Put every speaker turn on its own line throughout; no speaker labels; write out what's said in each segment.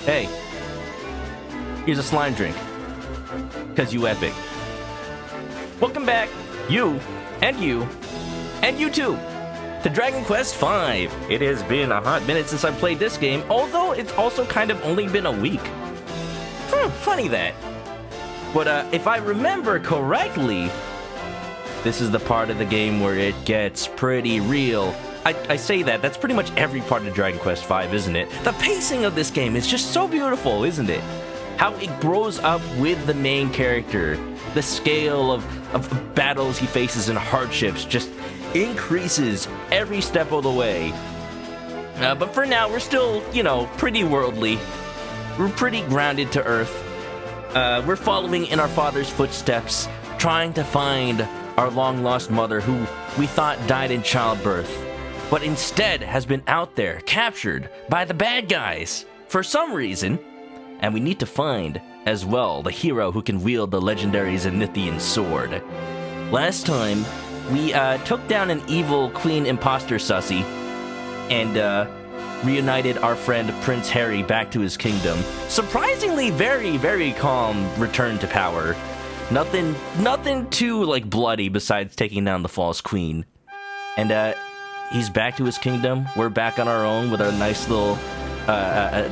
Hey, here's a slime drink. Cause you epic. Welcome back, you, and you, and you too, to Dragon Quest V. It has been a hot minute since I played this game, although it's also kind of only been a week. Funny that. But if I remember correctly, this is the part of the game where it gets pretty real. I say that's pretty much every part of Dragon Quest V, isn't it? The pacing of this game is just so beautiful, isn't it? How it grows up with the main character. The scale of battles he faces and hardships just increases every step of the way. But for now, we're still, pretty worldly. We're pretty grounded to earth. We're following in our father's footsteps, trying to find our long-lost mother who we thought died in childbirth, but instead has been out there, captured by the bad guys for some reason. And we need to find, as well, the hero who can wield the legendary Zenithian sword. Last time, we took down an evil Queen Imposter Sussy, and reunited our friend Prince Harry back to his kingdom. Surprisingly very, very calm return to power. Nothing too, bloody besides taking down the false queen. And, he's back to his kingdom. We're back on our own with our nice little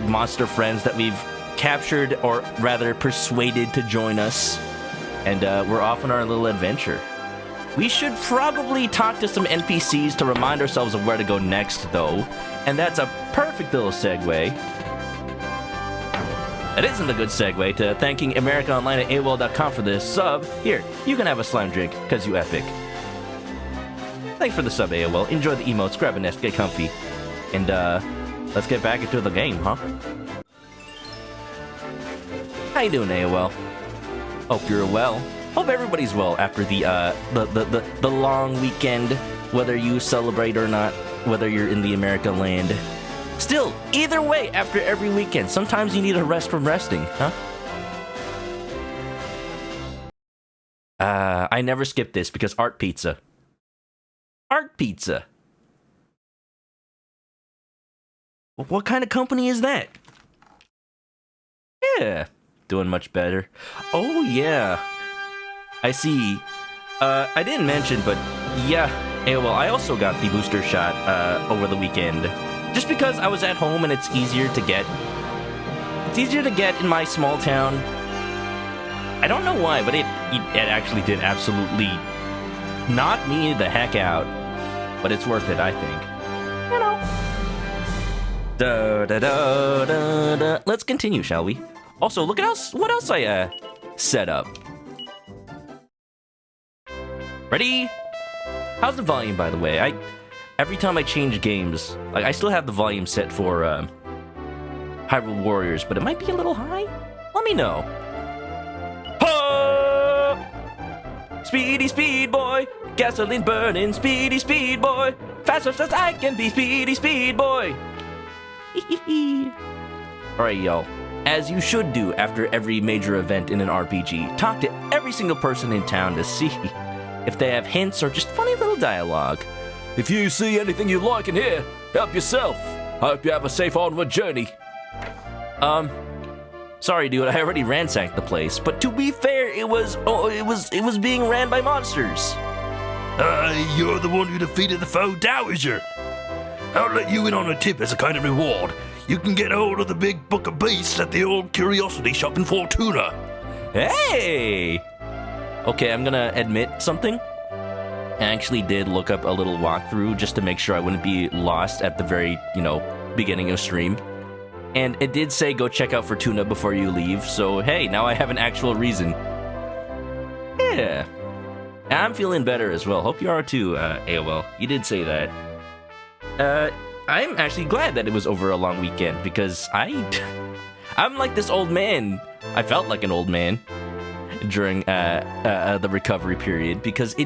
monster friends that we've captured, or rather persuaded to join us. And we're off on our little adventure. We should probably talk to some NPCs to remind ourselves of where to go next, though. And that's a perfect little segue. It isn't a good segue to thanking America Online at AOL.com for this sub. Here, you can have a slime drink, cause you epic. Thanks for the sub, AOL. Enjoy the emotes, grab a nest, get comfy. And, let's get back into the game, huh? How you doing, AOL? Hope you're well. Hope everybody's well after the long weekend, whether you celebrate or not, whether you're in the America land. Still, either way, after every weekend, sometimes you need a rest from resting, huh? I never skip this because art pizza. Art pizza. What kind of company is that? Yeah, doing much better. Oh, yeah. I see. I didn't mention, but yeah, AOL, I also got the booster shot over the weekend. Just because I was at home and it's easier to get. It's easier to get in my small town. I don't know why, but it actually did absolutely knock me the heck out. But it's worth it, I think. You know. Let's continue, shall we? Also, look at what else I set up. Ready? How's the volume, by the way? Every time I change games, I still have the volume set for Hyrule Warriors, but it might be a little high. Let me know. Ha! Speedy speed boy, gasoline burning, speedy speed boy, fast as I can be, speedy speed boy. Alright, y'all. As you should do after every major event in an RPG, talk to every single person in town to see if they have hints or just funny little dialogue. If you see anything you like in here, help yourself. Hope you have a safe onward journey. Sorry, dude, I already ransacked the place, but to be fair, it was being ran by monsters.
You're the one who defeated the foe Dowager. I'll let you in on a tip as a kind of reward. You can get hold of the big book of beasts at the old curiosity shop in Fortuna.
Hey! Okay, I'm gonna admit something. I actually did look up a little walkthrough just to make sure I wouldn't be lost at the very, beginning of stream. And it did say go check out Fortuna before you leave, so hey, now I have an actual reason. Yeah. I'm feeling better as well. Hope you are too, AOL. You did say that. I'm actually glad that it was over a long weekend, because I'm like this old man. I felt like an old man during the recovery period, because I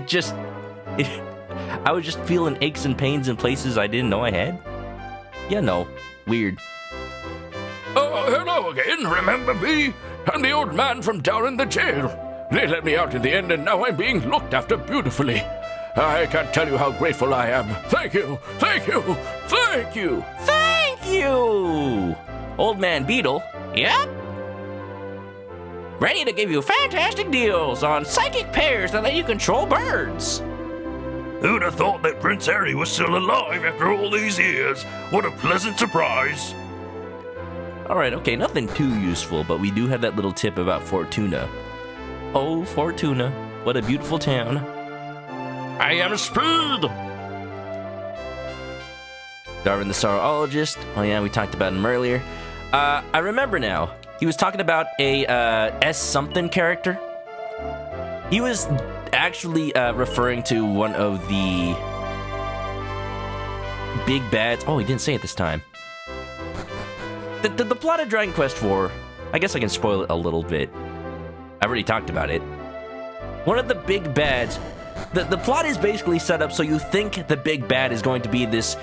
was just feeling aches and pains in places I didn't know I had. Yeah, no. Weird.
Oh, hello again. Remember me? I'm the old man from down in the jail. They let me out in the end, and now I'm being looked after beautifully. I can't tell you how grateful I am. Thank you. Thank you. Thank you.
Thank you! Old Man Beetle. Yep. Ready to give you fantastic deals on psychic pairs that let you control birds.
Who'd have thought that Prince Harry was still alive after all these years? What a pleasant surprise.
Alright, okay, nothing too useful, but we do have that little tip about Fortuna. Oh, Fortuna, what a beautiful town.
I am Speed.
Darwin the Sorologist. Oh yeah, we talked about him earlier. I remember now. He was talking about a S-something character. He was actually referring to one of the big bads. Oh, he didn't say it this time. The plot of Dragon Quest IV, I guess I can spoil it a little bit. I've already talked about it. One of the big bads, the plot is basically set up so you think the big bad is going to be this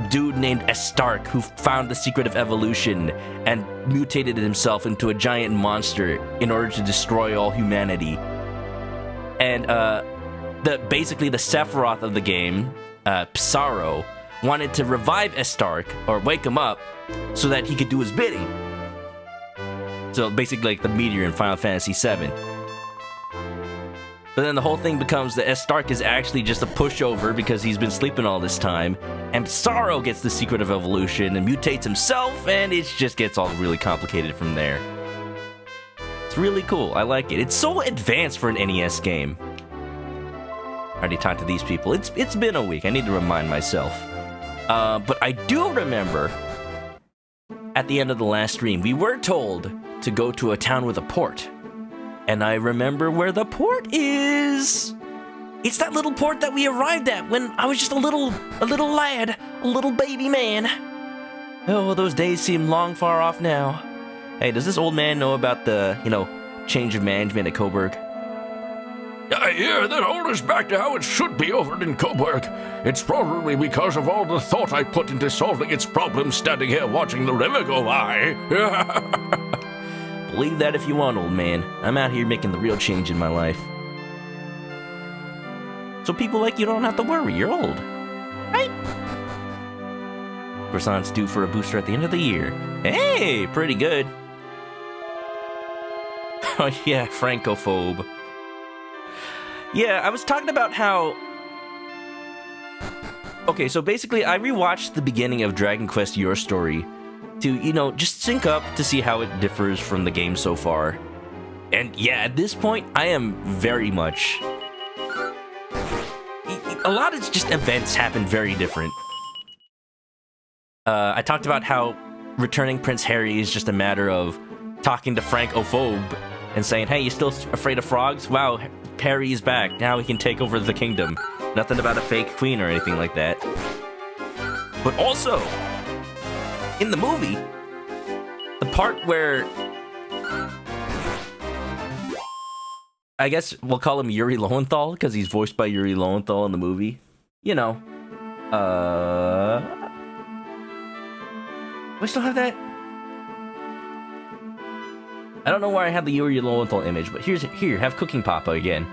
dude named Stark who found the secret of evolution and mutated himself into a giant monster in order to destroy all humanity. And basically the Sephiroth of the game, Psaro, wanted to revive Stark or wake him up so that he could do his bidding. So basically like the meteor in Final Fantasy VII. But then the whole thing becomes that Stark is actually just a pushover because he's been sleeping all this time, and Psaro gets the secret of evolution and mutates himself, and it just gets all really complicated from there. It's really cool. I like it. It's so advanced for an NES game. I already talked to these people. It's been a week. I need to remind myself. But I do remember at the end of the last stream, we were told to go to a town with a port. And I remember where the port is. It's that little port that we arrived at when I was just a little lad, a little baby man. Oh, those days seem long far off now. Hey, does this old man know about the, change of management at Coburg?
I hear that all is back to how it should be over in Coburg. It's probably because of all the thought I put into solving its problems standing here watching the river go by.
Believe that if you want, old man. I'm out here making the real change in my life. So people like you don't have to worry, you're old. Right? Croissant's due for a booster at the end of the year. Hey, pretty good. Oh yeah, Francophobe. Yeah, I was talking about how... Okay, so basically I rewatched the beginning of Dragon Quest Your Story to, just sync up to see how it differs from the game so far. And yeah, at this point, I am very much... A lot of just events happen very different. I talked about how returning Prince Harry is just a matter of talking to Francophobe and saying, hey, you still afraid of frogs? Wow, Harry is back. Now he can take over the kingdom. Nothing about a fake queen or anything like that. But also... in the movie, the part where, I guess we'll call him Yuri Lowenthal, because he's voiced by Yuri Lowenthal in the movie. Do I still have that? I don't know where I had the Yuri Lowenthal image, but here, have Cooking Papa again.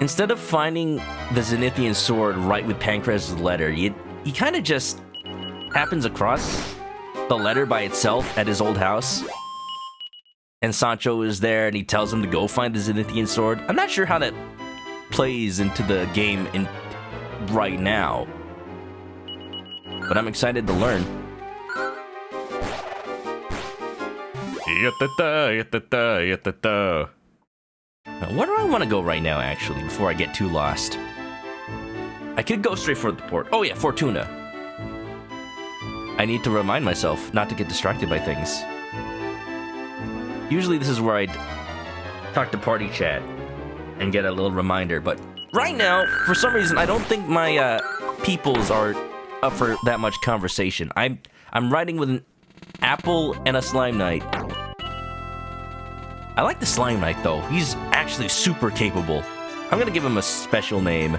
Instead of finding the Zenithian sword right with Pancraz's letter, he kind of just happens across the letter by itself at his old house. And Sancho is there and he tells him to go find the Zenithian sword. I'm not sure how that plays into the game right now, but I'm excited to learn. Where do I want to go right now, actually, before I get too lost? I could go straight for the port. Oh yeah, Fortuna. I need to remind myself not to get distracted by things. Usually this is where I talk to party chat and get a little reminder, but right now, for some reason, I don't think my peoples are up for that much conversation. I'm riding with an apple and a slime knight. I like the Slime Knight, though. He's actually super capable. I'm gonna give him a special name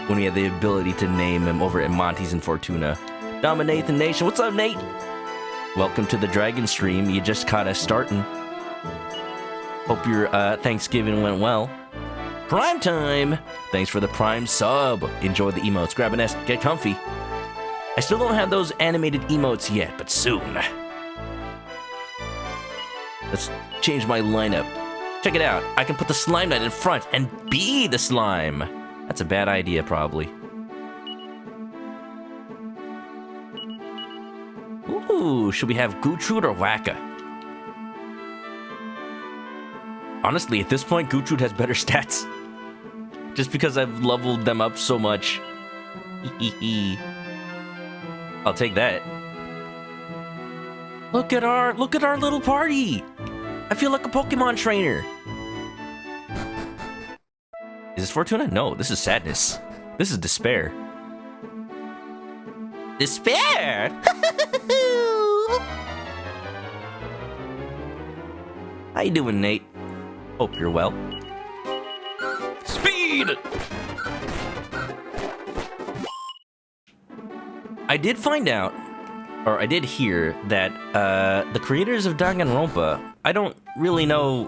when we have the ability to name him over at Monty's and Fortuna. Dominate the Nation. What's up, Nate? Welcome to the Dragon Stream. You just caught us starting. Hope your Thanksgiving went well. Prime time! Thanks for the Prime sub. Enjoy the emotes. Grab a nest. Get comfy. I still don't have those animated emotes yet, but soon. Let's change my lineup. Check it out. I can put the slime knight in front and be the slime. That's a bad idea, probably. Ooh, should we have Gutrud or Wacka? Honestly, at this point, Gutrud has better stats. Just because I've leveled them up so much. I'll take that. Look at our little party. I feel like a Pokemon trainer. Is this Fortuna? No, this is sadness. This is despair. Despair? How you doing, Nate? Hope you're well. Speed! I did find out, or I did hear, that the creators of Danganronpa, I don't really know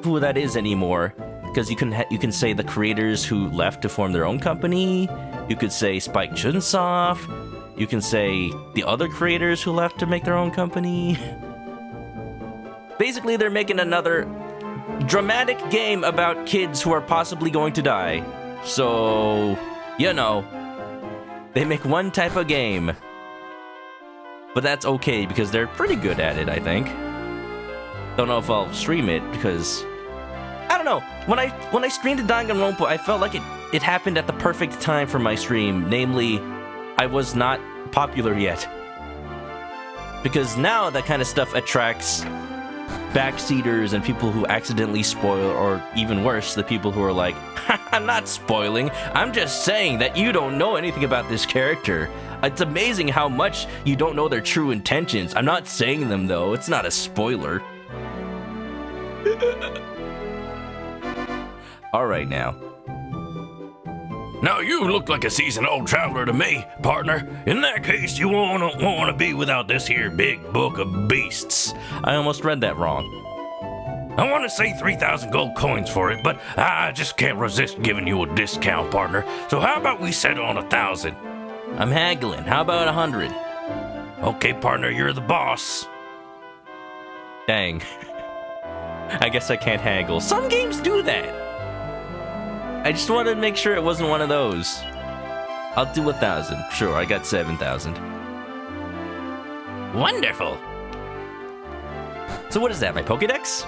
who that is anymore, because you can say the creators who left to form their own company, you could say Spike Chunsoft, you can say the other creators who left to make their own company. Basically, they're making another dramatic game about kids who are possibly going to die. So, you know, they make one type of game. But that's okay, because they're pretty good at it, I think. Don't know if I'll stream it, because I don't know. When I streamed Danganronpa, I felt like it happened at the perfect time for my stream. Namely, I was not popular yet. Because now that kind of stuff attracts backseaters and people who accidentally spoil, or even worse, the people who are like, I'm not spoiling, I'm just saying that you don't know anything about this character. It's amazing how much you don't know their true intentions. I'm not saying them though, it's not a spoiler. Alright now.
Now you look like a seasoned old traveler to me, partner. In that case, you won't want to be without this here big book of beasts.
I almost read that wrong.
I want to say 3,000 gold coins for it, but I just can't resist giving you a discount, partner. So how about we settle on 1,000?
I'm haggling. How about 100?
Okay, partner, you're the boss.
Dang. I guess I can't haggle. Some games do that. I just wanted to make sure it wasn't one of those. I'll do 1,000. Sure, I got 7,000. Wonderful. So what is that, my Pokédex?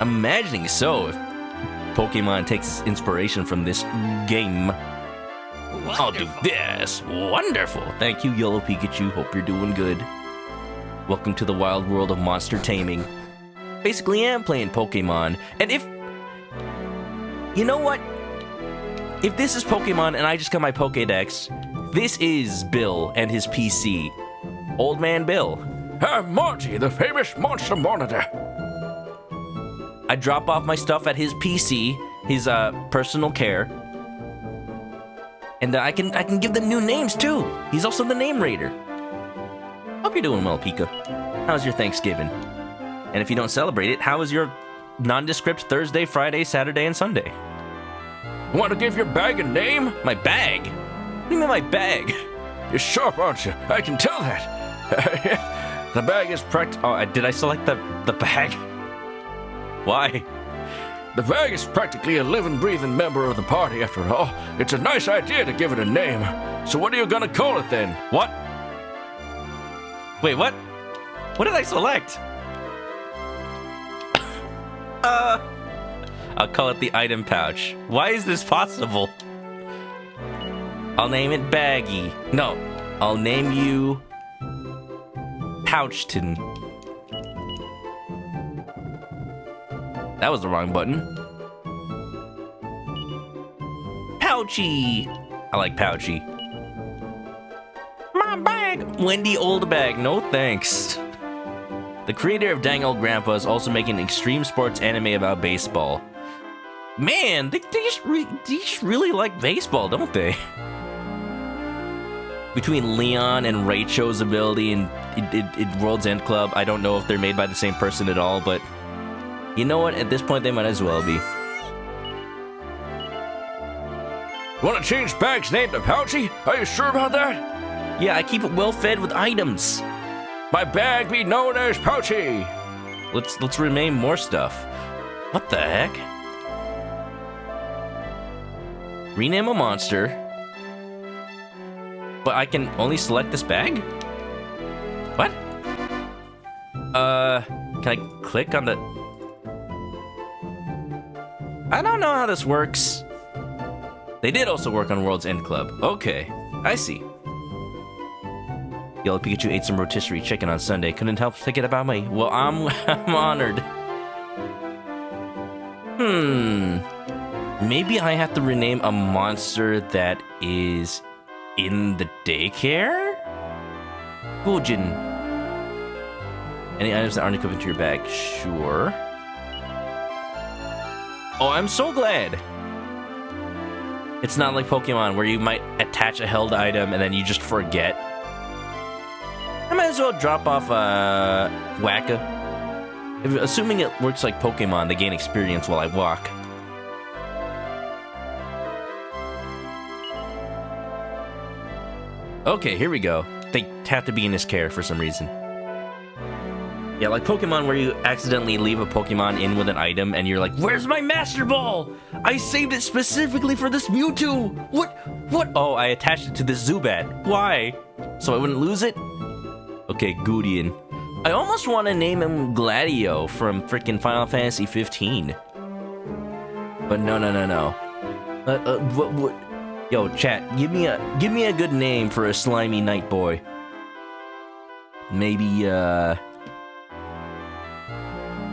I'm imagining so, if Pokemon takes inspiration from this game. Wonderful. I'll do this. Wonderful. Thank you, Yellow Pikachu. Hope you're doing good. Welcome to the wild world of monster taming. Basically, I'm playing Pokemon, and if... You know what? If this is Pokemon and I just got my Pokédex, this is Bill and his PC. Old Man Bill.
I'm Marty, the famous monster monitor.
I drop off my stuff at his PC, his personal care. And I can give them new names too. He's also the name raider. Hope you're doing well, Pika. How's your Thanksgiving? And if you don't celebrate it, how is your nondescript Thursday, Friday, Saturday, and Sunday?
Want to give your bag a name?
My bag? What do you mean my bag?
You're sharp, aren't you? I can tell that. The bag is
Oh, did I select the bag? Why?
The bag is practically a living, breathing member of the party, after all. It's a nice idea to give it a name. So what are you gonna call it then?
What? Wait, what? What did I select? I'll call it the item pouch. Why is this possible? I'll name it Baggy. No, I'll name you Pouchton. That was the wrong button. Pouchy. I like Pouchy. My bag. Wendy Old Bag. No thanks. The creator of Dang Old Grandpa is also making an extreme sports anime about baseball. Man, they just really like baseball, don't they? Between Leon and Rachel's ability in World's End Club, I don't know if they're made by the same person at all, but you know what? At this point, they might as well be.
Want to change bag's name to Pouchy? Are you sure about that?
Yeah, I keep it well fed with items.
My bag be known as Pouchy.
Let's rename more stuff. What the heck? Rename a monster. But I can only select this bag? What? Can I click on the... I don't know how this works. They did also work on World's End Club. Okay, I see. Yellow Pikachu ate some rotisserie chicken on Sunday. Couldn't help thinking about me. Well, I'm honored. Maybe I have to rename a monster that is in the daycare? Gujin. Any items that aren't equipped to your bag? Sure. Oh, I'm so glad. It's not like Pokemon where you might attach a held item and then you just forget. I might as well drop off Wacka. Assuming it works like Pokemon, they gain experience while I walk. Okay, here we go. They have to be in his care for some reason. Yeah, like Pokemon where you accidentally leave a Pokemon in with an item and you're like, where's my Master Ball? I saved it specifically for this Mewtwo. What? Oh, I attached it to this Zubat. Why? So I wouldn't lose it? Okay, Gudian. I almost want to name him Gladio from frickin' Final Fantasy 15. But no. What? Yo, chat, give me a good name for a slimy night boy. Maybe,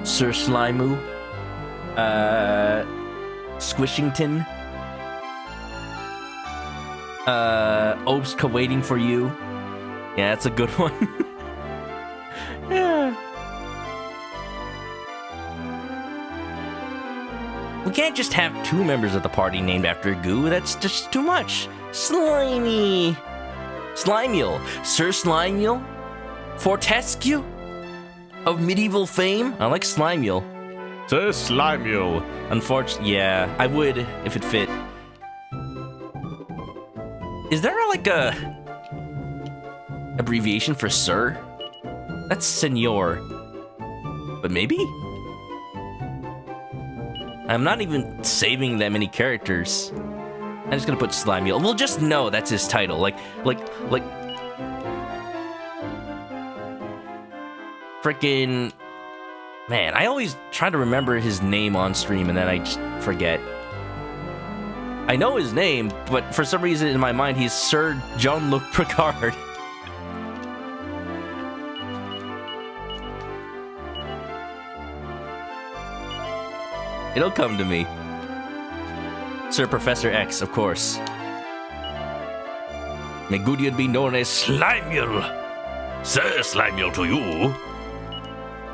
Sir Slimu? Squishington? Obska waiting for you? Yeah, that's a good one. Yeah. We can't just have two members of the party named after Goo. That's just too much. Slimy. Slimule. Sir Slimule? Fortescue? Of medieval fame? I like Slimule.
Sir Slimule.
Unfortunately, yeah, I would if it fit. Is there like a abbreviation for Sir? That's Senor. But maybe? I'm not even saving that many characters. I'm just gonna put Slimule. We'll just know that's his title. Like. Frickin'. Man, I always try to remember his name on stream and then I just forget. I know his name, but for some reason in my mind he's Sir Jean-Luc Picard. It'll come to me. Sir Professor X, of course. May Gudian be known as
Slimule. Sir Slimule to you.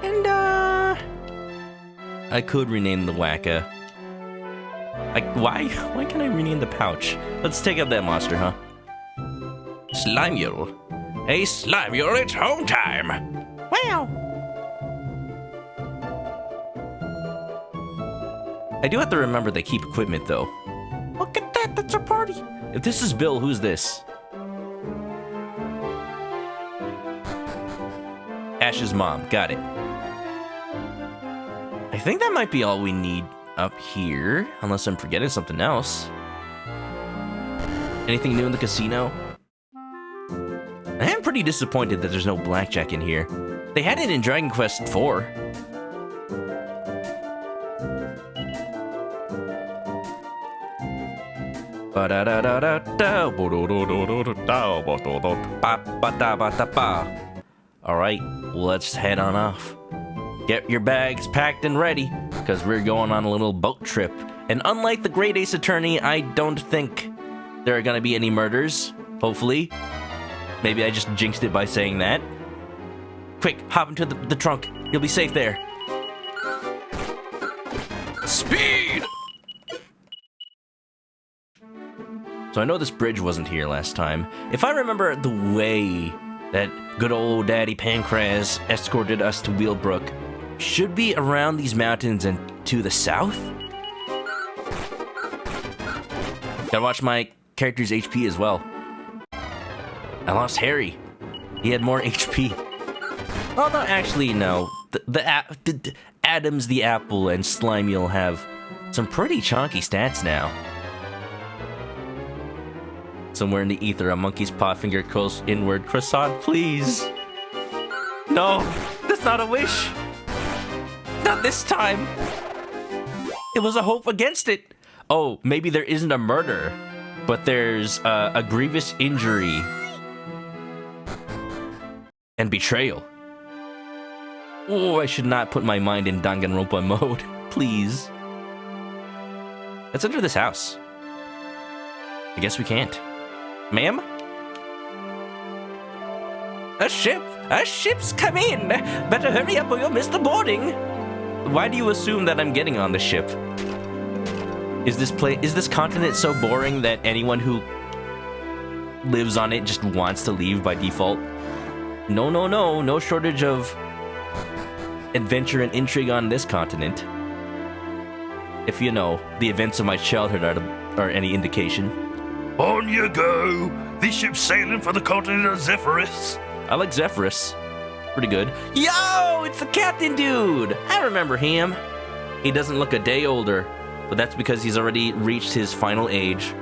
And, I could rename the Wacka. Why can't I rename the pouch? Let's take up that monster, huh? Slimule.
Hey, Slimule, it's home time.
Wow. I do have to remember they keep equipment, though. Look at that, that's a party. If this is Bill, who's this? Ash's mom, got it. I think that might be all we need up here, unless I'm forgetting something else. Anything new in the casino? I am pretty disappointed that there's no blackjack in here. They had it in Dragon Quest IV. Alright, let's head on off. Get your bags packed and ready, because we're going on a little boat trip. And unlike the Great Ace Attorney, I don't think there are gonna be any murders. Hopefully. Maybe I just jinxed it by saying that. Quick, hop into the trunk. You'll be safe there.
Speed!
So I know this bridge wasn't here last time. If I remember the way that good old Daddy Pancraz escorted us to Wheelbrook, should be around these mountains and to the south? Gotta watch my character's HP as well. I lost Harry. He had more HP. Although, actually, no. The Adams the Apple and Slimeel have some pretty chunky stats now. Somewhere in the ether, a monkey's paw finger curls inward. Croissant, please. No, that's not a wish. Not this time. It was a hope against it. Oh, maybe there isn't a murder, but there's a grievous injury and betrayal. Oh, I should not put my mind in Danganronpa mode. Please. Let's enter this house. I guess we can't. Ma'am? A ship! A ship's come in! Better hurry up or you'll miss the boarding! Why do you assume that I'm getting on the ship? Is this continent so boring that anyone who lives on it just wants to leave by default? No, no, no. No shortage of adventure and intrigue on this continent. If you know, the events of my childhood are any indication.
On you go! This ship's sailing for the continent of Zephyrus.
I like Zephyrus. Pretty good. Yo! It's the captain dude! I remember him. He doesn't look a day older, but that's because he's already reached his final age.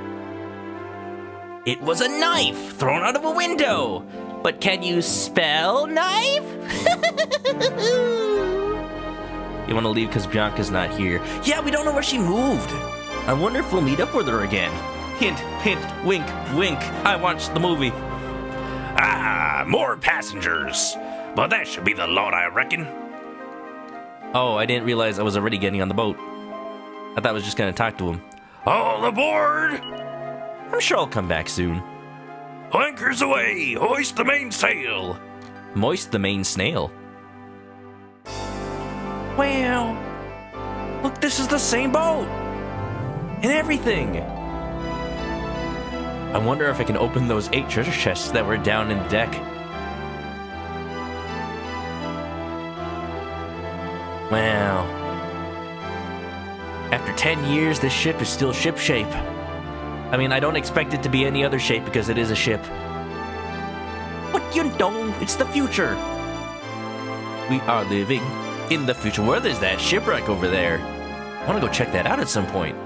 It was a knife thrown out of a window! But can you spell knife? You want to leave because Bianca's not here. Yeah, we don't know where she moved. I wonder if we'll meet up with her again. Hint, hint, wink, wink. I watched the movie.
Ah, more passengers. But that should be the lot, I reckon.
Oh, I didn't realize I was already getting on the boat. I thought I was just going to talk to him.
All aboard!
I'm sure I'll come back soon.
Anchors away! Hoist the mainsail!
Moist the main snail. Well, look, this is the same boat. And everything. I wonder if I can open those 8 treasure chests that were down in the deck. Wow. After 10 years, this ship is still ship-shape. I mean, I don't expect it to be any other shape because it is a ship. But you know, it's the future. We are living in the future. Where there's that shipwreck over there. I want to go check that out at some point.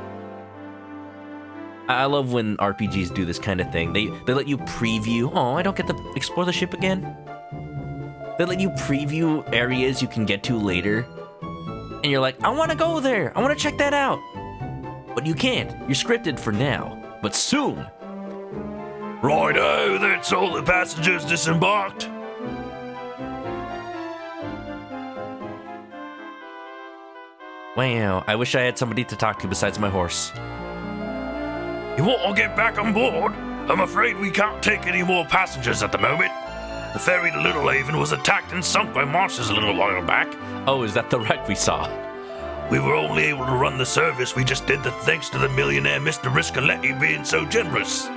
I love when RPGs do this kind of thing. They let you preview. Oh, I don't get to explore the ship again. They let you preview areas you can get to later. And you're like, I want to go there. I want to check that out. But you can't. You're scripted for now. But soon.
Righto, that's all the passengers disembarked.
Wow, I wish I had somebody to talk to besides my horse.
You want to get back on board? I'm afraid we can't take any more passengers at the moment. The ferry to Little Haven was attacked and sunk by monsters a little while back.
Oh, is that the wreck we saw?
We were only able to run the service we just did thanks to the millionaire Mr. Riscoletti being so generous.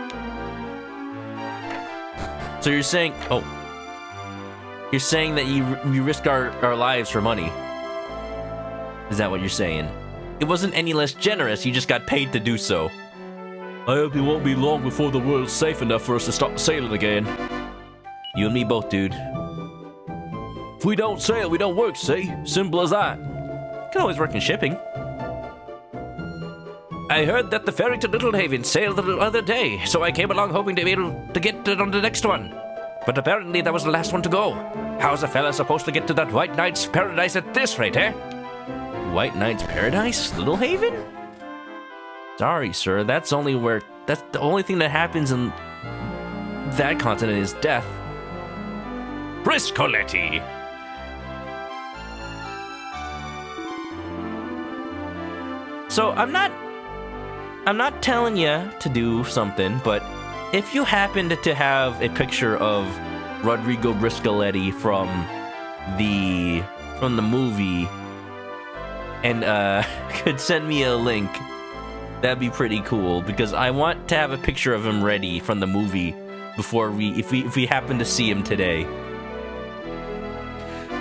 So you're saying, you're saying that you risk our lives for money. Is that what you're saying? It wasn't any less generous, you just got paid to do so. I hope it won't be long before the world's safe enough for us to stop sailing again. You and me both, dude. If we don't sail, we don't work, see? Simple as that. Can always work in shipping. I heard that the ferry to Little Haven sailed the other day, so I came along hoping to be able to get on the next one. But apparently that was the last one to go. How's a fella supposed to get to that White Knight's Paradise at this rate, eh? White Knight's Paradise? Little Haven? Sorry, sir, that's the only thing that happens in that continent is death.
Riscoletti!
So I'm not telling you to do something, but if you happened to have a picture of Rodrigo Riscoletti from the movie and could send me a link, that'd be pretty cool, because I want to have a picture of him ready from the movie before if we happen to see him today.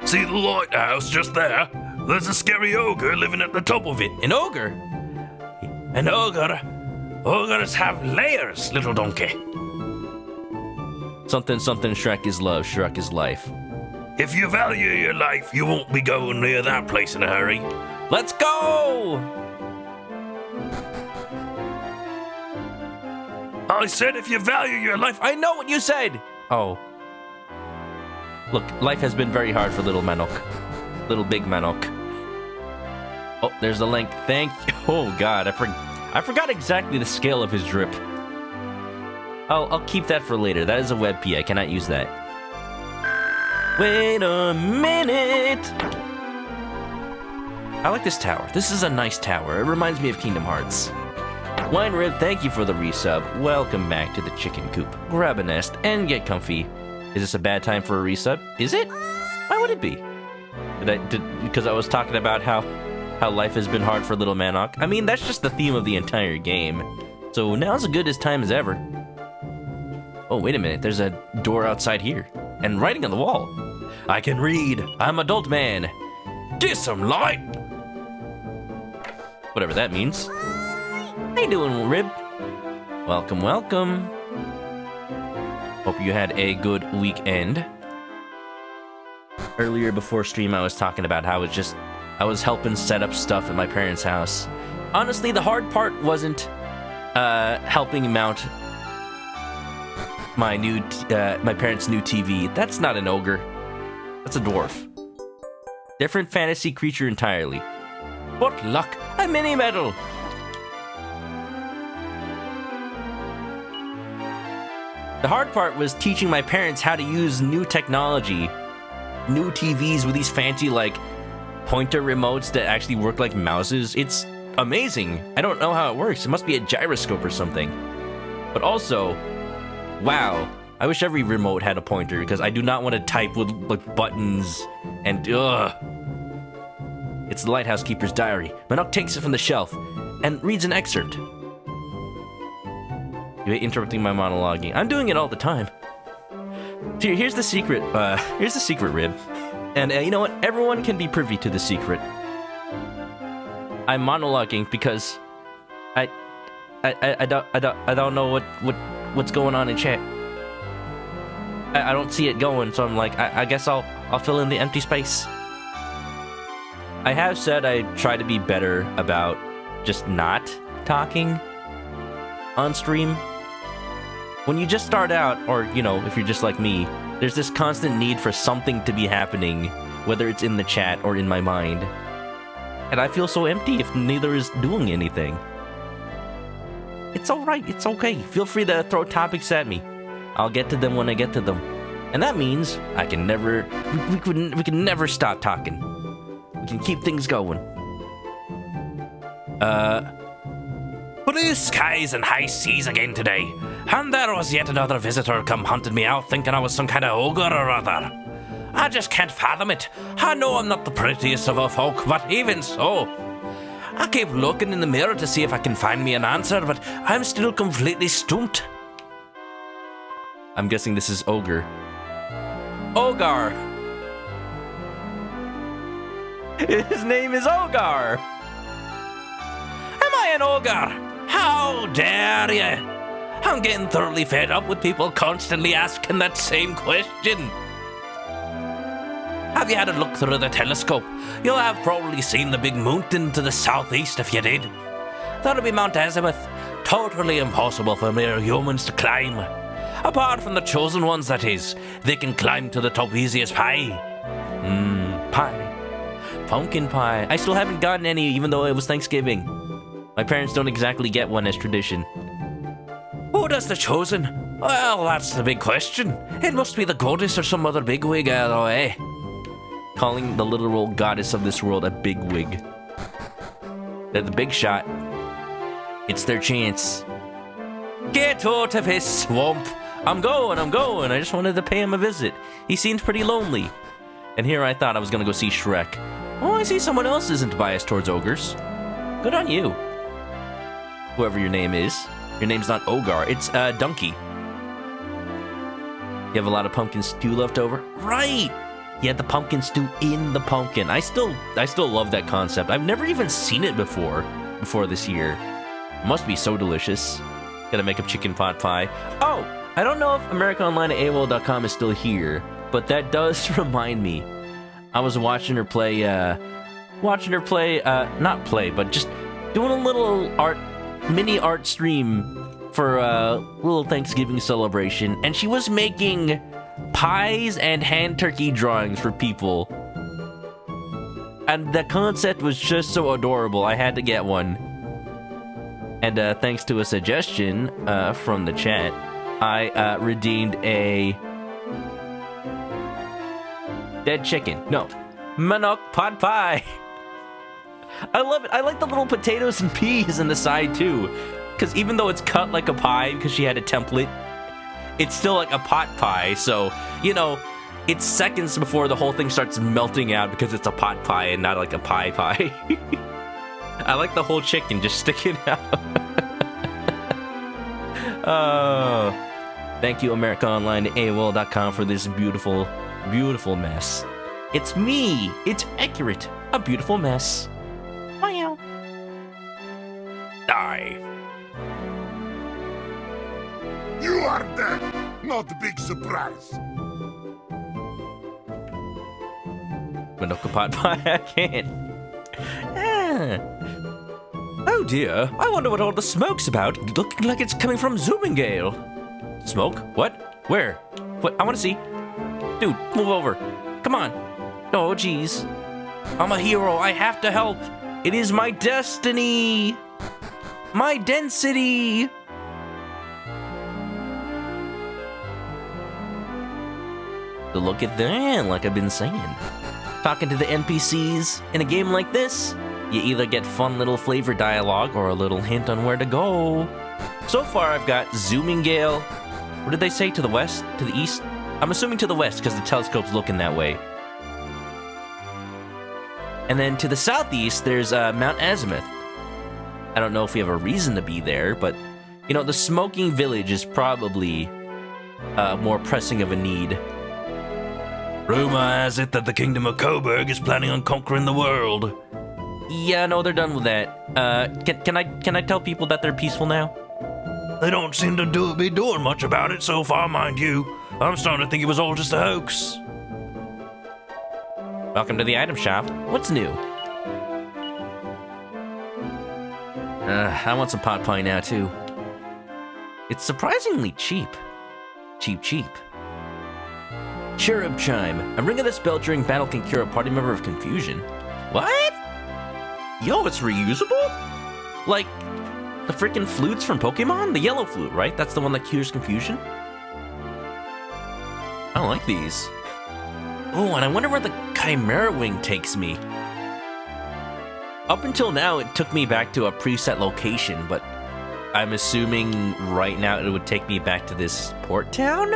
See the lighthouse just there? There's a scary ogre living at the top of it.
An ogre?
An ogre? Ogres have layers, little donkey.
Something, something, Shrek is love, Shrek is life.
If you value your life, you won't be going near that place in a hurry.
Let's go!
I said if you value your life.
I know what you said! Oh. Look, life has been very hard for little Manok. Little big Manok. Oh, there's the link. Thank you. Oh, God, I forgot exactly the scale of his drip. I'll keep that for later. That is a WebP. I cannot use that. Wait a minute! I like this tower. This is a nice tower. It reminds me of Kingdom Hearts. Wine Rib, thank you for the resub. Welcome back to the chicken coop. Grab a nest and get comfy. Is this a bad time for a resub? Is it? Why would it be? Because I was talking about how life has been hard for little Manok. I mean, that's just the theme of the entire game. So now's as good a time as ever. Oh, wait a minute. There's a door outside here. And writing on the wall. I can read. I'm adult man.
Get some light.
Whatever that means. How you doing, Rib? Welcome, welcome. Hope you had a good weekend. Earlier before stream, I was talking about how I was helping set up stuff at my parents' house. Honestly, the hard part wasn't helping mount my parents' new TV. That's not an ogre. That's a dwarf. Different fantasy creature entirely. What luck! A mini medal! The hard part was teaching my parents how to use new technology. New TVs with these fancy, like, pointer remotes that actually work like mouses. It's amazing. I don't know how it works. It must be a gyroscope or something. But also, wow. I wish every remote had a pointer, because I do not want to type with, like, buttons and, ugh. It's the Lighthouse Keeper's diary. Manok takes it from the shelf and reads an excerpt. You're interrupting my monologuing. I'm doing it all the time. Here's the secret. Here's the secret, Rib. And you know what? Everyone can be privy to the secret. I'm monologuing because I don't know what's going on in chat. I don't see it going, so I'm like, I guess I'll fill in the empty space. I have said I try to be better about just not talking on stream. When you just start out, or, you know, if you're just like me, there's this constant need for something to be happening, whether it's in the chat or in my mind. And I feel so empty if neither is doing anything. It's alright, it's okay. Feel free to throw topics at me. I'll get to them when I get to them. And that means I can never... We can never stop talking. We can keep things going.
Blue skies and high seas again today. And there was yet another visitor come hunting me out thinking I was some kind of ogre or other. I just can't fathom it. I know I'm not the prettiest of all folk, but even so. I keep looking in the mirror to see if I can find me an answer, but I'm still completely stumped.
I'm guessing this is ogre. Ogar! His name is Ogar!
Am I an ogre? How dare you? I'm getting thoroughly fed up with people constantly asking that same question. Have you had a look through the telescope? You'll have probably seen the big mountain to the southeast if you did. That'll be Mount Azimuth. Totally impossible for mere humans to climb. Apart from the chosen ones, that is. They can climb to the top easy as pie.
Pie. Pumpkin pie. I still haven't gotten any, even though it was Thanksgiving. My parents don't exactly get one as tradition.
Who does the chosen? Well, that's the big question. It must be the goddess or some other bigwig, though, eh?
Calling the literal goddess of this world a bigwig. They're the big shot. It's their chance.
Get out of his swamp.
I'm going. I just wanted to pay him a visit. He seems pretty lonely. And here I thought I was gonna go see Shrek. Oh, I see someone else isn't biased towards ogres. Good on you. Whoever your name is. Your name's not Ogar, it's Donkey. You have a lot of pumpkin stew left over? Right! He had the pumpkin stew in the pumpkin. I still love that concept. I've never even seen it before this year. Must be so delicious. Gotta make a chicken pot pie. Oh, I don't know if AmericaOnline@AOL.com is still here, but that does remind me. I was watching her play, not play, but just doing a little mini art stream for a little Thanksgiving celebration, and she was making pies and hand turkey drawings for people. And the concept was just so adorable, I had to get one. And thanks to a suggestion from the chat, I redeemed a dead chicken. No, Manok pot pie. I love it. I like the little potatoes and peas in the side too, because even though it's cut like a pie because she had a template, it's still like a pot pie. So, you know, it's seconds before the whole thing starts melting out because it's a pot pie and not like a pie pie. I like the whole chicken just sticking out. Oh, thank you, AmericaOnline@AOL.com for this beautiful, beautiful mess. It's me. It's accurate. A beautiful mess. Meow.
Die.
You are dead. Not a big surprise.
Manok pot pie. I can't. Oh dear, I wonder what all the smoke's about. Looking like it's coming from Zoomingale. Smoke? What? Where? What? I want to see. Dude, move over. Come on. Oh, jeez. I'm a hero. I have to help. It is my destiny. My density. So look at that, like I've been saying. Talking to the NPCs in a game like this, you either get fun little flavor dialogue or a little hint on where to go. So far, I've got Zoomingale. What did they say? To the west? To the east? I'm assuming to the west because the telescope's looking that way. And then to the southeast, there's Mount Azimuth. I don't know if we have a reason to be there, but, you know, the smoking village is probably more pressing of a need.
Rumor has it that the Kingdom of Coburg is planning on conquering the world.
Yeah, no, they're done with that. Can I tell people that they're peaceful now?
They don't seem to be doing much about it so far, mind you. I'm starting to think it was all just a hoax.
Welcome to the item shop. What's new? I want some pot pie now, too. It's surprisingly cheap. Cheap. Cherub Chime. A ring of this bell during battle can cure a party member of confusion. What? Yo, it's reusable? Like the freaking flutes from Pokemon? The yellow flute, right? That's the one that cures confusion? I don't like these. Oh, and I wonder where the Chimera Wing takes me. Up until now, it took me back to a preset location, but I'm assuming right now it would take me back to this port town?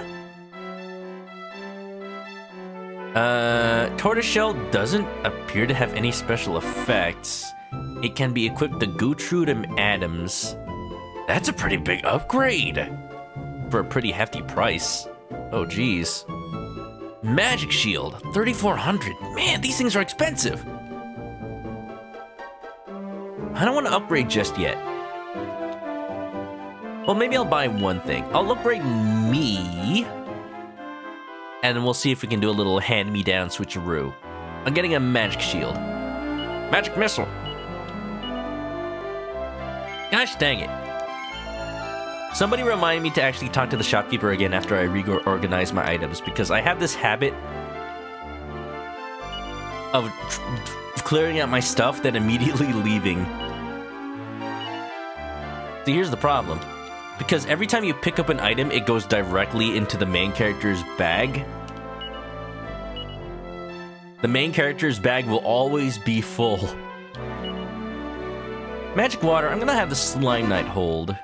Tortoiseshell doesn't appear to have any special effects. It can be equipped to Gertrude and Adams. That's a pretty big upgrade for a pretty hefty price. Oh, geez. Magic Shield, 3,400. Man, these things are expensive. I don't want to upgrade just yet. Well, maybe I'll buy one thing. I'll upgrade me, and then we'll see if we can do a little hand-me-down switcheroo. I'm getting a Magic Shield. Magic Missile. Gosh dang it. Somebody remind me to actually talk to the shopkeeper again after I reorganize my items, because I have this habit of clearing out my stuff, then immediately leaving. See, here's the problem. Because every time you pick up an item, it goes directly into the main character's bag. The main character's bag will always be full. Magic Water, I'm gonna have the Slime Knight hold.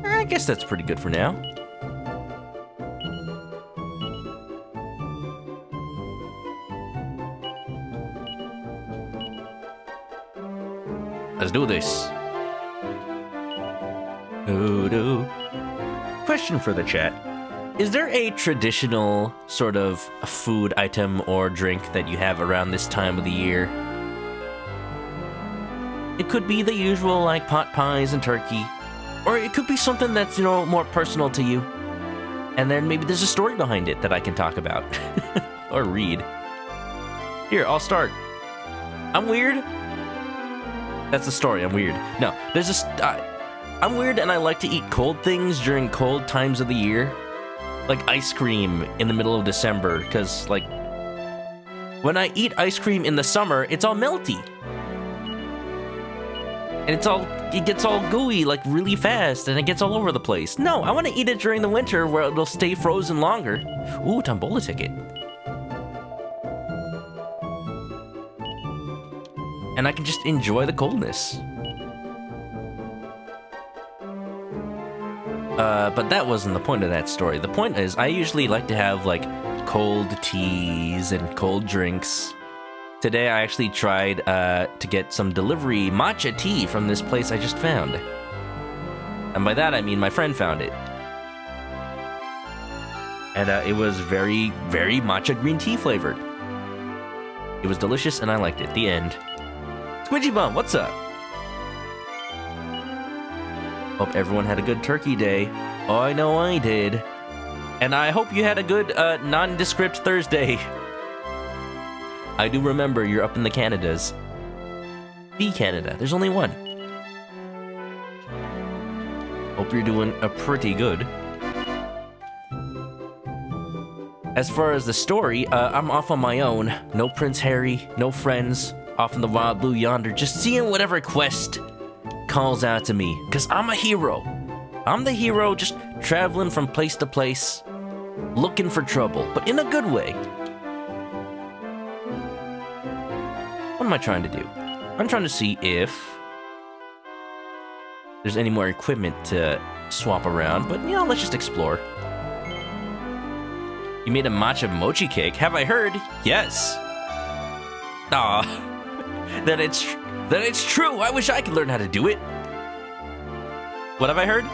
I guess that's pretty good for now. Let's do this. Question for the chat. Is there a traditional sort of food item or drink that you have around this time of the year? It could be the usual, like, pot pies and turkey. Or it could be something that's, more personal to you. And then maybe there's a story behind it that I can talk about. Or read. Here, I'll start. I'm weird. That's the story, I'm weird. No, there's I'm weird and I like to eat cold things during cold times of the year. Like ice cream in the middle of December, because, like, when I eat ice cream in the summer, it's all melty. And it gets all gooey, like, really fast, and it gets all over the place. No, I want to eat it during the winter where it'll stay frozen longer. Ooh, Tombola ticket. And I can just enjoy the coldness. But that wasn't the point of that story. The point is, I usually like to have, like, cold teas and cold drinks. Today, I actually tried to get some delivery matcha tea from this place I just found. And by that, I mean my friend found it. And it was very, very matcha green tea flavored. It was delicious, and I liked it. The end. Squidgy Bum, what's up? Hope everyone had a good turkey day. Oh, I know I did. And I hope you had a good nondescript Thursday. I do remember you're up in the Canadas. The Canada. There's only one. Hope you're doing pretty good. As far as the story, I'm off on my own. No Prince Harry, no friends. Off in the wild blue yonder, just seeing whatever quest calls out to me. Because I'm a hero. I'm the hero just traveling from place to place, looking for trouble, but in a good way. What am I trying to do? I'm trying to see if there's any more equipment to swap around, but let's just explore. You made a matcha mochi cake? Have I heard? Yes. Aw, that it's true. I wish I could learn how to do it. What have I heard?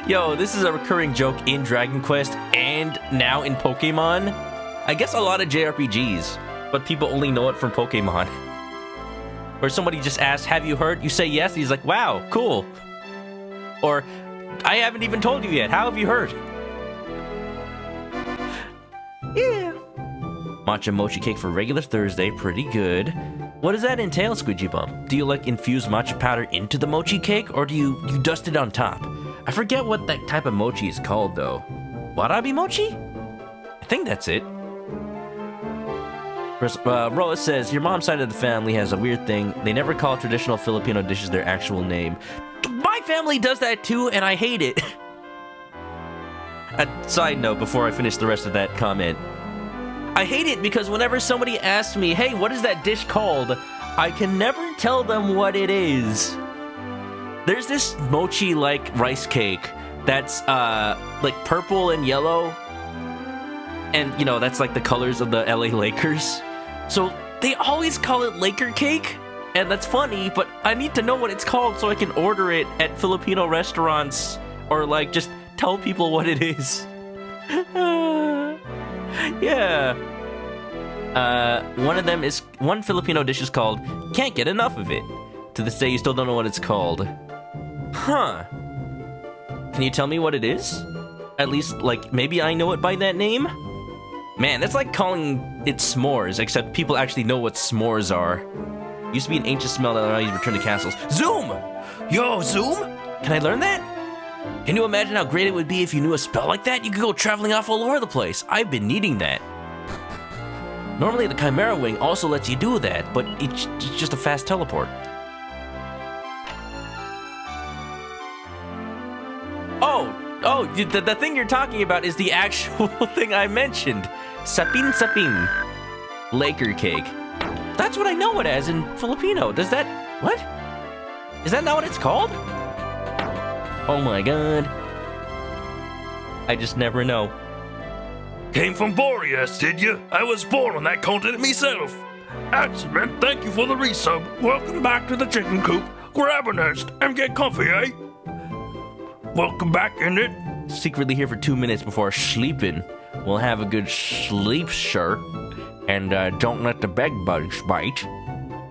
Yo, this is a recurring joke in Dragon Quest and now in Pokemon. I guess a lot of JRPGs, but people only know it from Pokemon. Where somebody just asks, have you heard? You say yes, and he's like, wow, cool. Or, I haven't even told you yet. How have you heard? Yeah. Matcha mochi cake for regular Thursday, pretty good. What does that entail, Squidgy Bum? Do you, like, infuse matcha powder into the mochi cake, or do you dust it on top? I forget what that type of mochi is called, though. Warabi mochi? I think that's it. Roa says, your mom's side of the family has a weird thing. They never call traditional Filipino dishes their actual name. My family does that too, and I hate it. A side note before I finish the rest of that comment. I hate it because whenever somebody asks me, hey, what is that dish called? I can never tell them what it is. There's this mochi-like rice cake that's, like purple and yellow. And, that's like the colors of the LA Lakers. So they always call it Laker cake. And that's funny, but I need to know what it's called so I can order it at Filipino restaurants. Or, like, just tell people what it is. Yeah. One Filipino dish is called Can't Get Enough of It. To this day, you still don't know what it's called. Huh. Can you tell me what it is? At least, like, maybe I know it by that name? Man, that's like calling it s'mores, except people actually know what s'mores are. Used to be an ancient smell that allowed you to return to castles. Zoom! Yo, Zoom? Can I learn that? Can you imagine how great it would be if you knew a spell like that? You could go traveling off all over the place. I've been needing that. Normally, the Chimera Wing also lets you do that, but it's just a fast teleport. Oh, the thing you're talking about is the actual thing I mentioned. Sapin sapin. Laker cake. That's what I know it as in Filipino. Does that... what? Is that not what it's called? Oh my god. I just never know.
Came from Boreas, did you? I was born on that continent myself. Excellent, thank you for the resub. Welcome back to the chicken coop. Grab a nest and get comfy, eh? Welcome back, innit?
Secretly here for 2 minutes before sleeping. We'll have a good sleep, sir. And don't let the bed bugs bite.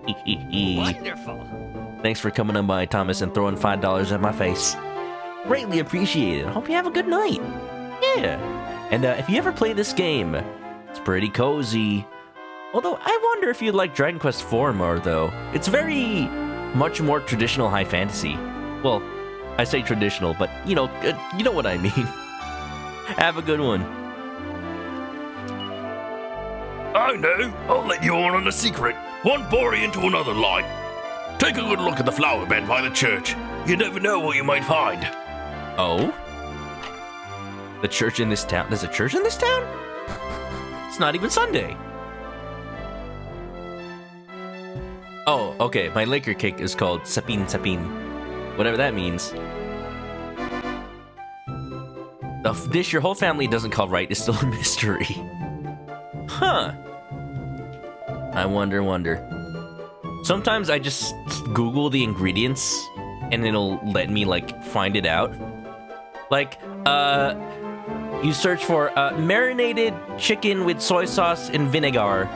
Wonderful. Thanks for coming on by, Thomas, and throwing $5 at my face. Greatly appreciated. Hope you have a good night. Yeah. And if you ever play this game, it's pretty cozy. Although, I wonder if you'd like Dragon Quest IV more, though. It's very much more traditional high fantasy. Well, I say traditional, but you know what I mean. Have a good one.
I know. I'll let you on a secret. One Bori into another line. Take a good look at the flower bed by the church. You never know what you might find.
Oh? The church in this town? There's a church in this town? It's not even Sunday. Oh, okay. My Laker cake is called Sapin Sapin. Whatever that means. The dish your whole family doesn't call right is still a mystery. Huh. I wonder. Sometimes I just Google the ingredients and it'll let me, like, find it out. Like, you search for marinated chicken with soy sauce and vinegar,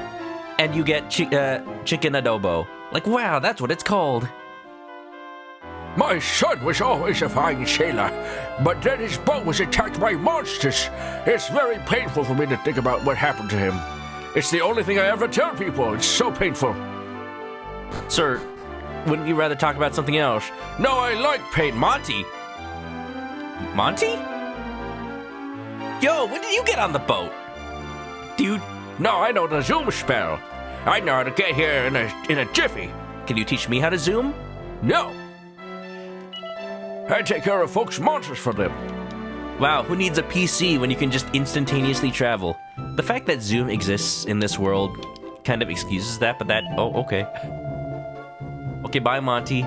and you get chicken adobo. Like, wow, that's what it's called.
My son was always a fine sailor, but then his boat was attacked by monsters. It's very painful for me to think about what happened to him. It's the only thing I ever tell people. It's so painful.
Sir, wouldn't you rather talk about something else?
No, I like pain.
Monty? Yo, when did you get on the boat? Dude.
No, I know the zoom spell. I know how to get here in a jiffy.
Can you teach me how to zoom?
No. I take care of folks' monsters for them.
Wow, who needs a PC when you can just instantaneously travel? The fact that Zoom exists in this world kind of excuses that, but that... Oh, okay. Okay, bye, Monty.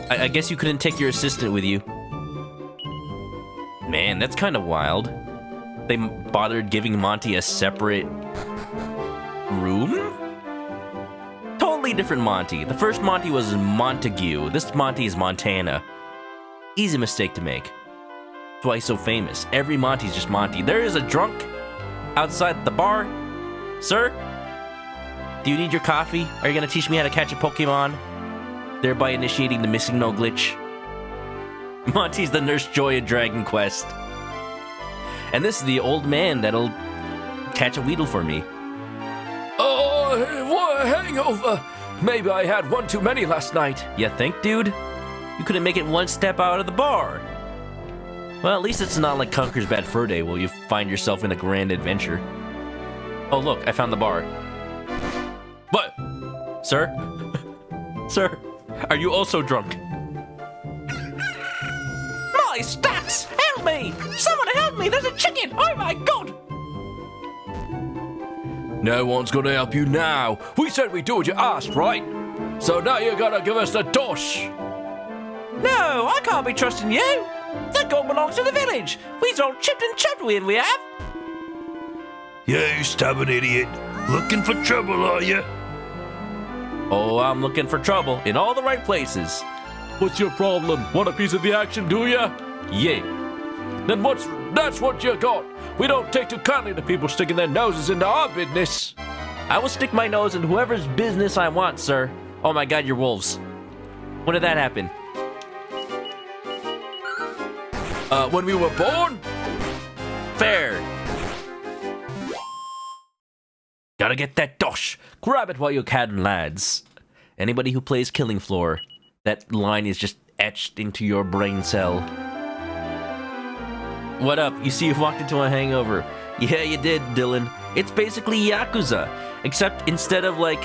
I guess you couldn't take your assistant with you. Man, that's kind of wild. They bothered giving Monty a separate... room? Totally different Monty. The first Monty was Montague. This Monty is Montana. Easy mistake to make. That's why he's so famous. Every Monty's just Monty. There is a drunk outside the bar. Sir? Do you need your coffee? Are you gonna teach me how to catch a Pokemon? Thereby initiating the missing no glitch. Monty's the Nurse Joy of Dragon Quest. And this is the old man that'll catch a Weedle for me.
Oh, what a hangover. Maybe I had one too many last night.
You think, dude? You couldn't make it one step out of the bar. Well, at least it's not like Conker's Bad Fur Day where you find yourself in a grand adventure. Oh, look, I found the bar.
What?
Sir? Sir, are you also drunk? My stats! Help me! Someone help me! There's a chicken! Oh my god!
No one's gonna help you now. We said we'd do what you asked, right? So now you gotta give us the dosh.
No, I can't be trusting you. That goat belongs to the village. We's all chipped and chopped with, we have.
You stubborn idiot. Looking for trouble, are you?
Oh, I'm looking for trouble in all the right places.
What's your problem? Want a piece of the action, do ya?
Yeah.
Then that's what you got. We don't take too kindly to people sticking their noses into our business.
I will stick my nose in whoever's business I want, sir. Oh my god, you're wolves. When did that happen?
When we were born?
Fair. Gotta get that dosh. Grab it while you can, lads. Anybody who plays Killing Floor, that line is just etched into your brain cell. What up? You see you walked into a hangover. Yeah, you did, Dylan. It's basically Yakuza, except instead of like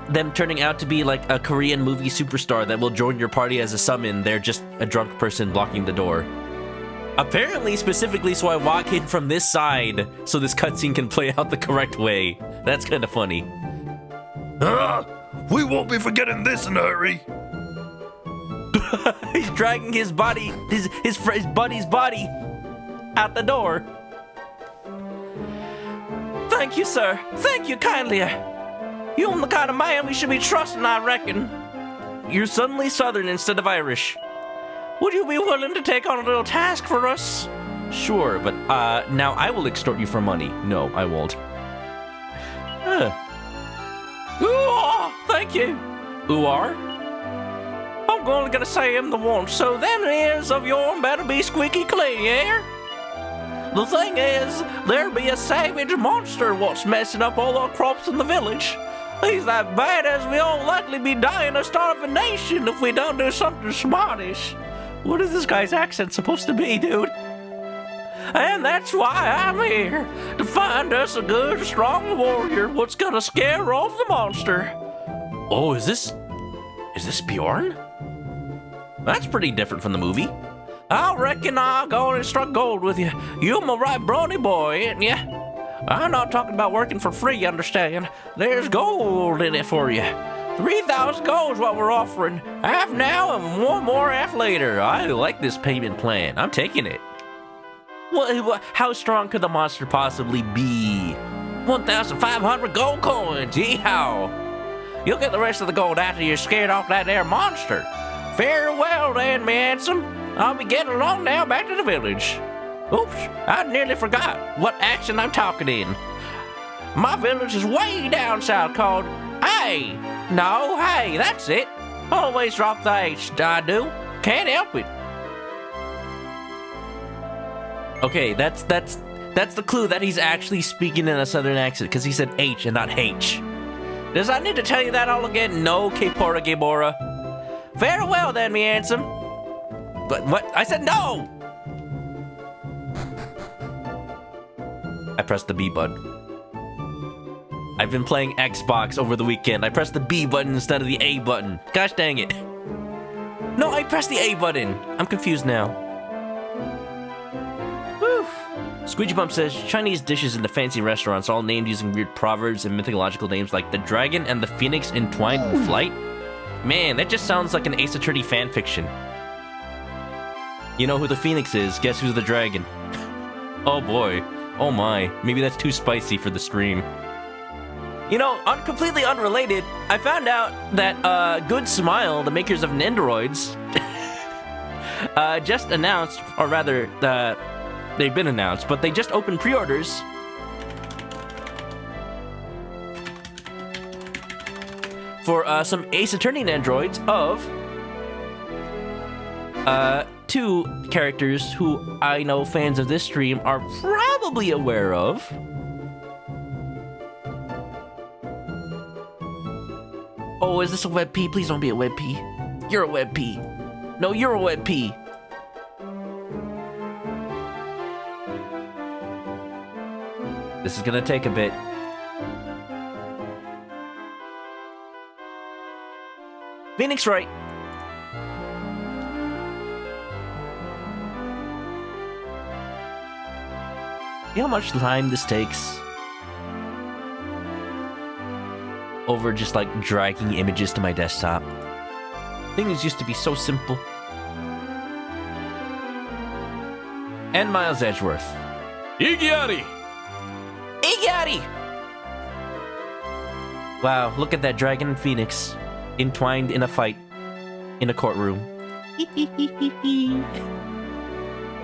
them turning out to be like a Korean movie superstar that will join your party as a summon, they're just a drunk person blocking the door. Apparently, specifically, so I walk in from this side so this cutscene can play out the correct way. That's kind of funny.
We won't be forgetting this in a hurry.
He's dragging his body, his buddy's body out the door. Thank you, sir. Thank you kindly. You're the kind of man we should be trusting, I reckon. You're suddenly Southern instead of Irish. Would you be willing to take on a little task for us? Sure, but now I will extort you for money. No, I won't.
Oh, thank you. Who are? I'm only gonna say him the once, so them ears of yourn better be squeaky clean, yeah? The thing is, there be a savage monster what's messing up all our crops in the village. He's that bad as we all likely be dying of starvation if we don't do something smartish. What is this guy's accent supposed to be, dude? And that's why I'm here, to find us a good, strong warrior what's gonna scare off the monster. Oh, is this Bjorn? That's pretty different from the movie. I reckon I'll go and struck gold with you. You're my right brony boy, ain't ya? I'm not talking about working for free, you understand? There's gold in it for you. 3,000 gold's what we're offering. Half now and one more half later. I like this payment plan. I'm taking it. How strong could the monster possibly be? 1,500 gold coins. Yeehaw. You'll get the rest of the gold after you're scared off that there monster. Farewell then, me handsome. I'll be getting along now back to the village. Oops, I nearly forgot what accent I'm talking in. My village is way down south called Hey. No, hey, that's it. Always drop the H, I do. Can't help it. Okay, that's the clue that he's actually speaking in a southern accent, because he said H and not H. Does I need to tell you that all again? No, Kepora Gebora. Farewell then, me handsome. But what? I said no! I pressed the B button. I've been playing Xbox over the weekend. I pressed the B button instead of the A button. Gosh dang it. No, I pressed the A button. I'm confused now. Whew. Squeegee Bump says, Chinese dishes in the fancy restaurants all named using weird proverbs and mythological names like the dragon and the phoenix entwined in flight. Man, that just sounds like an Ace Attorney fanfiction. You know who the phoenix is, guess who's the dragon? Oh boy. Oh my, maybe that's too spicy for the stream. You know, completely unrelated, I found out that Good Smile, the makers of Nendoroids, just announced, or rather, they've been announced, but they just opened pre-orders for some Ace Attorney Nendoroids of two characters who I know fans of this stream are probably aware of. Oh, is this a web P? Please don't be a web P. You're a web P. No, you're a web P. This is gonna take a bit. Phoenix Wright. You know how much time this takes? Over just like dragging images to my desktop. Things used to be so simple. And Miles Edgeworth.
Iggyari!
Iggyari! Wow, look at that dragon and phoenix entwined in a fight in a courtroom.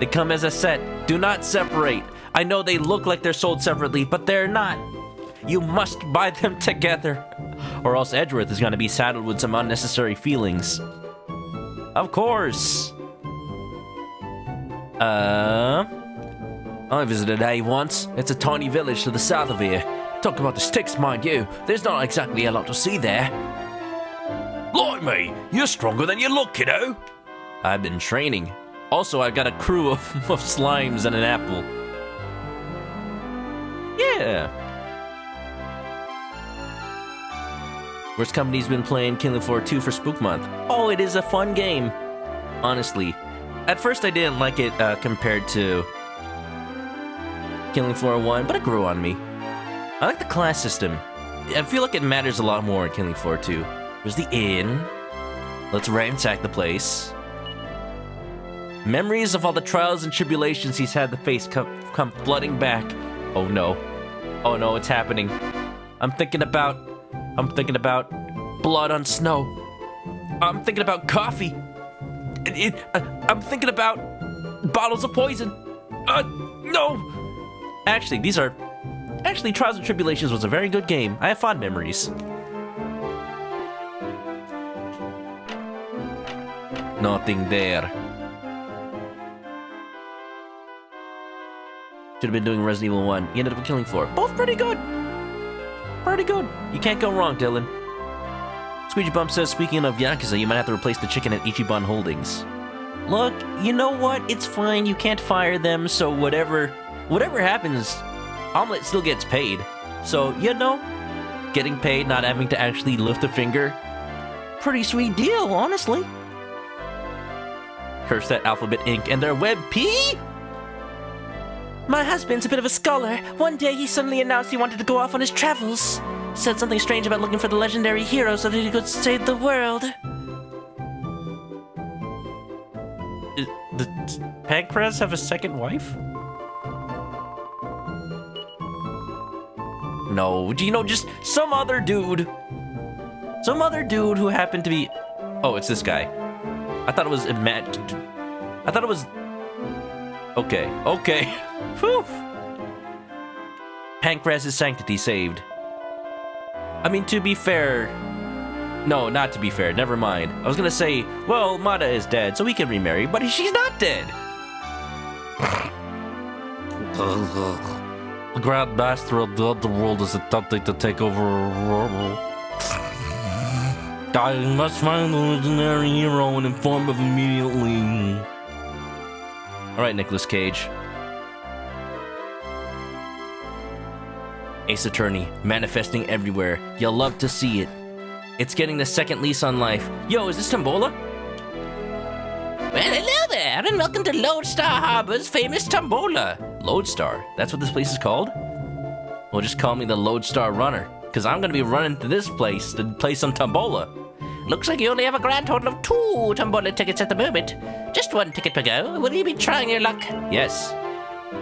They come as a set. Do not separate. I know they look like they're sold separately, but they're not. You must buy them together, or else Edgeworth is going to be saddled with some unnecessary feelings. Of course. I visited A once. It's a tiny village to the south of here. Talk about the sticks, mind you. There's not exactly a lot to see there.
Blimey, you're stronger than you look, kiddo.
I've been training. Also, I've got a crew of slimes and an apple. Yeah. Worst Company's been playing Killing Floor 2 for Spook Month. Oh, it is a fun game. Honestly. At first I didn't like it compared to Killing Floor 1, but it grew on me. I like the class system. I feel like it matters a lot more in Killing Floor 2. There's the inn. Let's ransack the place. Memories of all the trials and tribulations he's had to face come flooding back. Oh no. Oh no, it's happening. I'm thinking about blood on snow. I'm thinking about coffee. I'm thinking about bottles of poison. No. Actually, Trials and Tribulations was a very good game. I have fond memories.
Nothing there. Should have been doing Resident Evil 1. He ended up killing Floor. Both pretty good. Pretty good. You can't go wrong, Dylan. Squeegee Bump says, speaking of Yakuza, you might have to replace the chicken at Ichiban Holdings. Look, you know what? It's fine. You can't fire them, so whatever happens, Omelette still gets paid. So, you know, getting paid, not having to actually lift a finger. Pretty sweet deal, honestly. Curse that Alphabet Inc. and their Web P? My husband's a bit of a scholar. One day he suddenly announced he wanted to go off on his travels. Said something strange about looking for the legendary hero so that he could save the world. Does Pancras have a second wife? No, you know, just some other dude. Some other dude who happened to be... Oh, it's this guy. I thought it was... I thought it was... Okay. Whew. Pancras' sanctity saved. I mean, to be fair... No, not to be fair. Never mind. I was gonna say, well, Mata is dead, so we can remarry, but she's not dead.
The Grand Master of the Underworld is attempting to take over a world. I must find the legendary hero and inform him immediately.
Alright, Nicolas Cage. Ace Attorney, manifesting everywhere. You'll love to see it. It's getting the second lease on life. Yo, is this Tombola? Well, hello there, and welcome to Lodestar Harbor's famous Tombola. Lodestar? That's what this place is called? Well, just call me the Lodestar Runner, because I'm going to be running to this place to play some Tombola. Looks like you only have a grand total of 2 Tombola tickets at the moment. Just 1 ticket per go. Will you be trying your luck? Yes.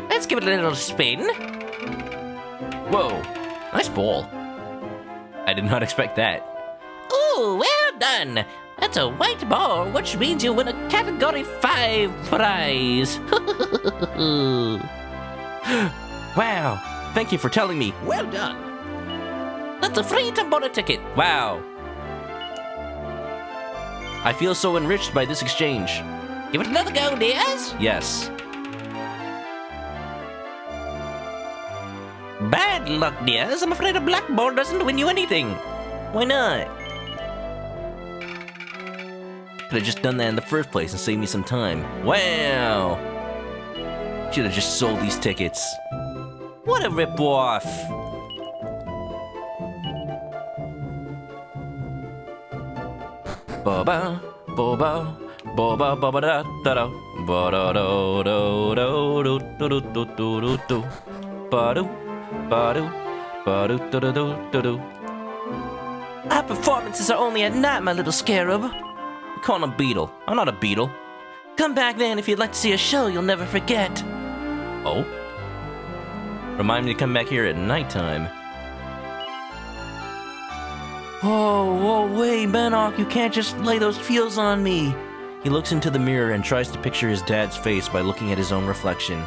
Let's give it a little spin. Whoa, nice ball. I did not expect that. Ooh, well done. That's a white ball, which means you win a Category 5 prize. Wow, thank you for telling me. Well done. That's a free Tombola ticket. Wow. I feel so enriched by this exchange. Give it another go, Diaz. Yes. Bad luck, Diaz. I'm afraid a black ball doesn't win you anything. Why not? Could have just done that in the first place and saved me some time. Wow. Should have just sold these tickets. What a rip-off. Boba, boba, boba, boba da da da, ba da do do do do do do do do do, ba do, ba do, ba do do do do do. Our performances are only at night, my little scarab. We call him a beetle. I'm not a beetle. Come back then if you'd like to see a show you'll never forget. Oh? Remind me to come back here at nighttime. Whoa, wait, Manok, you can't just lay those feels on me. He looks into the mirror and tries to picture his dad's face by looking at his own reflection.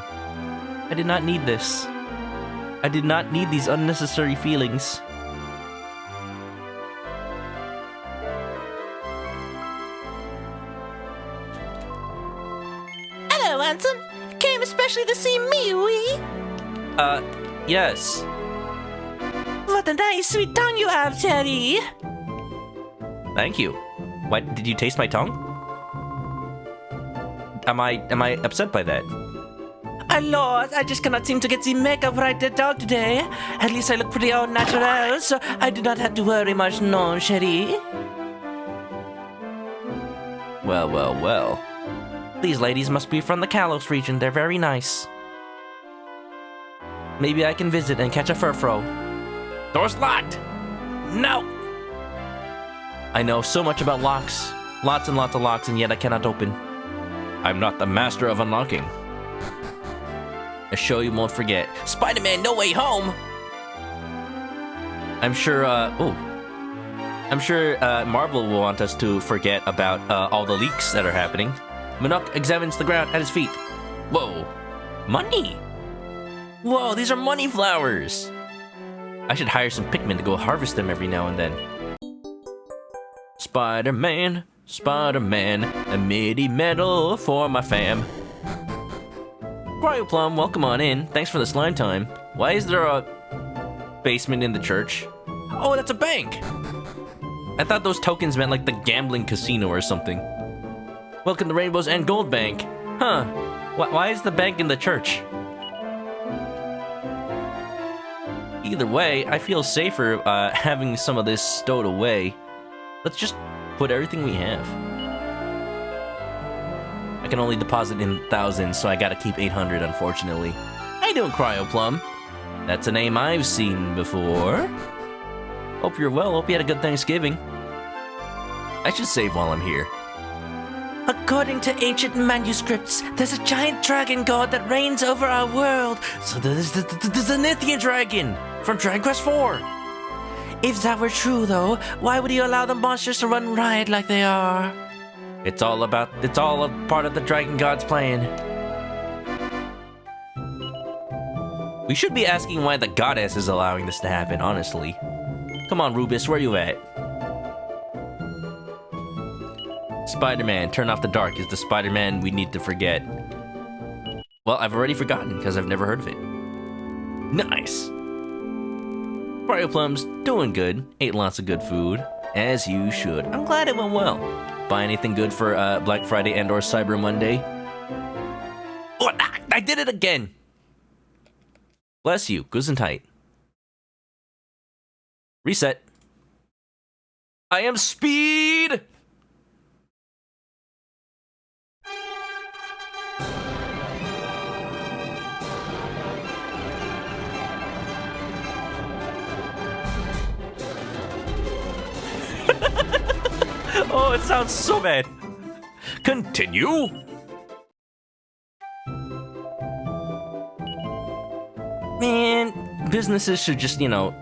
I did not need this. I did not need these unnecessary feelings. Hello, handsome. Came especially to see me, wee? Yes. What a nice, sweet tongue you have, Teddy. Thank you. What, did you taste my tongue? Am I upset by that? Lord, I just cannot seem to get the makeup right at all today. At least I look pretty all natural, so I do not have to worry much, no, Sherry. Well. These ladies must be from the Kalos region. They're very nice. Maybe I can visit and catch a furfro. Door's locked! No! I know so much about locks. Lots and lots of locks, and yet I cannot open. I'm not the master of unlocking. A show you won't forget. Spider-Man No Way Home! I'm sure, Marvel will want us to forget about, all the leaks that are happening. Manok examines the ground at his feet. Whoa. Money! Whoa, these are money flowers! I should hire some Pikmin to go harvest them every now and then. Spider-Man, Spider-Man, a MIDI medal for my fam. Cryoplum, welcome on in. Thanks for the slime time. Why is there a basement in the church? Oh, that's a bank! I thought those tokens meant like the gambling casino or something. Welcome to Rainbows and Gold Bank. Huh. Why is the bank in the church? Either way, I feel safer having some of this stowed away. Let's just put everything we have. I can only deposit in thousands, so I gotta keep 800, unfortunately. How you doing, Cryoplum? That's a name I've seen before. Hope you're well. Hope you had a good Thanksgiving. I should save while I'm here. According to ancient manuscripts, there's a giant dragon god that reigns over our world. So there's the Nithian dragon from Dragon Quest IV. If that were true, though, why would he allow the monsters to run riot like they are? It's all a part of the dragon god's plan. We should be asking why the goddess is allowing this to happen, honestly. Come on, Rubus, where you at? Spider-Man, turn off the dark is the Spider-Man we need to forget. Well, I've already forgotten because I've never heard of it. Nice. Cryoplum's doing good. Ate lots of good food, as you should. I'm glad it went well. Buy anything good for Black Friday and or Cyber Monday? Oh, I did it again. Bless you. Gesundheit. Reset. I am speed. Oh, it sounds so bad. Continue. Man, businesses should just,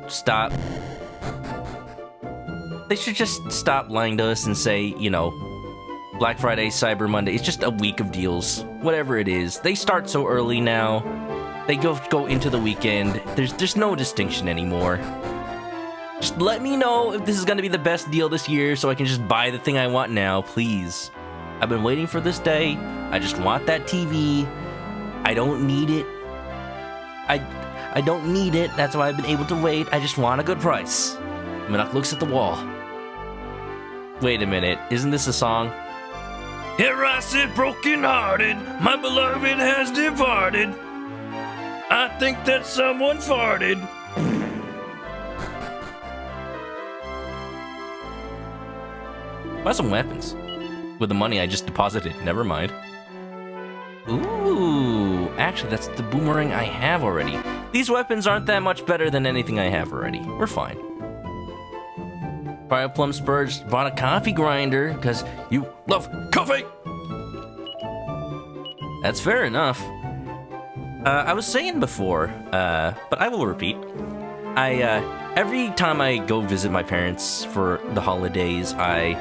stop. They should just stop lying to us and say, Black Friday, Cyber Monday, it's just a week of deals. Whatever it is. They start so early now. They go into the weekend. There's no distinction anymore. Just let me know if this is gonna be the best deal this year so I can just buy the thing I want now, please. I've been waiting for this day. I just want that TV. I don't need it. I don't need it. That's why I've been able to wait. I just want a good price. Manok looks at the wall. Wait a minute. Isn't this a song?
Here I sit broken-hearted, my beloved has departed. I think that someone farted.
Buy some weapons. With the money I just deposited. Never mind. Ooh, actually that's the boomerang I have already. These weapons aren't that much better than anything I have already. We're fine. Cryoplum Spurge bought a coffee grinder because you love coffee. That's fair enough. I was saying before, but I will repeat. Every time I go visit my parents for the holidays, I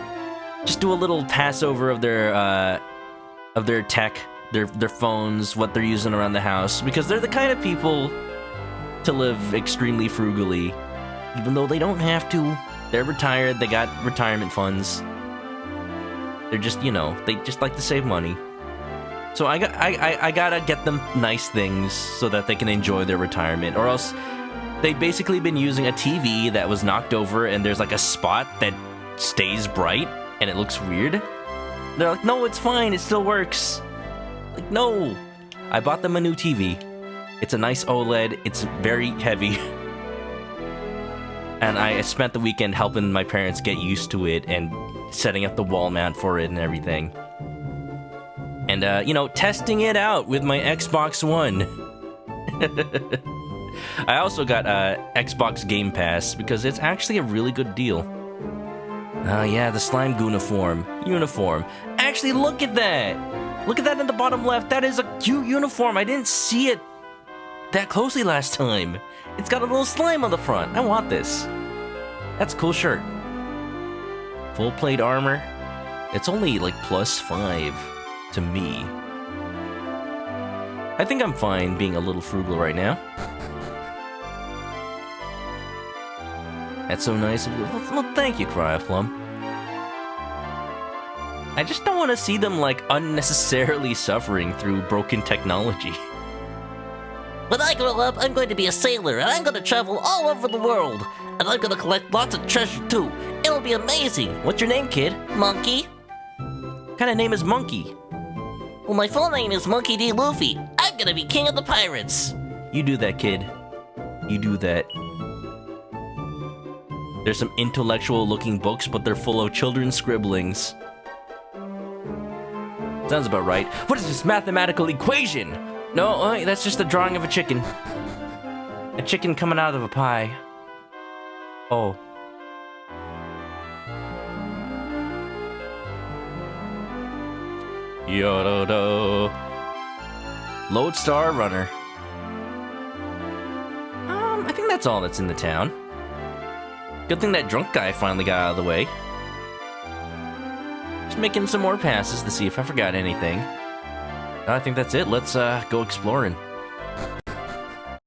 just do a little Passover of their tech, their phones, what they're using around the house, because they're the kind of people to live extremely frugally, even though they don't have to. They're retired, they got retirement funds. They're just, they just like to save money. So I gotta get them nice things so that they can enjoy their retirement, or else they've basically been using a TV that was knocked over and there's like a spot that stays bright and it looks weird. They're like, no, it's fine, it still works. Like, no. I bought them a new TV. It's a nice OLED, it's very heavy. And I spent the weekend helping my parents get used to it and setting up the wall mount for it and everything. And, testing it out with my Xbox One. I also got Xbox Game Pass because it's actually a really good deal. Oh yeah, the slime uniform. Actually, look at that! Look at that in the bottom left. That is a cute uniform. I didn't see it that closely last time. It's got a little slime on the front. I want this. That's a cool shirt. Full plate armor. It's only like +5 to me. I think I'm fine being a little frugal right now. That's so nice of you. Well, thank you, Cryoplum. I just don't want to see them, like, unnecessarily suffering through broken technology.
When I grow up, I'm going to be a sailor, and I'm going to travel all over the world. And I'm going to collect lots of treasure, too. It'll be amazing.
What's your name, kid?
Monkey?
What kind of name is Monkey?
Well, my full name is Monkey D. Luffy. I'm going to be king of the pirates.
You do that, kid. You do that. There's some intellectual-looking books, but they're full of children's scribblings. Sounds about right. What is this mathematical equation? No, that's just a drawing of a chicken. A chicken coming out of a pie. Oh. Yododo. Lodestar Runner. I think that's all that's in the town. Good thing that drunk guy finally got out of the way. Just making some more passes to see if I forgot anything. I think that's it. Let's go exploring.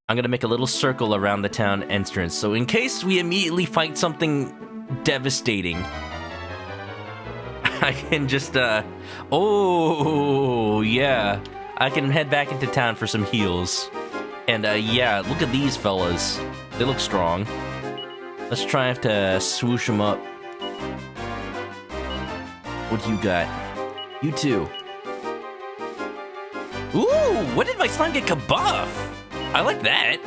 I'm gonna make a little circle around the town entrance, so in case we immediately fight something devastating, I can just, oh, yeah. I can head back into town for some heals. And, yeah, look at these fellas. They look strong. Let's try to swoosh them up. What do you got? You too. Ooh, what did my slime get kabuff? I like that.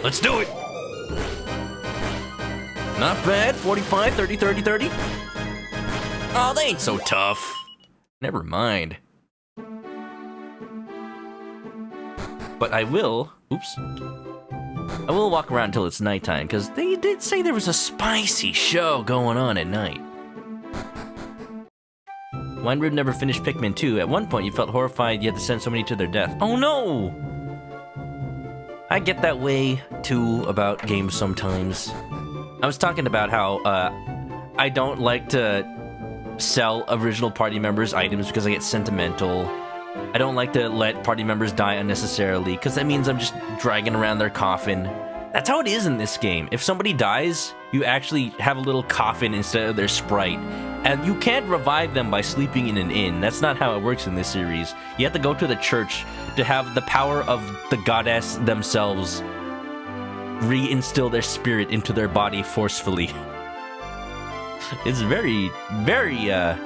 Let's do it.
Not bad. 45, 30, 30, 30. Oh, they ain't so tough. Never mind. But I will... Oops. I will walk around until it's nighttime, because they did say there was a spicy show going on at night. Wineroot never finished Pikmin 2. At one point, you felt horrified you had to send so many to their death. Oh no! I get that way, too, about games sometimes. I was talking about how, I don't like to sell original party members items because I get sentimental. I don't like to let party members die unnecessarily, because that means I'm just dragging around their coffin. That's how it is in this game. If somebody dies, you actually have a little coffin instead of their sprite. And you can't revive them by sleeping in an inn. That's not how it works in this series. You have to go to the church to have the power of the goddess themselves reinstill their spirit into their body forcefully. It's very, very, I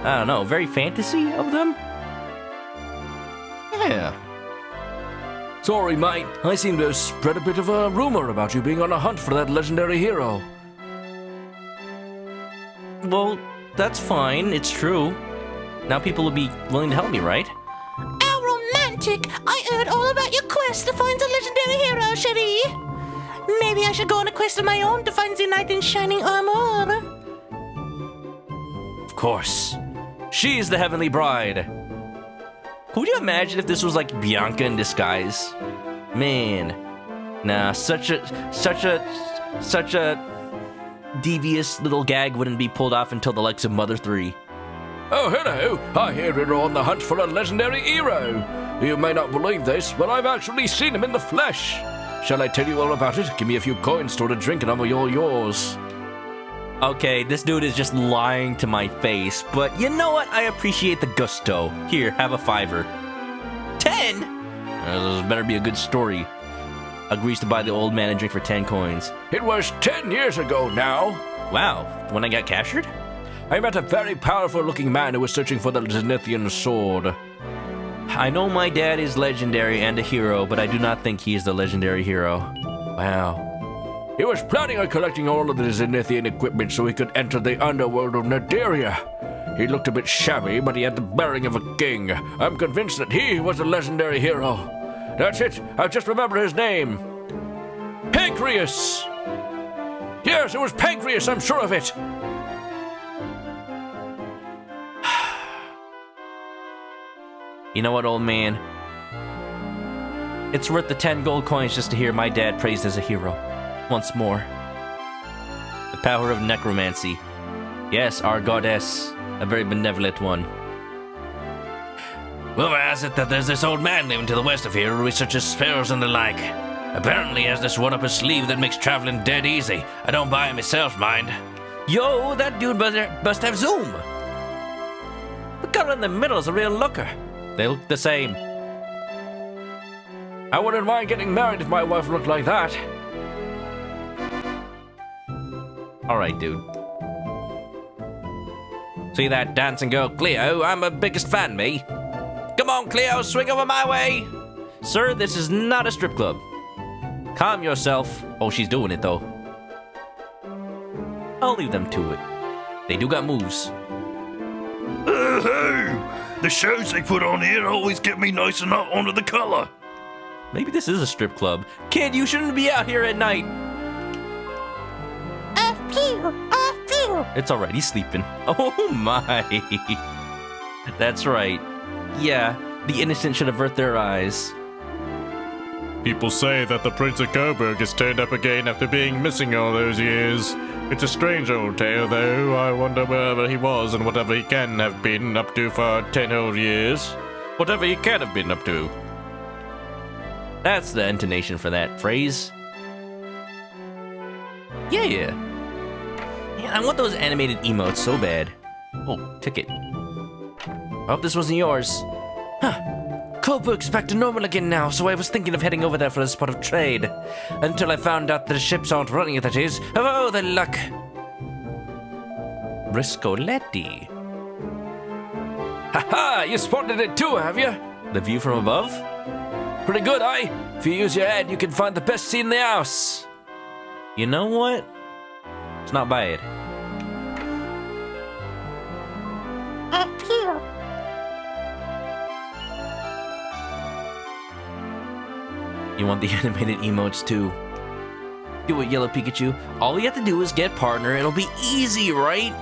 don't know, very fantasy of them? Yeah.
Sorry, mate. I seem to have spread a bit of a rumor about you being on a hunt for that legendary hero.
Well, that's fine. It's true. Now people will be willing to help me, right?
How romantic! I heard all about your quest to find the legendary hero, Cherie. Maybe I should go on a quest of my own to find the knight in shining armor.
Of course. She's the heavenly bride. Could you imagine if this was like Bianca in disguise? Man. Nah, such a devious little gag wouldn't be pulled off until the likes of Mother 3.
Oh, hello. I hear you're on the hunt for a legendary hero. You may not believe this, but I've actually seen him in the flesh. Shall I tell you all about it? Give me a few coins, store a drink, and I'm all yours.
Okay, this dude is just lying to my face, but you know what? I appreciate the gusto. Here, have a $5. 10? This better be a good story. Agrees to buy the old man a drink for 10 coins.
It was 10 years ago now.
Wow, when I got captured?
I met a very powerful-looking man who was searching for the Zenithian sword.
I know my dad is legendary and a hero, but I do not think he is the legendary hero. Wow.
He was planning on collecting all of the Zenithian equipment so he could enter the underworld of Naderia. He looked a bit shabby, but he had the bearing of a king. I'm convinced that he was the legendary hero. That's it, I've just remembered his name. Pancreas! Yes, it was Pancreas, I'm sure of it.
You know what, old man? It's worth the 10 gold coins just to hear my dad praised as a hero. Once more. The power of necromancy. Yes, our goddess. A very benevolent one.
Rumor has it that there's this old man living to the west of here who researches spells and the like. Apparently he has this one up his sleeve that makes traveling dead easy. I don't buy it myself, mind.
Yo, that dude must have zoom. The girl in the middle is a real looker. They look the same.
I wouldn't mind getting married if my wife looked like that.
All right, dude. See that dancing girl, Cleo? I'm her biggest fan, me. Come on, Cleo, swing over my way. Sir, this is not a strip club. Calm yourself. Oh, she's doing it, though. I'll leave them to it. They do got moves.
Hey! The shows they put on here always get me nice and hot onto the color.
Maybe this is a strip club. Kid, you shouldn't be out here at night. It's alright, he's sleeping. Oh my. That's right. Yeah, the innocent should avert their eyes.
People say that the Prince of Coburg has turned up again after being missing all those years. It's a strange old tale, though. I wonder wherever he was and whatever he can have been up to for 10 whole years. Whatever he can have been up to.
That's the intonation for that phrase. Yeah. Man, I want those animated emotes so bad. Oh, ticket. I hope this wasn't yours. Huh. Coburg's back to normal again now, so I was thinking of heading over there for a spot of trade. Until I found out the ships aren't running, that is. Oh, the luck. Briscoletti.
Ha! You spotted it too, have you?
The view from above?
Pretty good, eh? If you use your head, you can find the best seat in the house.
You know what? It's not bad.
Up here.
You want the animated emotes too? Do it, Yellow Pikachu. All you have to do is get partner. It'll be easy, right?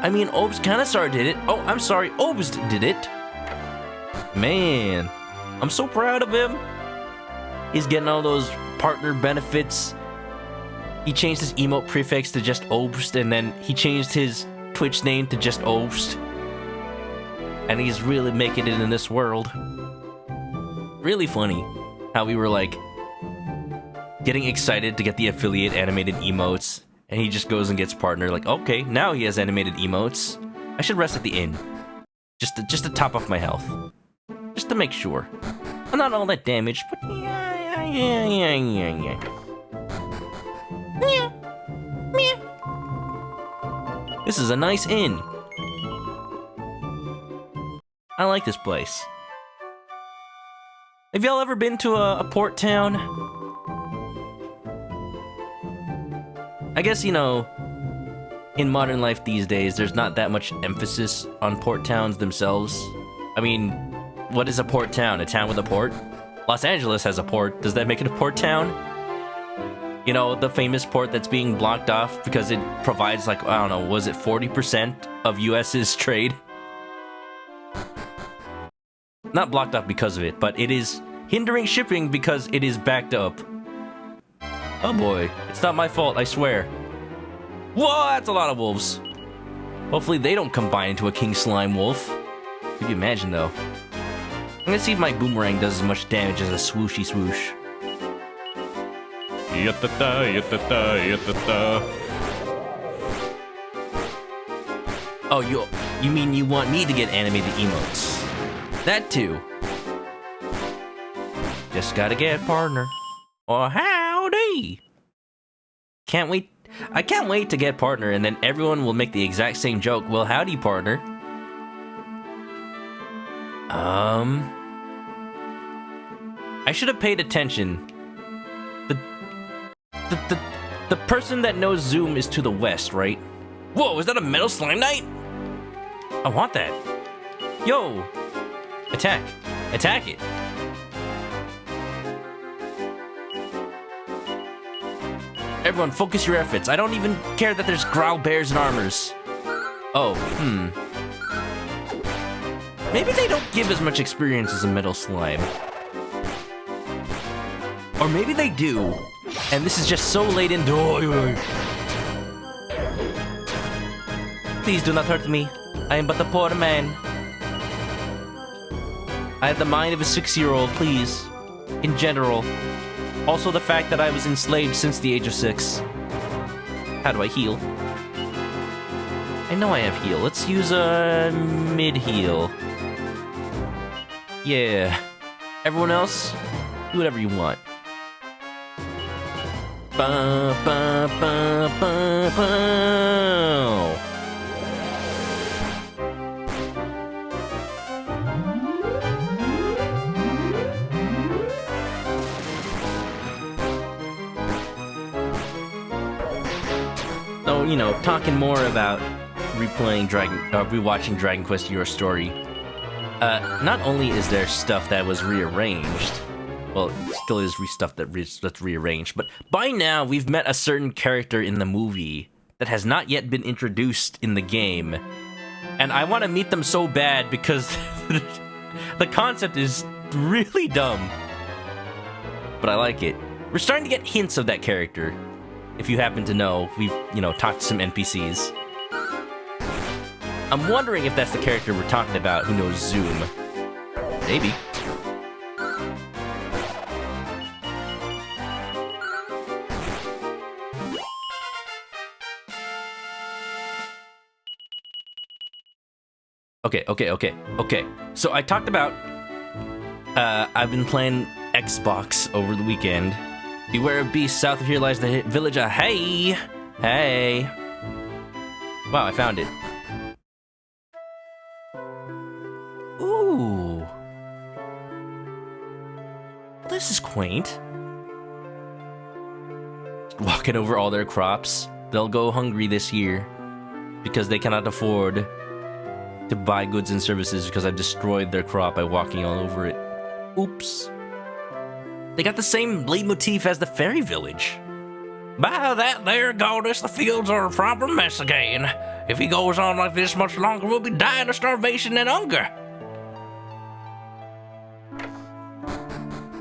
I mean, Obscanasar did it. Oh, I'm sorry, Obst did it. Man, I'm so proud of him. He's getting all those partner benefits. He changed his emote prefix to just Obst, and then he changed his Twitch name to just Obst. And he's really making it in this world. Really funny how we were like getting excited to get the affiliate animated emotes, and he just goes and gets partner. Like, okay, now he has animated emotes. I should rest at the inn, just to top off my health, just to make sure. I'm not all that damaged, but yeah. This is a nice inn. I like this place. Have y'all ever been to a port town? I guess, you know, in modern life these days, there's not that much emphasis on port towns themselves. I mean, what is a port town? A town with a port? Los Angeles has a port. Does that make it a port town? You know, the famous port that's being blocked off because it provides, like, I don't know, was it 40% of US's trade? Not blocked off because of it, but it is hindering shipping because it is backed up. Oh boy, it's not my fault, I swear. Whoa, that's a lot of wolves. Hopefully they don't combine into a king slime wolf. Could you imagine, though? I'm gonna see if my boomerang does as much damage as a swooshy swoosh.
Yatta-da, yatta-da, yatta-da.
Oh, you mean you want me to get animated emotes? That too. Just gotta get partner. Oh, howdy! Can't wait. I can't wait to get partner, and then everyone will make the exact same joke. Well, howdy, partner. I should have paid attention. The person that knows Zoom is to the west, right? Whoa, is that a Metal Slime Knight? I want that. Yo! Attack. Attack it. Everyone, focus your efforts. I don't even care that there's growl bears and armors. Oh, Maybe they don't give as much experience as a Metal Slime. Or maybe they do, and this is just so late into. Please do not hurt me. I am but a poor man. I have the mind of a 6-year-old, please. In general. Also, the fact that I was enslaved since the age of 6. How do I heal? I know I have heal. Let's use a mid-heal. Yeah. Everyone else, do whatever you want. Ba, ba, ba, ba, ba. So, you know, talking more about rewatching Dragon Quest Your Story. Not only is there stuff that was rearranged, well, it still is stuff that's rearranged, but by now we've met a certain character in the movie that has not yet been introduced in the game. And I want to meet them so bad because the concept is really dumb. But I like it. We're starting to get hints of that character. If you happen to know, we've, talked to some NPCs. I'm wondering if that's the character we're talking about who knows Zoom. Maybe. Okay. So I talked about, I've been playing Xbox over the weekend. Beware of beasts, south of here lies the village of Hey! Wow, I found it. Ooh. This is quaint. Walking over all their crops. They'll go hungry this year because they cannot afford to buy goods and services because I've destroyed their crop by walking all over it. Oops. They got the same leitmotif as the fairy village.
By that there goddess, the fields are a proper mess again. If he goes on like this much longer, we'll be dying of starvation and hunger.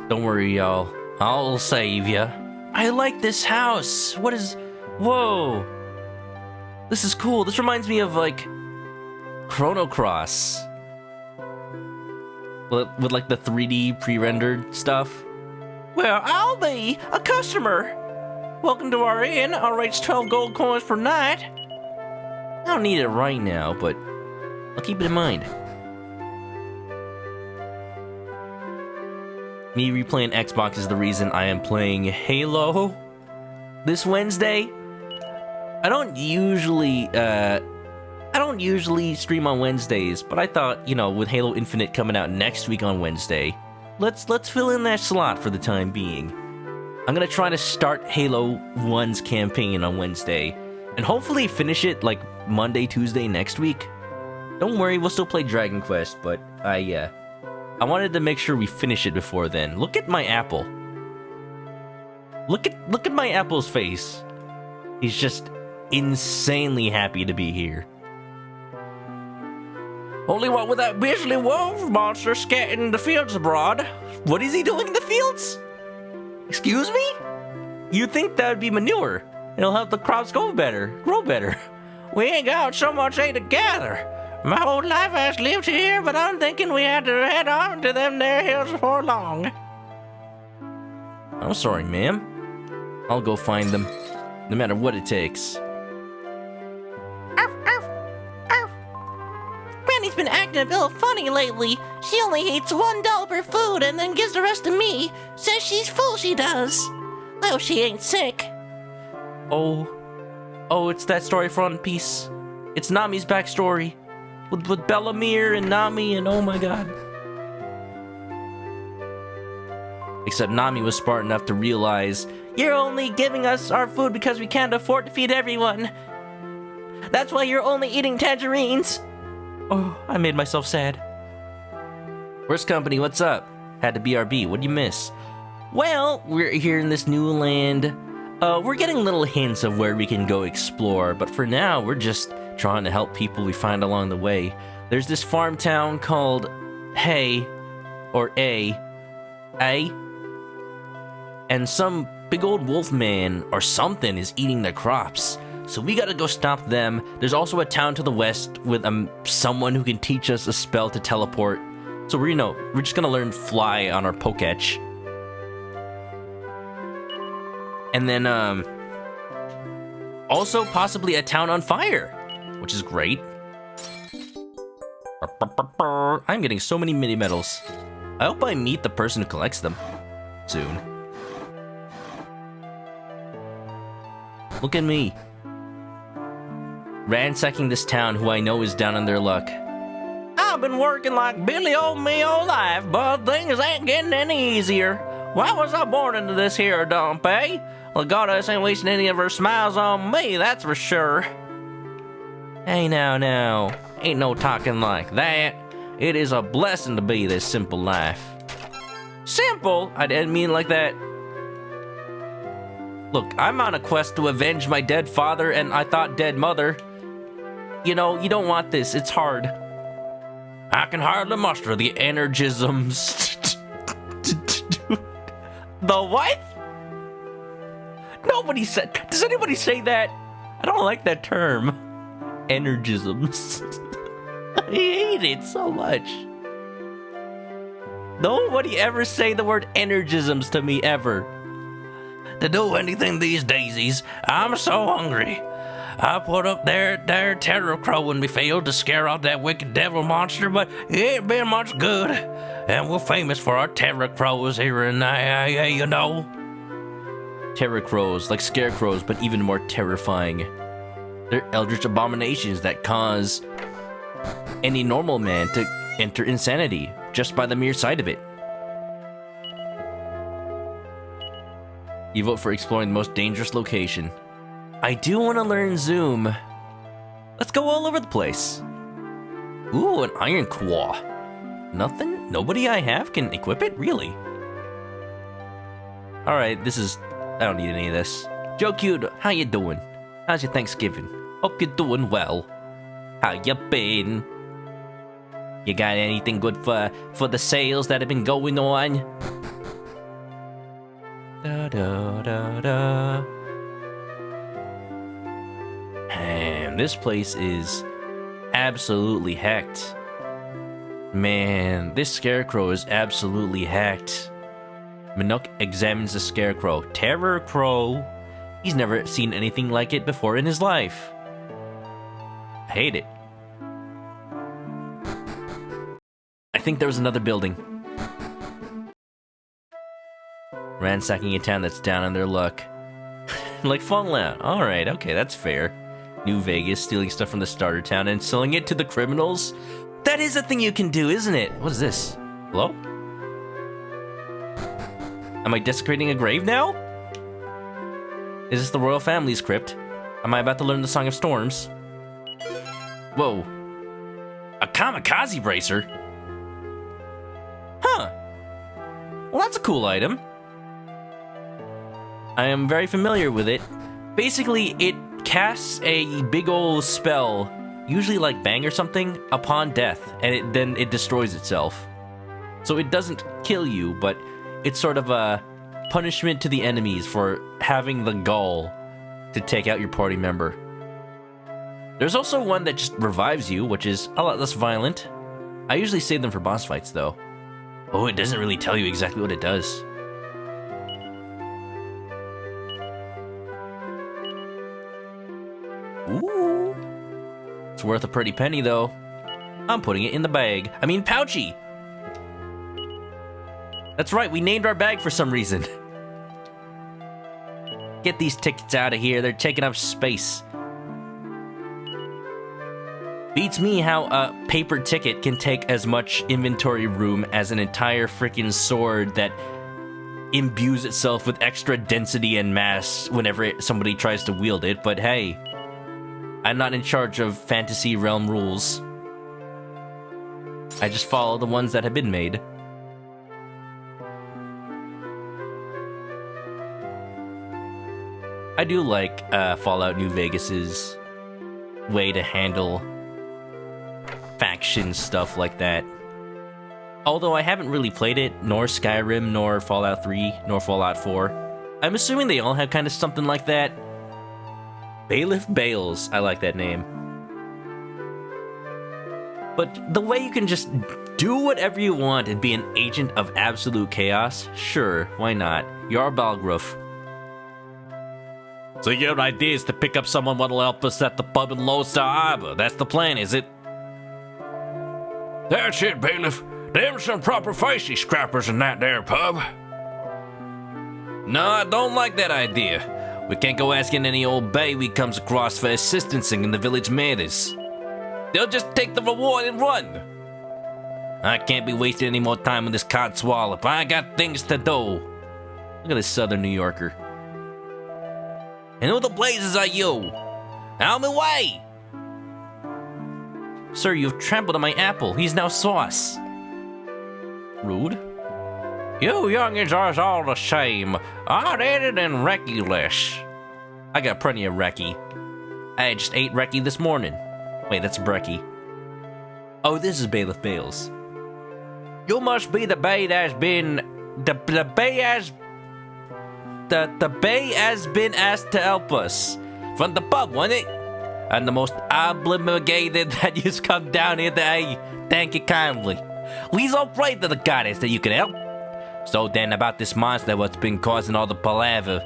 Don't worry, y'all. I'll save ya. I like this house. What is... Whoa. This is cool. This reminds me of, Chrono Cross. With, the 3D pre-rendered stuff.
Well, I'll be a customer. Welcome to our inn. Our rate's 12 gold coins per night.
I don't need it right now, but I'll keep it in mind. Me replaying Xbox is the reason I am playing Halo this Wednesday. I don't usually stream on Wednesdays, but I thought, with Halo Infinite coming out next week on Wednesday, let's fill in that slot for the time being. I'm gonna try to start Halo 1's campaign on Wednesday, and hopefully finish it Monday, Tuesday next week. Don't worry, we'll still play Dragon Quest, but I wanted to make sure we finish it before then. Look at my apple. Look at my apple's face. He's just insanely happy to be here.
Only what with that beastly wolf monster scatting the fields abroad.
What is he doing in the fields? Excuse me? You'd think that would be manure. It'll help the crops grow better.
We ain't got so much hay to gather. My whole life I've lived here, but I'm thinking we had to head on to them there hills before long.
I'm sorry, ma'am. I'll go find them, no matter what it takes.
Granny's been acting a little funny lately. She only eats $1 per food and then gives the rest to me. Says she's full, she does. I hope she ain't sick.
Oh, it's that story from One Piece. It's Nami's backstory. With Bellamere and Nami and oh my god. Except Nami was smart enough to realize, you're only giving us our food because we can't afford to feed everyone. That's why you're only eating tangerines. Oh, I made myself sad. Worst company, what's up? Had to BRB, what'd you miss? Well, we're here in this new land. We're getting little hints of where we can go explore, but for now, we're just trying to help people we find along the way. There's this farm town called Hay, or A, and some big old wolf man or something is eating their crops. So we gotta go stop them. There's also a town to the west with someone who can teach us a spell to teleport. So we're just gonna learn fly on our Poketch. And then, also possibly a town on fire, which is great. I'm getting so many mini medals. I hope I meet the person who collects them soon. Look at me. Ransacking this town who I know is down on their luck. I've been working like Billy old me all life, but things ain't getting any easier. Why was I born into this here dump, eh? Well, goddess ain't wasting any of her smiles on me, that's for sure. Hey, now. Ain't no talking like that. It is a blessing to be this simple life. Simple? I didn't mean like that. Look, I'm on a quest to avenge my dead father and I thought dead mother. You know, you don't want this. It's hard. I can hardly muster the energisms. The what? Nobody said... Does anybody say that? I don't like that term. Energisms. I hate it so much. Nobody ever say the word energisms to me, ever.
To do anything these daisies, I'm so hungry. I put up their terror crow when we failed to scare off that wicked devil monster, but it ain't been much good. And we're famous for our terror crows here in you know.
Terror crows, like scarecrows, but even more terrifying. They're eldritch abominations that cause any normal man to enter insanity just by the mere sight of it. You vote for exploring the most dangerous location. I do want to learn Zoom. Let's go all over the place. Ooh, an iron claw. Nothing? Nobody I have can equip it? Really? Alright, I don't need any of this. Joe Cute, how you doing? How's your Thanksgiving? Hope you're doing well. How you been? You got anything good for the sales that have been going on? Da da da da. And this place is absolutely hacked. Man, this scarecrow is absolutely hacked. Manok examines the scarecrow. Terror crow. He's never seen anything like it before in his life. I hate it. I think there was another building. Ransacking a town that's down on their luck. Like Fallout. Alright, okay, that's fair. New Vegas, stealing stuff from the starter town and selling it to the criminals? That is a thing you can do, isn't it? What is this? Hello? Am I desecrating a grave now? Is this the royal family's crypt? Am I about to learn the Song of Storms? Whoa. A Kamikaze Racer? Huh. Well, that's a cool item. I am very familiar with it. Basically, it casts a big old spell, usually like Bang or something, upon death, and then it destroys itself. So it doesn't kill you, but it's sort of a punishment to the enemies for having the gall to take out your party member. There's also one that just revives you, which is a lot less violent. I usually save them for boss fights, though. Oh, it doesn't really tell you exactly what it does. Ooh. It's worth a pretty penny, though. I'm putting it in the bag. I mean, pouchy! That's right, we named our bag for some reason. Get these tickets out of here, they're taking up space. Beats me how a paper ticket can take as much inventory room as an entire freaking sword that imbues itself with extra density and mass whenever somebody tries to wield it, but hey, I'm not in charge of fantasy realm rules. I just follow the ones that have been made. I do like Fallout New Vegas's way to handle faction stuff like that. Although I haven't really played it, nor Skyrim, nor Fallout 3, nor Fallout 4. I'm assuming they all have kind of something like that. Bailiff Bales, I like that name. But the way you can just do whatever you want and be an agent of absolute chaos, sure, why not? You're Balgruf. So your idea is to pick up someone what'll help us at the pub in Lodestar Harbor. That's the plan, is it?
That's it, bailiff. Them some proper feisty scrappers in that there pub.
No, I don't like that idea. We can't go asking any old bay we comes across for assistance in the village matters. They'll just take the reward and run. I can't be wasting any more time on this codswallop. I got things to do. Look at this southern New Yorker. And who the blazes are you? Out of my way! Sir, you've trampled on my apple. He's now sauce. Rude. You youngins are all the same. Hard-headed and reccy-less. I got plenty of reccy. I just ate reccy this morning. Wait, that's brekkie. Oh, this is Bailiff Bales. You must be the bay that's been... The bay has... The bay has been asked to help us. From the pub, wasn't it? And the most obligated that you've come down here today. Thank you kindly. We's all pray to the goddess that you can help. So then about this monster what's been causing all the palaver.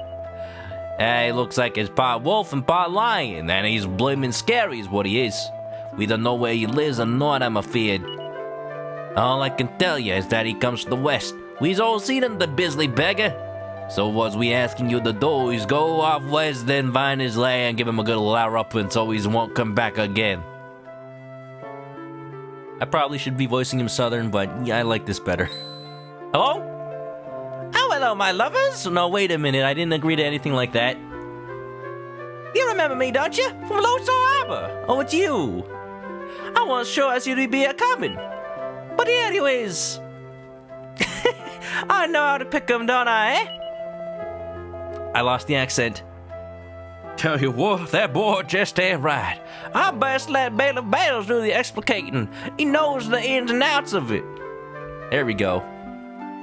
He looks like he's part wolf and part lion, and he's blimmin' scary is what he is. We don't know where he lives or not, I'm afeard. All I can tell you is that he comes from the west. We's all seen him, the bizzly beggar. So what we asking you to do is go off west, then find his lair and give him a good larruping so he won't come back again. I probably should be voicing him southern, but yeah, I like this better. Hello? Oh, hello, my lovers. No, wait a minute. I didn't agree to anything like that. You remember me, don't you? From Lodestar Harbor. Oh, it's you. I wasn't sure as you'd be a-coming. But anyways... I know how to pick 'em, don't I, eh? I lost the accent.
Tell you what, that boy just ain't right.
I best let Bailiff Bales do the explicating. He knows the ins and outs of it. There we go.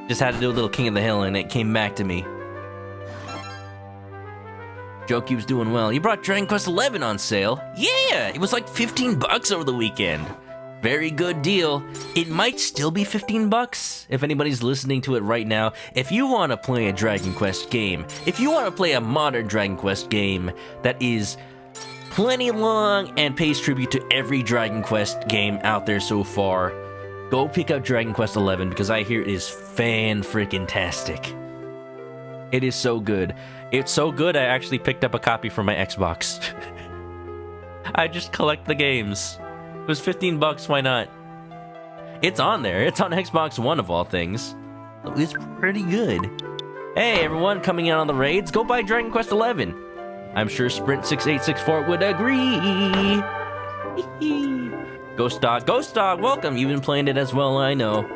Just had to do a little King of the Hill and it came back to me. Joku's doing well. You brought Dragon Quest XI on sale. Yeah, it was like $15 over the weekend. Very good deal. It might still be $15 if anybody's listening to it right now. If you want to play a Dragon Quest game, if you want to play a modern Dragon Quest game that is plenty long and pays tribute to every Dragon Quest game out there so far, go pick up Dragon Quest XI because I hear it is fan-freaking-tastic. It is so good. It's so good I actually picked up a copy for my Xbox. I just collect the games. It was $15, why not? It's on there. It's on Xbox One of all things. It's pretty good. Hey everyone coming out on the raids, go buy Dragon Quest XI. I'm sure Sprint6864 would agree. Ghost Dog, welcome. You've been playing it as well, I know.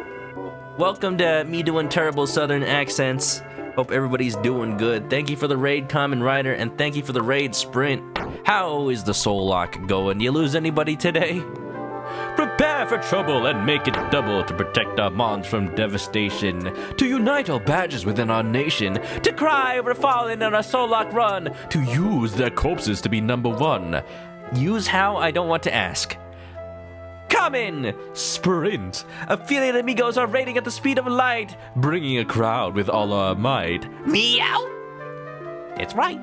Welcome to me doing terrible southern accents. Hope everybody's doing good. Thank you for the raid, Common Rider, and thank you for the raid, Sprint. How is the Soul Lock going? You lose anybody today? Prepare for trouble and make it double to protect our mons from devastation. To unite all badges within our nation. To cry over fallen on our Soul Lock run. To use their corpses to be number one. Use how? I don't want to ask. Come in! Sprint! Affiliate amigos are raiding at the speed of light, bringing a crowd with all our might. Meow! It's right.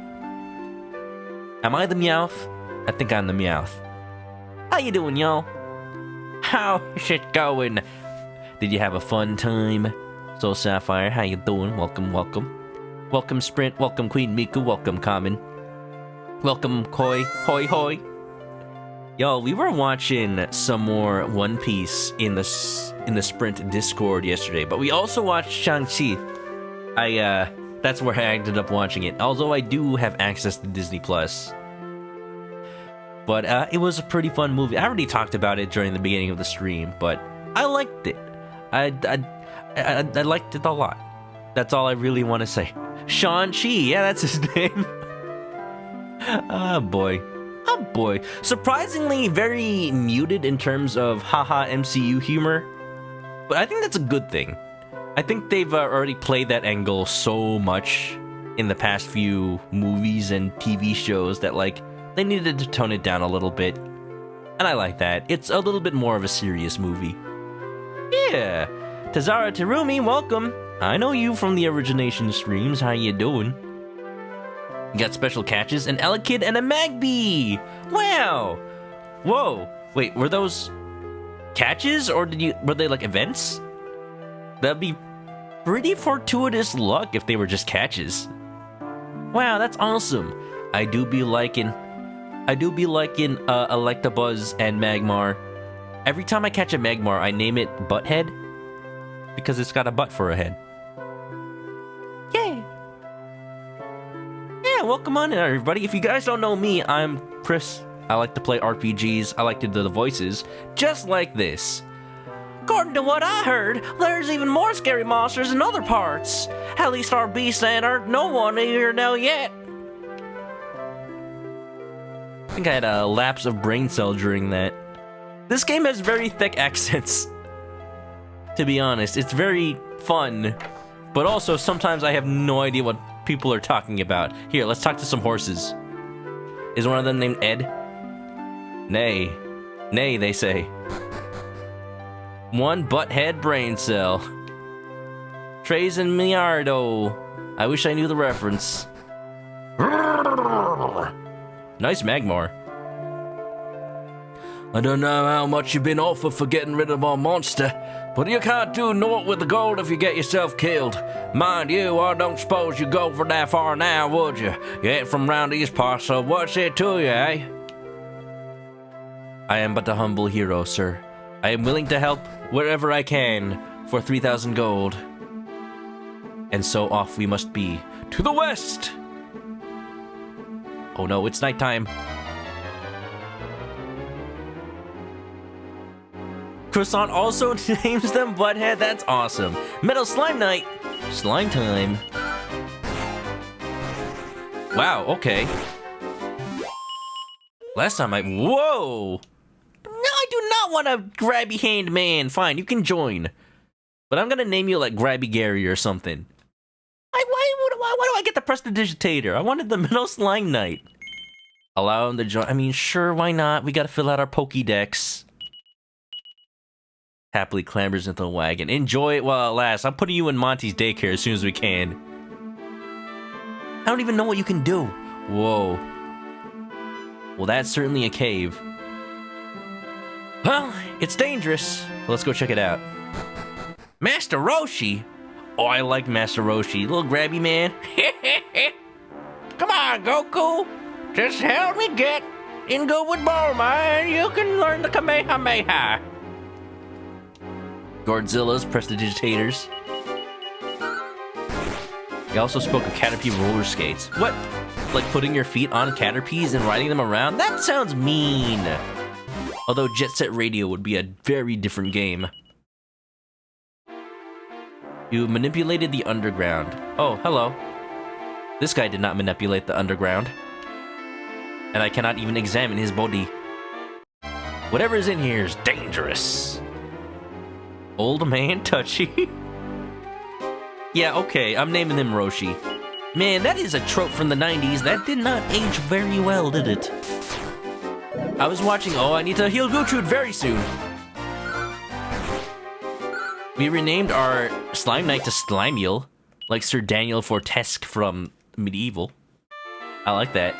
Am I the Meowth? I think I'm the Meowth. How you doing, y'all? How's it going? Did you have a fun time? Soul Sapphire, how you doing? Welcome, welcome. Welcome, Sprint. Welcome, Queen Miku. Welcome, Common. Welcome, Koi. Hoi, hoi. Yo, we were watching some more One Piece in the Sprint Discord yesterday, but we also watched Shang-Chi. That's where I ended up watching it, although I do have access to Disney+. But it was a pretty fun movie. I already talked about it during the beginning of the stream, but I liked it. I liked it a lot. That's all I really want to say. Shang-Chi, yeah, that's his name. Oh boy. Oh boy. Surprisingly very muted in terms of haha MCU humor. But I think that's a good thing. I think they've already played that angle so much in the past few movies and TV shows that, like, they needed to tone it down a little bit. And I like that. It's a little bit more of a serious movie. Yeah. Tazara Terumi, welcome. I know you from the Origination streams. How you doing? You got special catches, an Elekid, and a Magby! Wow! Whoa! Wait, were those catches, or were they like events? That'd be pretty fortuitous luck if they were just catches. Wow, that's awesome. I do be liking Electabuzz and Magmar. Every time I catch a Magmar, I name it Butthead because it's got a butt for a head. Yay! Yeah, welcome on in, everybody. If you guys don't know me, I'm Chris. I like to play RPGs. I like to do the voices, just like this. According to what I heard, there's even more scary monsters in other parts. At least our beasts and no one here know yet. I think I had a lapse of brain cell during that. This game has very thick accents. To be honest, it's very fun, but also sometimes I have no idea what people are talking about. Here, let's talk to some horses. Is one of them named Ed? Nay. Nay, they say. One butthead brain cell. Trays and Miardo. I wish I knew the reference. Nice Magmar. I don't know how much you've been offered for getting rid of our monster, but you can't do naught with the gold if you get yourself killed. Mind you, I don't suppose you go for that far now, would you? You ain't from round these parts, so what's it to you, eh? I am but a humble hero, sir. I am willing to help wherever I can for 3,000 gold. And so off we must be to the west! Oh no, it's nighttime. Croissant also names them Butthead. That's awesome. Metal Slime Night. Slime time. Wow, okay. Last time whoa! No, I do not want a grabby hand man. Fine, you can join. But I'm gonna name you like Grabby Gary or something. Why do I get the prestidigitator? I wanted the Metal Slime Knight. Allow him to join. I mean, sure, why not? We gotta fill out our Pokédex. Happily clambers into the wagon. Enjoy it while it lasts. I'm putting you in Monty's daycare as soon as we can. I don't even know what you can do. Whoa. Well, that's certainly a cave. Well, it's dangerous. Let's go check it out. Master Roshi? Oh, I like Master Roshi. Little grabby man. Come on, Goku. Just help me get in good with Bulma and you can learn the Kamehameha. Godzilla's prestidigitators. He also spoke of Caterpie roller skates. What? Like putting your feet on Caterpies and riding them around? That sounds mean. Although Jet Set Radio would be a very different game. You manipulated the underground. Oh, hello. This guy did not manipulate the underground. And I cannot even examine his body. Whatever is in here is dangerous. Old man Touchy? Yeah, okay, I'm naming him Roshi. Man, that is a trope from the 90s. That did not age very well, did it? I was watching, oh, I need to heal Gertrude very soon. We renamed our Slime Knight to Slimeal, like Sir Daniel Fortesque from Medieval. I like that.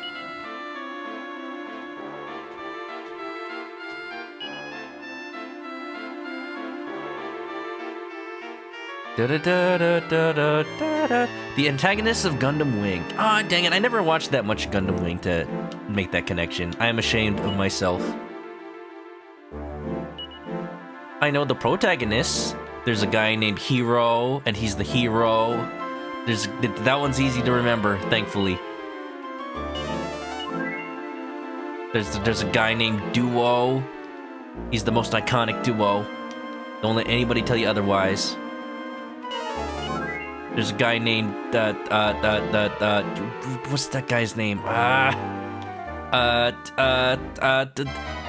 The antagonists of Gundam Wing. Ah, dang it, I never watched that much Gundam Wing to make that connection. I am ashamed of myself. I know the protagonists. There's a guy named Hero, and he's the hero. That one's easy to remember, thankfully. There's a guy named Duo. He's the most iconic duo. Don't let anybody tell you otherwise. There's a guy named what's that guy's name?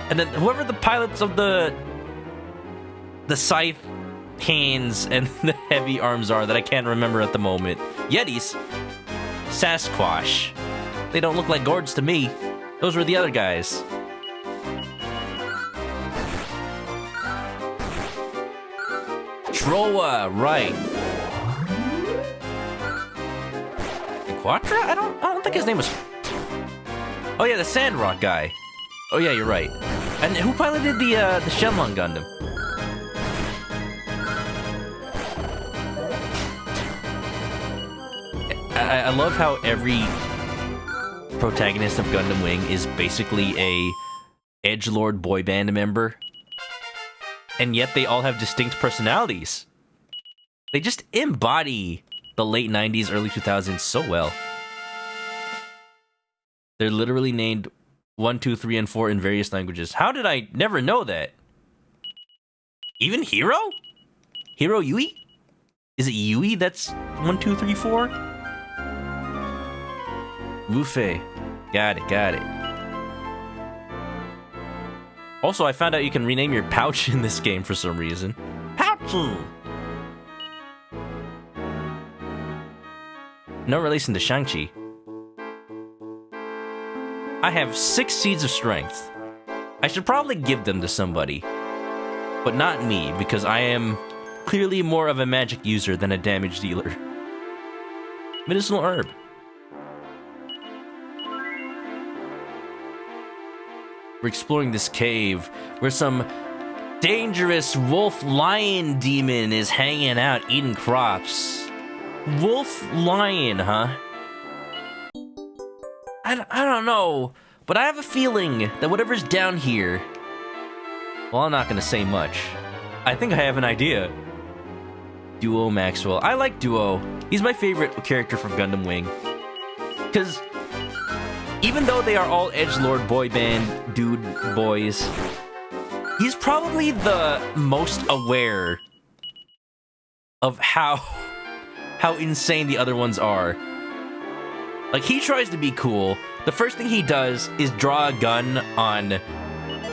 And then whoever the pilots of the scythe hands and the heavy arms are that I can't remember at the moment. Yetis, Sasquatch. They don't look like gourds to me. Those were the other guys. Troa, right. Quatra? I don't don't think his name was... Oh yeah, the Sandrock guy. Oh yeah, you're right. And who piloted the Shenlong Gundam? I love how every protagonist of Gundam Wing is basically a edgelord boy band member, and yet they all have distinct personalities. They just embody the late 90s, early 2000s so well. They're literally named 1, 2, 3, and 4 in various languages. How did I never know that? Even Hero? Hero Yui? Is it Yui that's 1, 2, 3, 4? Wufei. Got it. Also, I found out you can rename your pouch in this game for some reason. Pouch! No relation to Shang-Chi. I have 6 seeds of strength. I should probably give them to somebody. But not me, because I am clearly more of a magic user than a damage dealer. Medicinal herb. We're exploring this cave where some dangerous wolf-lion demon is hanging out eating crops. Wolf-lion, huh? I don't know, but I have a feeling that whatever's down here... Well, I'm not gonna say much. I think I have an idea. Duo Maxwell. I like Duo. He's my favorite character from Gundam Wing. Because even though they are all edgelord boy band dude boys, he's probably the most aware of how insane the other ones are. Like, he tries to be cool. The first thing he does is draw a gun on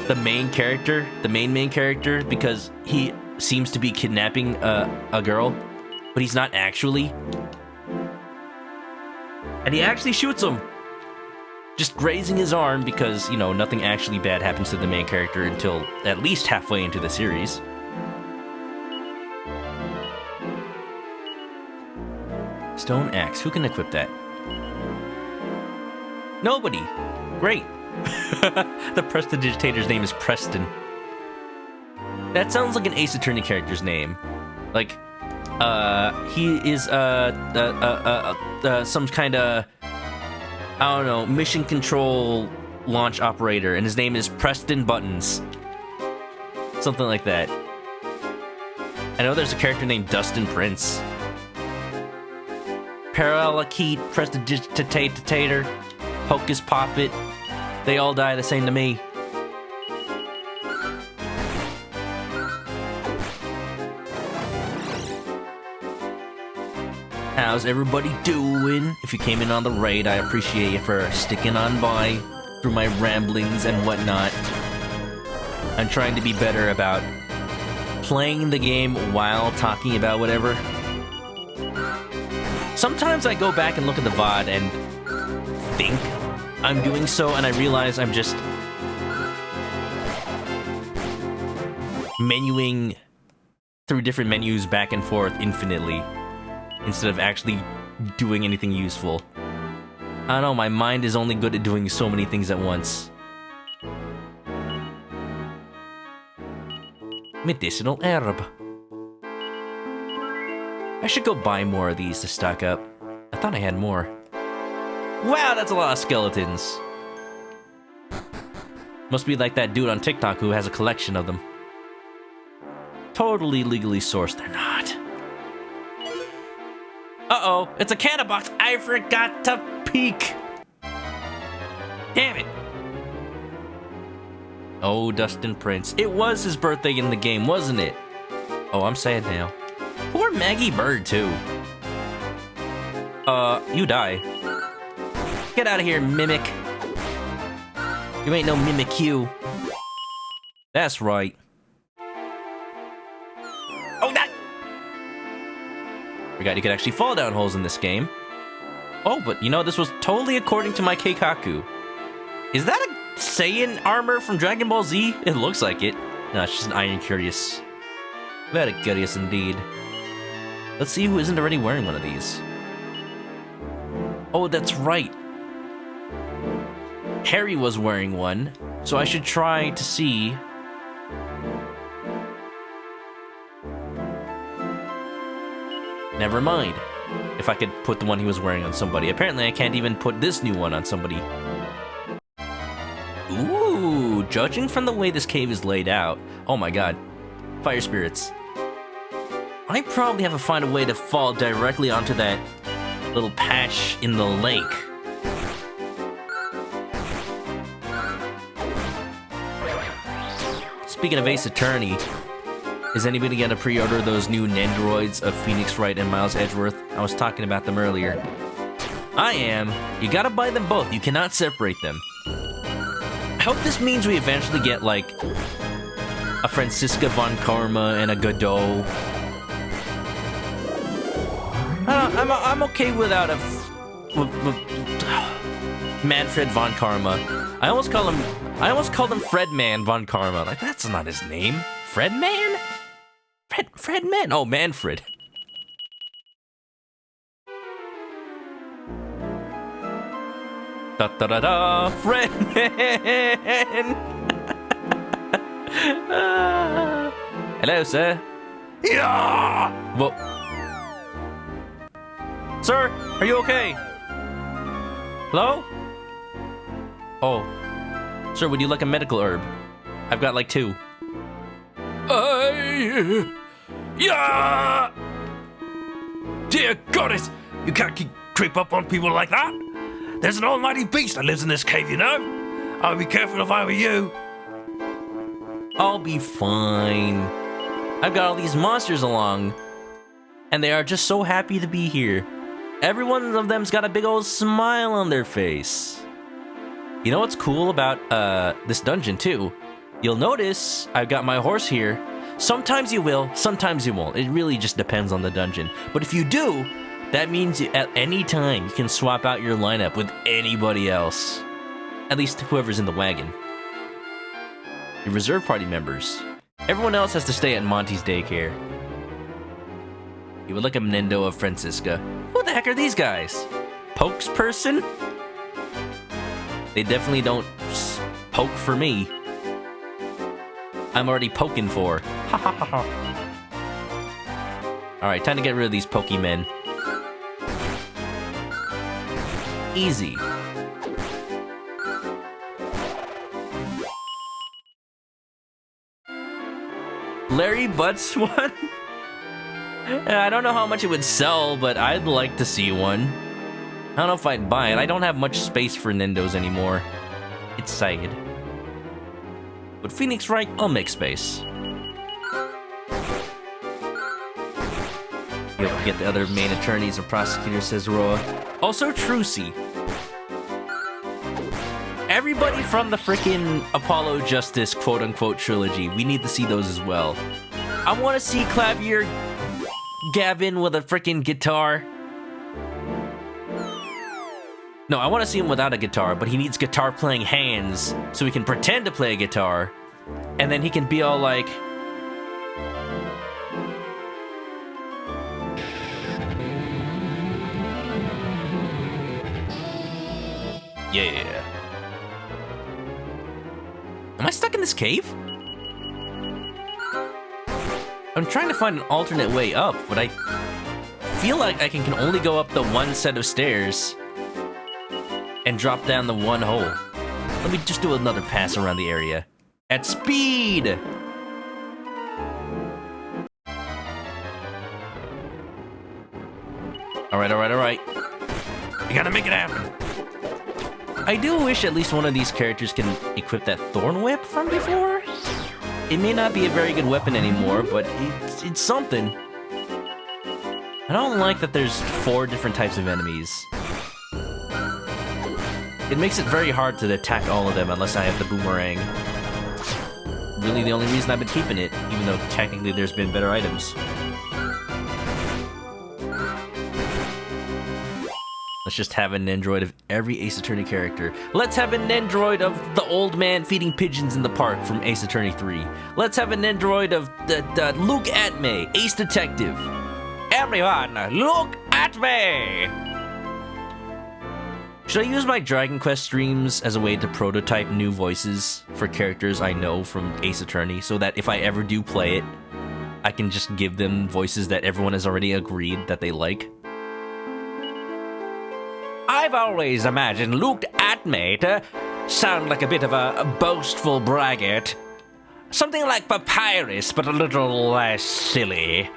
the main character, the main character, because he seems to be kidnapping a girl, but he's not actually. And he actually shoots him, just grazing his arm because, you know, nothing actually bad happens to the main character until at least halfway into the series. Stone Axe. Who can equip that? Nobody. Great. The prestidigitator's name is Preston. That sounds like an Ace Attorney character's name. Like, he is, some kind of, I don't know, mission control launch operator, and his name is Preston Buttons. Something like that. I know there's a character named Dustin Prince. Parallakite, prestidigitator, Hocus Poppet. They all die the same to me. How's everybody doing? If you came in on the raid, I appreciate you for sticking on by through my ramblings and whatnot. I'm trying to be better about playing the game while talking about whatever. Sometimes I go back and look at the VOD and think I'm doing so, and I realize I'm just menuing through different menus back and forth infinitely instead of actually doing anything useful. I don't know, my mind is only good at doing so many things at once. Medicinal herb. I should go buy more of these to stock up. I thought I had more. Wow, that's a lot of skeletons. Must be like that dude on TikTok who has a collection of them. Totally legally sourced. They're not. Uh-oh, it's a canna box. I forgot to peek. Damn it. Oh, Dustin Prince. It was his birthday in the game, wasn't it? Oh, I'm sad now. Poor Maggie Bird, too. You die. Get out of here, Mimic. You ain't no Mimikyu. That's right. Oh, that! Forgot you could actually fall down holes in this game. Oh, but you know, this was totally according to my Keikaku. Is that a Saiyan Armor from Dragon Ball Z? It looks like it. No, it's just an Iron Curious. Very curious indeed. Let's see who isn't already wearing one of these. Oh, that's right. Harry was wearing one, so I should try to see. Never mind. If I could put the one he was wearing on somebody. Apparently I can't even put this new one on somebody. Ooh, judging from the way this cave is laid out. Oh my god. Fire spirits. I probably have to find a way to fall directly onto that little patch in the lake. Speaking of Ace Attorney, is anybody gonna pre-order those new Nendoroids of Phoenix Wright and Miles Edgeworth? I was talking about them earlier. I am. You gotta buy them both. You cannot separate them. I hope this means we eventually get, like, a Franziska von Karma and a Godot. I'm okay without a Manfred von Karma. I almost called him Fredman von Karma. Like, that's not his name. Fredman? Fredman? Oh, Manfred. Da da da da, Fredman. Hello, sir.
Yeah!
Whoa. Sir, are you okay? Hello? Oh. Sir, would you like a medical herb? I've got like 2.
Yeah! Dear goddess, you can't creep up on people like that. There's an almighty beast that lives in this cave, you know. I'd be careful if I were you.
I'll be fine. I've got all these monsters along, and they are just so happy to be here. Every one of them's got a big old smile on their face. You know what's cool about this dungeon too? You'll notice I've got my horse here. Sometimes you will, sometimes you won't. It really just depends on the dungeon. But if you do, that means at any time you can swap out your lineup with anybody else. At least whoever's in the wagon. Your reserve party members. Everyone else has to stay at Monty's daycare. You would like a Nendo of Francisca. Who the heck are these guys? Pokes person? They definitely don't poke for me. I'm already poking for. Ha ha ha ha. Alright, time to get rid of these Pokemen. Easy. Larry Butts one? I don't know how much it would sell, but I'd like to see one. I don't know if I'd buy it. I don't have much space for Nindos anymore. It's sad. But Phoenix Wright, I'll make space. You have to get the other main attorneys and prosecutors, says Roa. Also, Trucy. Everybody from the frickin' Apollo Justice quote-unquote trilogy, we need to see those as well. I want to see Clavier Gavin with a frickin' guitar. No, I want to see him without a guitar, but he needs guitar playing hands so he can pretend to play a guitar, and then he can be all like, yeah. Am I stuck in this cave? I'm trying to find an alternate way up, but I feel like I can only go up the one set of stairs and drop down the one hole. Let me just do another pass around the area. At speed! Alright.
You gotta make it happen.
I do wish at least one of these characters can equip that thorn whip from before. It may not be a very good weapon anymore, but it's something. I don't like that there's 4 different types of enemies. It makes it very hard to attack all of them unless I have the boomerang. Really the only reason I've been keeping it, even though technically there's been better items. Let's just have an Nendroid of every Ace Attorney character. Let's have a Nendroid of the old man feeding pigeons in the park from Ace Attorney 3. Let's have a Nendroid of the Look at Me, Ace Detective. Everyone, look at me! Should I use my Dragon Quest streams as a way to prototype new voices for characters I know from Ace Attorney, so that if I ever do play it, I can just give them voices that everyone has already agreed that they like? I've always imagined Luke Atmay to sound like a bit of a boastful braggart. Something like Papyrus, but a little less silly.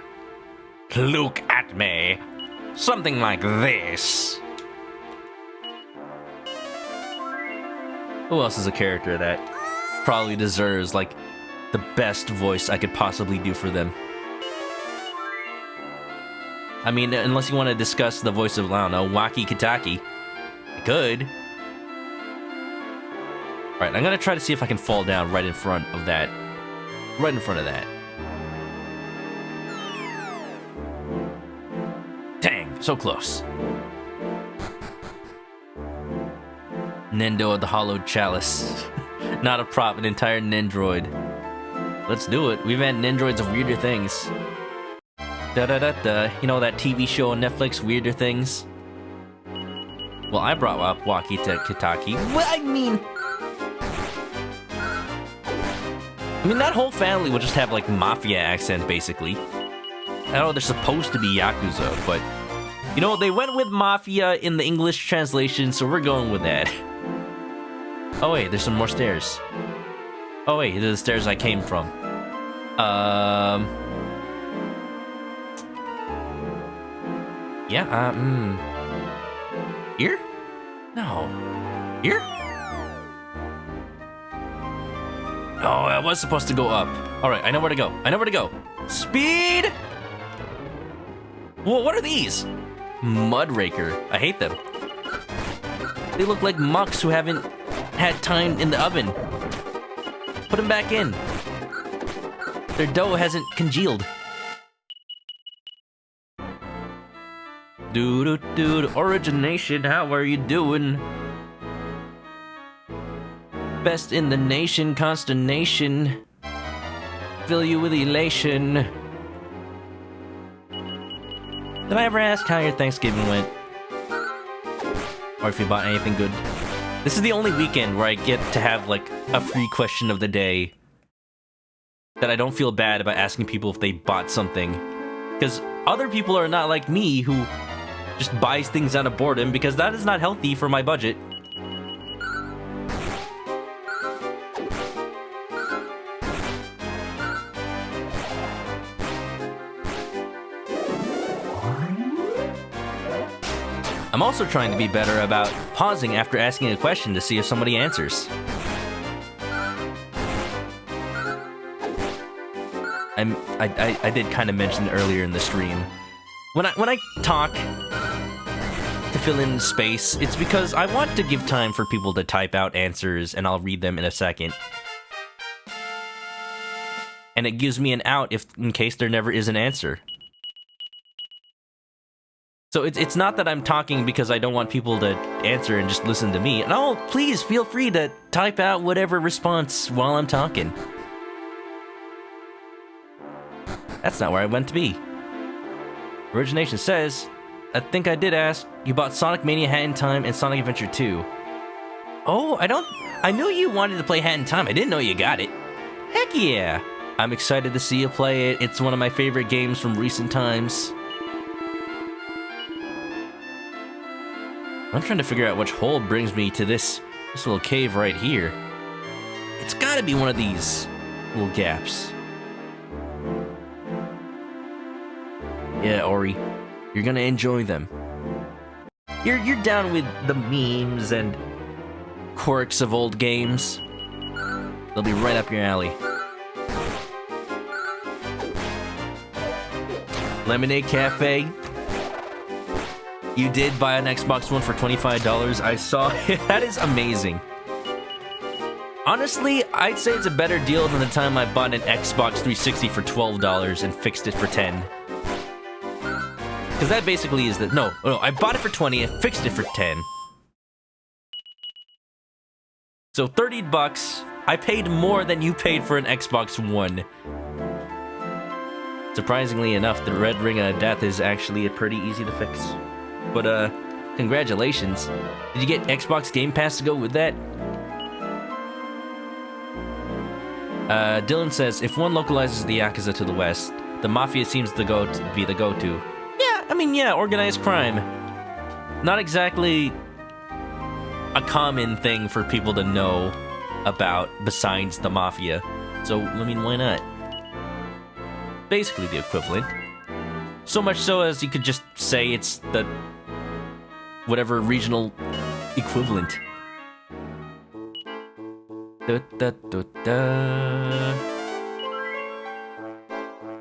Luke Atmay. Something like this. Who else is a character that probably deserves, like, the best voice I could possibly do for them? I mean, unless you want to discuss the voice of, I don't know, Waki Kitaki. I could. Alright, I'm gonna try to see if I can fall down right in front of that. Right in front of that. Dang, so close. Nendo of the Hollowed Chalice. Not a prop, an entire Nendroid. Let's do it. We've had Nendroids of weirder things. Da-da-da-da. You know that TV show on Netflix, Weirder Things? Well, I brought up Waki Kitaki. Well, I mean, that whole family will just have, like, mafia accent, basically. I know they're supposed to be Yakuza, but, you know, they went with mafia in the English translation, so we're going with that. Oh, wait, there's some more stairs. Oh, wait, they're the stairs I came from. Yeah, Here? No. Here? Oh, I was supposed to go up. Alright, I know where to go. I know where to go. Speed! Whoa, what are these? Mudraker. I hate them. They look like mucks who haven't had time in the oven. Put them back in. Their dough hasn't congealed. Dude, origination, how are you doing? Best in the nation, consternation. Fill you with elation. Did I ever ask how your Thanksgiving went? Or if you bought anything good? This is the only weekend where I get to have, like, a free question of the day that I don't feel bad about asking people if they bought something. Because other people are not like me who just buys things out of boredom, because that is not healthy for my budget. I'm also trying to be better about pausing after asking a question to see if somebody answers. I did kind of mention earlier in the stream. When I talk to fill in space, it's because I want to give time for people to type out answers, and I'll read them in a second. And it gives me an out in case there never is an answer. So it's not that I'm talking because I don't want people to answer and just listen to me. No, please feel free to type out whatever response while I'm talking. That's not where I went to be. Origination says, I think I did ask, you bought Sonic Mania Hat in Time and Sonic Adventure 2. Oh, I knew you wanted to play Hat in Time. I didn't know you got it. Heck yeah. I'm excited to see you play it. It's one of my favorite games from recent times. I'm trying to figure out which hole brings me to this little cave right here. It's gotta be one of these little gaps. Yeah, Ori, you're gonna enjoy them. You're down with the memes and quirks of old games. They'll be right up your alley. Lemonade Cafe. You did buy an Xbox One for $25. I saw it. That is amazing. Honestly, I'd say it's a better deal than the time I bought an Xbox 360 for $12 and fixed it for $10. Because that basically is the... No, I bought it for $20 and fixed it for $10. So $30, I paid more than you paid for an Xbox One. Surprisingly enough, the red ring of death is actually pretty easy to fix. But, Congratulations. Did you get Xbox Game Pass to go with that? Dylan says, if one localizes the Yakuza to the west, the Mafia seems to be the go-to. Yeah, I mean, yeah, organized crime. Not exactly a common thing for people to know about besides the Mafia. So, I mean, why not? Basically the equivalent. So much so as you could just say it's the whatever regional equivalent.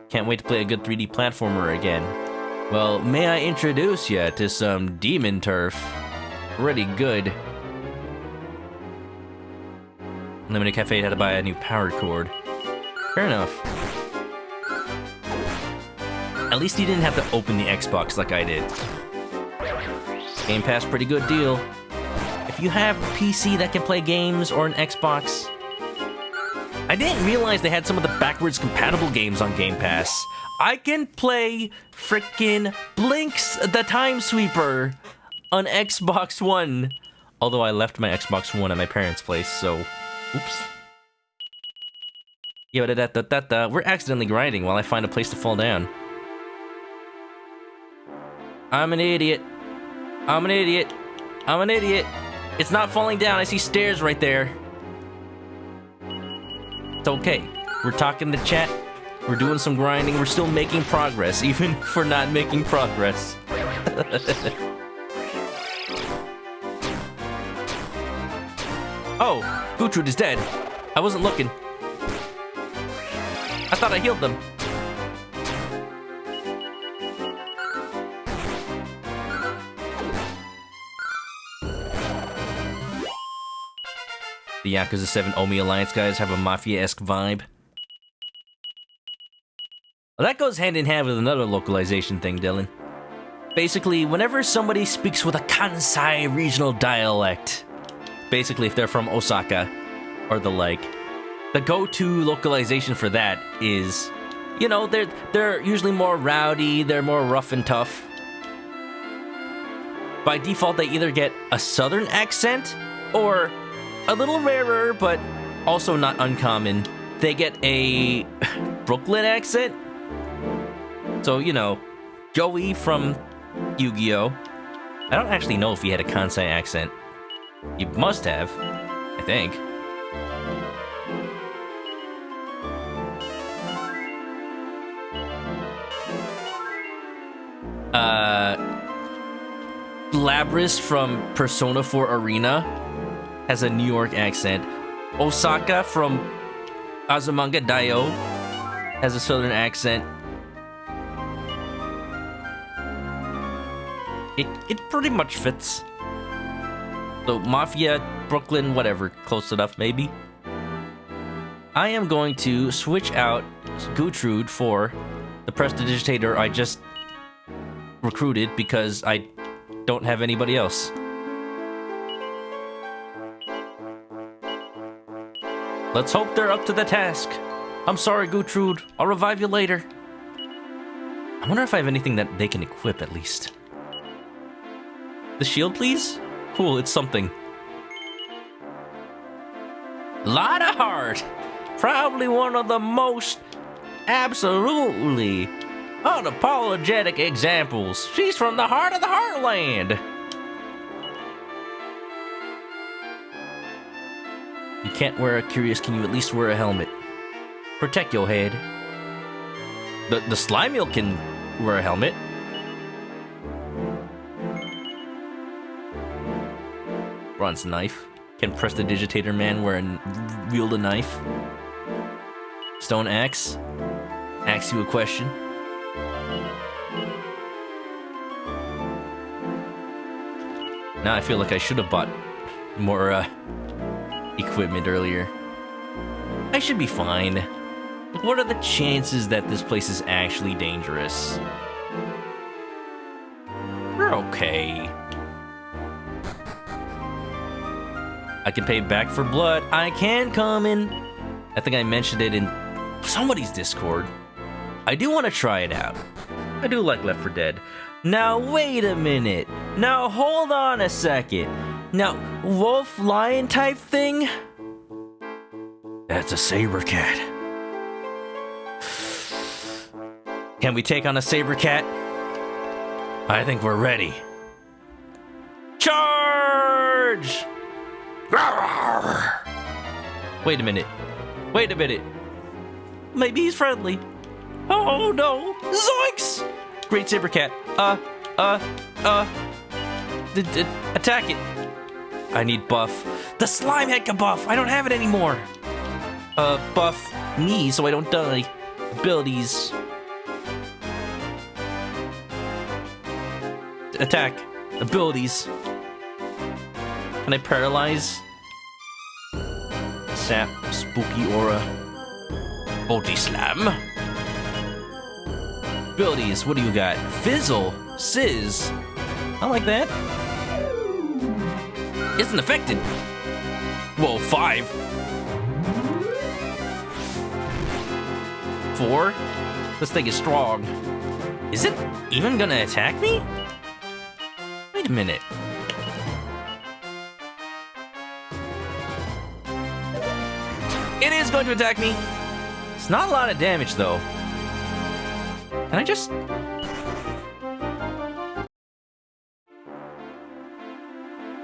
Can't wait to play a good 3D platformer again. Well, may I introduce you to some Demon Turf? Pretty good. Limited Cafe had to buy a new power cord. Fair enough. At least he didn't have to open the Xbox like I did. Game Pass, pretty good deal. If you have a PC that can play games or an Xbox... I didn't realize they had some of the backwards compatible games on Game Pass. I can play frickin' Blinks the Time Sweeper on Xbox One. Although I left my Xbox One at my parents' place, so... Oops. Yo, we're accidentally grinding while I find a place to fall down. I'm an idiot. I'm an idiot. I'm an idiot. It's not falling down. I see stairs right there. It's okay. We're talking to chat. We're doing some grinding. We're still making progress, even if we're not making progress. Oh, Gutrud is dead. I wasn't looking. I thought I healed them. The Yakuza 7 Omi Alliance guys have a Mafia-esque vibe. Well, that goes hand in hand with another localization thing, Dylan. Basically, whenever somebody speaks with a Kansai regional dialect, basically if they're from Osaka or the like, the go-to localization for that is, you know, they're usually more rowdy, they're more rough and tough. By default, they either get a southern accent or a little rarer, but also not uncommon, they get a Brooklyn accent. So, you know, Joey from Yu-Gi-Oh! I don't actually know if he had a Kansai accent. He must have, I think. Labris from Persona 4 Arena has a New York accent. Osaka from Azumanga Daioh has a southern accent. It pretty much fits. So Mafia, Brooklyn, whatever, close enough maybe. I am going to switch out Gutrud for the Prestidigitator I just recruited because I don't have anybody else. Let's hope they're up to the task. I'm sorry, Gutrud. I'll revive you later. I wonder if I have anything that they can equip at least. The shield, please? Cool, it's something. Lot of heart. Probably one of the most absolutely unapologetic examples. She's from the heart of the heartland. You can't wear a curious, can you at least wear a helmet? Protect your head. The slime eel can wear a helmet. Bronze knife. Can Prestidigitator man wield a knife? Stone axe. Ask you a question. Now I feel like I should have bought more equipment earlier. I should be fine. What are the chances that this place is actually dangerous? We're okay. I can pay back for blood. I can come in. I think I mentioned it in somebody's Discord. I do want to try it out. I do like Left 4 Dead. Now, wait a minute. Now, hold on a second. Now, wolf lion type thing? That's a saber cat. Can we take on a saber cat? I think we're ready. Charge! Wait a minute. Wait a minute. Maybe he's friendly. Oh no! Zoinks! Great saber cat. Attack it. I need buff. The slime head can buff. I don't have it anymore. Buff me so I don't die. Abilities. Attack. Abilities. Can I paralyze? Sap. Spooky aura. Body slam. Abilities. What do you got? Fizzle. Sizz. I like that. Isn't affected. Whoa, 5. 4. This thing is strong. Is it even gonna attack me? Wait a minute. It is going to attack me. It's not a lot of damage though. Can I just...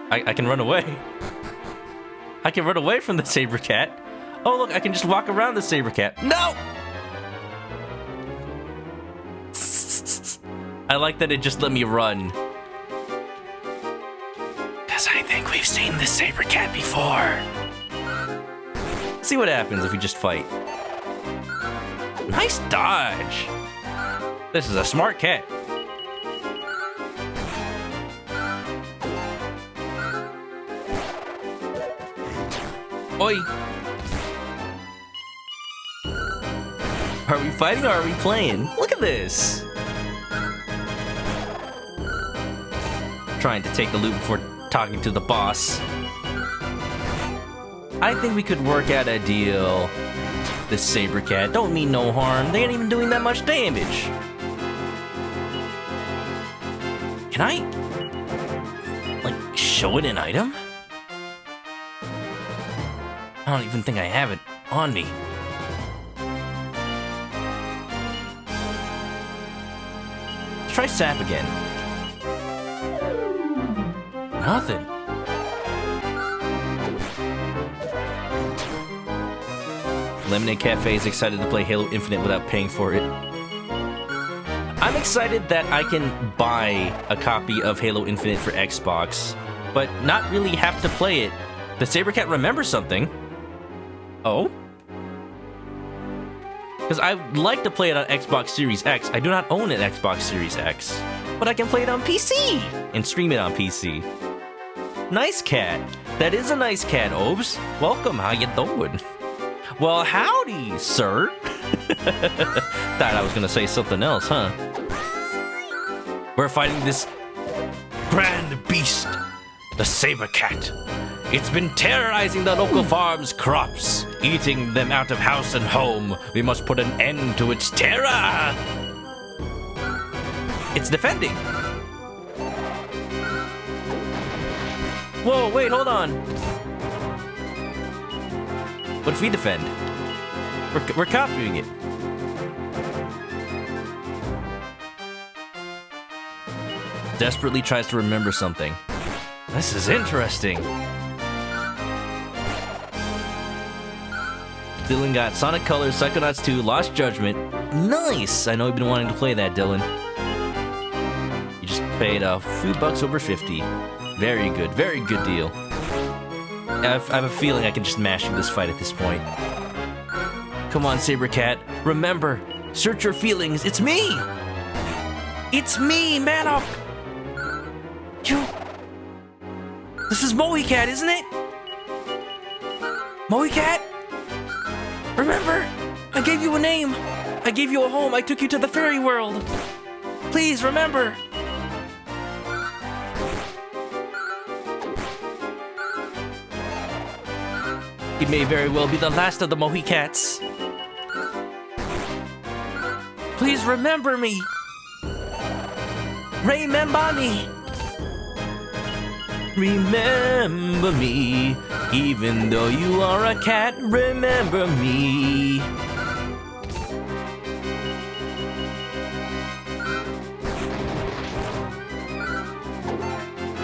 I can run away. I can run away from the saber cat. Oh look, I can just walk around the saber cat. No! I like that it just let me run. Cause I think we've seen this saber cat before. See what happens if we just fight. Nice dodge. This is a smart cat. Oi! Are we fighting or are we playing? Look at this! Trying to take the loot before talking to the boss. I think we could work out a deal. This saber cat don't mean no harm. They ain't even doing that much damage. Can I, like, show it an item? I don't even think I have it on me. Let's try sap again. Nothing. Lemonade Cafe is excited to play Halo Infinite without paying for it. I'm excited that I can buy a copy of Halo Infinite for Xbox, but not really have to play it. The saber cat remembers something. Oh? Because I'd like to play it on Xbox Series X. I do not own an Xbox Series X, but I can play it on PC and stream it on PC. Nice cat. That is a nice cat, Obes. Welcome, how you doing? Well, howdy, sir. Thought I was gonna say something else, huh? We're fighting this grand beast, the saber cat. It's been terrorizing the local farm's crops, eating them out of house and home. We must put an end to its terror. It's defending. Whoa, wait, hold on. What if we defend? We're copying it. Desperately tries to remember something. This is interesting. Dylan got Sonic Colors, Psychonauts 2, Lost Judgment. Nice! I know you've been wanting to play that, Dylan. You just paid a few bucks over 50. Very good deal. I have a feeling I can just mash through this fight at this point. Come on, Saber Cat. Remember, search your feelings. It's me! It's me, Manok! This is Mohicat, isn't it? Mohicat? Remember? I gave you a name. I gave you a home. I took you to the fairy world. Please, remember. He may very well be the last of the Mohicats. Please remember me. Remember me. Remember me. Even though you are a cat, remember me.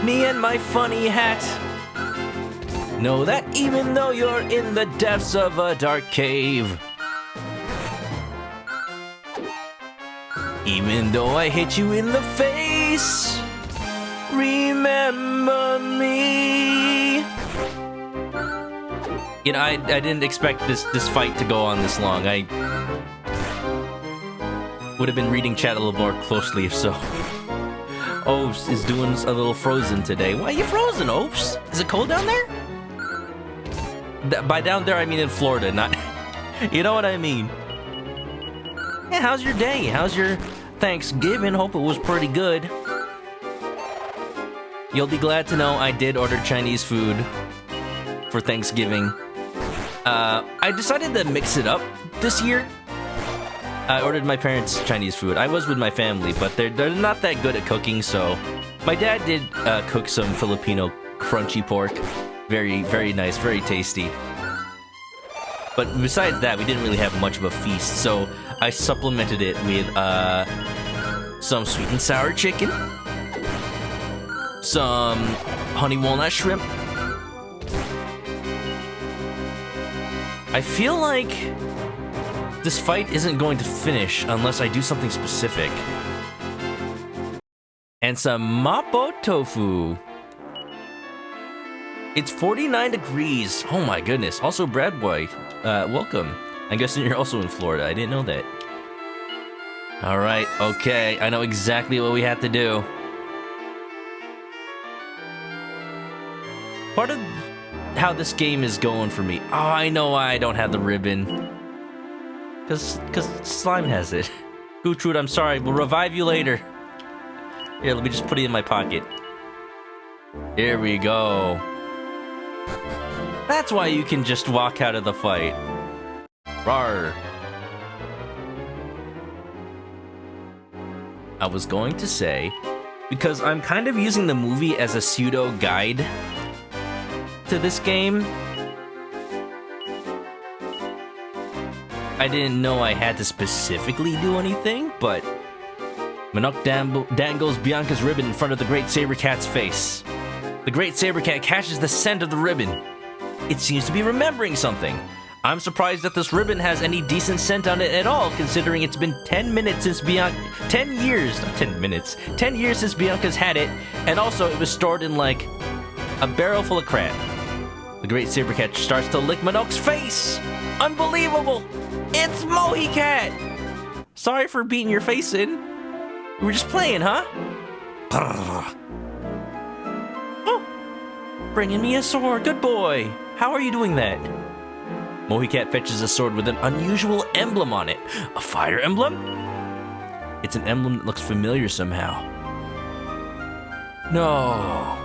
Me and my funny hat. Know that even though you're in the depths of a dark cave, even though I hit you in the face, remember me. You know, I didn't expect this fight to go on this long. I would have been reading chat a little more closely if so. Opes is doing a little frozen today. Why are you frozen, Opes? Is it cold down there? By down there, I mean in Florida, not... You know what I mean? Yeah, how's your day? How's your Thanksgiving? Hope it was pretty good. You'll be glad to know I did order Chinese food for Thanksgiving. I decided to mix it up this year. I ordered my parents Chinese food. I was with my family, but they're not that good at cooking, so... My dad did cook some Filipino crunchy pork. Very, very nice, very tasty. But besides that, we didn't really have much of a feast, so I supplemented it with some sweet and sour chicken, some honey walnut shrimp. I feel like this fight isn't going to finish unless I do something specific. And some mapo tofu. It's 49 degrees. Oh my goodness. Also, Brad Boy, welcome. I'm guessing you're also in Florida. I didn't know that. All right, okay. I know exactly what we have to do. Part of how this game is going for me. Oh, I know why I don't have the ribbon. Cause Slime has it. Gutrud, I'm sorry. We'll revive you later. Here, let me just put it in my pocket. Here we go. That's why you can just walk out of the fight. Rawr. I was going to say, because I'm kind of using the movie as a pseudo guide to this game, I didn't know I had to specifically do anything, but Manok dangles Bianca's ribbon in front of the Great Saber Cat's face. The Great Saber Cat catches the scent of the ribbon. It seems to be remembering something. I'm surprised that this ribbon has any decent scent on it at all, considering it's been 10 minutes since 10 years, not 10 minutes, 10 years since Bianca's had it, and also it was stored in, like, a barrel full of crap. The Great Saber Cat starts to lick Manok's face! Unbelievable! It's Mohicat! Sorry for beating your face in. We were just playing, huh? Oh! Bringing me a sword, good boy! How are you doing that? Mohicat fetches a sword with an unusual emblem on it. A fire emblem? It's an emblem that looks familiar somehow. No.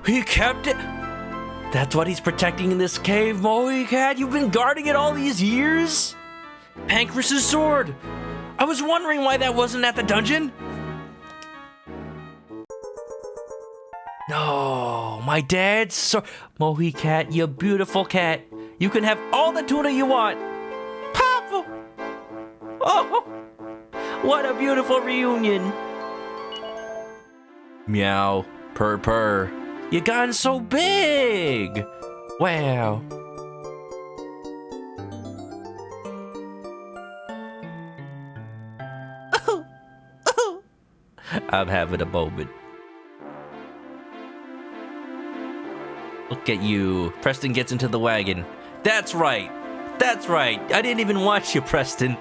He kept it? That's what he's protecting in this cave, Mohicat? You've been guarding it all these years? Pancras's sword! I was wondering why that wasn't at the dungeon. No, my dad's sword. Mohicat, you beautiful cat. You can have all the tuna you want. Papa! Oh, what a beautiful reunion. Meow, purr purr. You gotten so big! Wow. I'm having a moment. Look at you. Preston gets into the wagon. That's right. That's right. I didn't even watch you, Preston.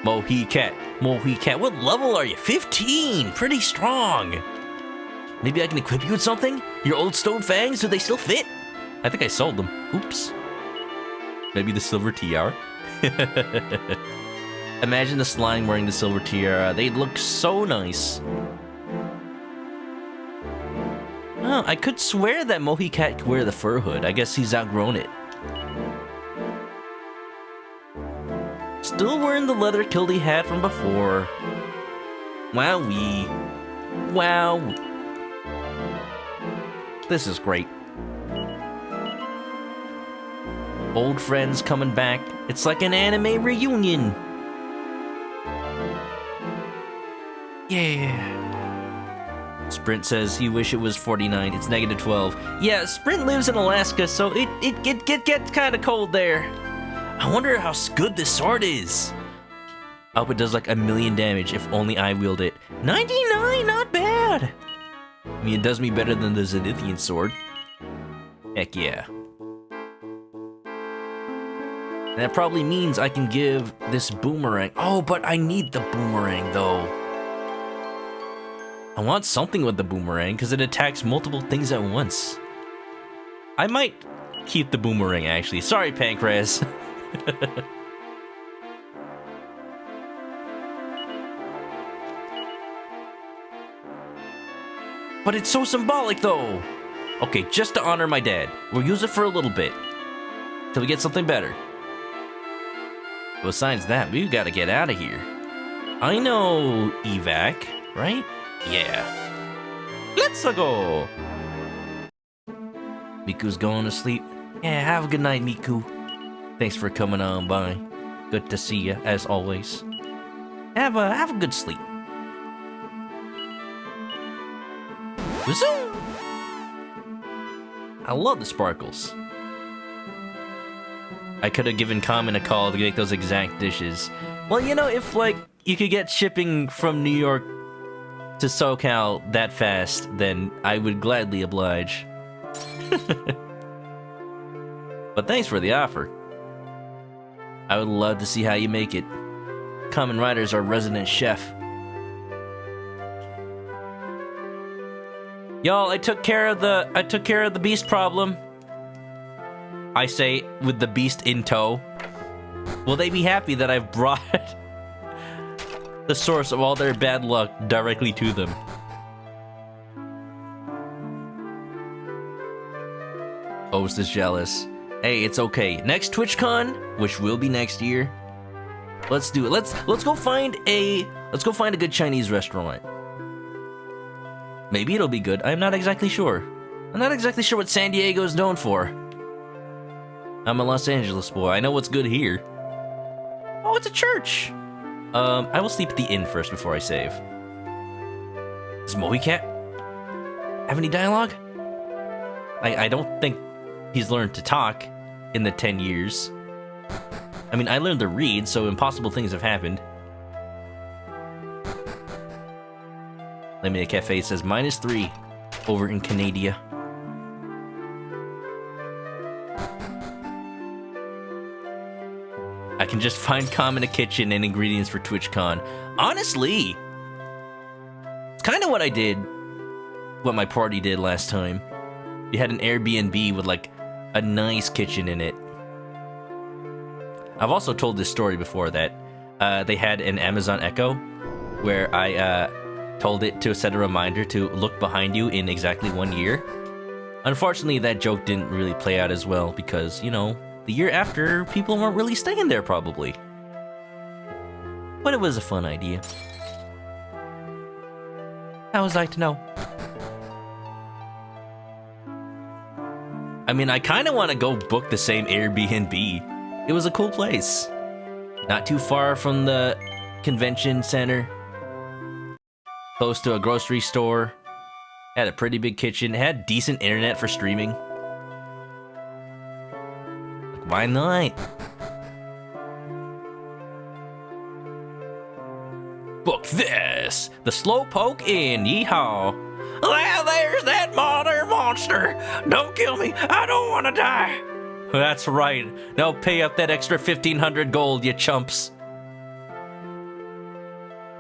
Mohicat. Mohicat. What level are you? 15. Pretty strong. Maybe I can equip you with something? Your old stone fangs, do they still fit? I think I sold them. Oops. Maybe the silver tiara? Imagine the slime wearing the silver tiara. They'd look so nice. Oh, I could swear that Mohicat could wear the fur hood. I guess he's outgrown it. still wearing the leather kilt he had from before. Wowee. Wow. This is great. Old friends coming back. It's like an anime reunion. Yeah. Sprint says he wish it was 49. It's negative 12. Yeah, Sprint lives in Alaska, so it gets kind of cold there. I wonder how good this sword is. I hope it does like 1,000,000 damage if only I wield it. 99, not bad. I mean, it does me better than the Zenithian sword. Heck yeah. And that probably means I can give this boomerang. Oh, but I need the boomerang though. I want something with the boomerang because it attacks multiple things at once. I might keep the boomerang actually. Sorry, Pancras. But it's so symbolic though. Okay, just to honor my dad. We'll use it for a little bit. Till we get something better. Besides that, we've got to get out of here. I know evac, right? Yeah. Let's go. Miku's going to sleep. Yeah, have a good night, Miku. Thanks for coming on by. Good to see you, as always. Have a good sleep. Wazoo! I love the sparkles. I could have given Carmen a call to make those exact dishes. Well, you know, if, like, you could get shipping from New York to SoCal that fast, then I would gladly oblige. But thanks for the offer. I would love to see how you make it. Kamen Rider's our resident chef. Y'all, I took care of the beast problem. I say, with the beast in tow. Will they be happy that I've brought the source of all their bad luck directly to them? Host is jealous. Hey, it's okay. Next TwitchCon, which will be next year, let's do it. Let's go find a good Chinese restaurant. Maybe it'll be good. I'm not exactly sure. I'm not exactly sure what San Diego is known for. I'm a Los Angeles boy. I know what's good here. Oh, it's a church. I will sleep at the inn first before I save. Does Mohicat have any dialogue? I don't think he's learned to talk in the 10 years. I mean, I learned to read, so impossible things have happened. Lemonade Cafe says -3 over in Canada. I can just find Comm in a kitchen and ingredients for TwitchCon. Honestly, it's kind of what I did, what my party did last time. We had an Airbnb with like a nice kitchen in it. I've also told this story before that they had an Amazon Echo where I told it to set a reminder to look behind you in exactly 1 year. Unfortunately, that joke didn't really play out as well because, you know, the year after, people weren't really staying there probably. But it was a fun idea. How was I to know? I mean, I kind of want to go book the same Airbnb. It was a cool place. Not too far from the convention center. Close to a grocery store. Had a pretty big kitchen. Had decent internet for streaming. Like, why not? Book this! The Slowpoke Inn, yeehaw!
Well, there's that mother monster. Don't kill me. I don't want to die.
That's right. Now pay up that extra 1,500 gold, you chumps.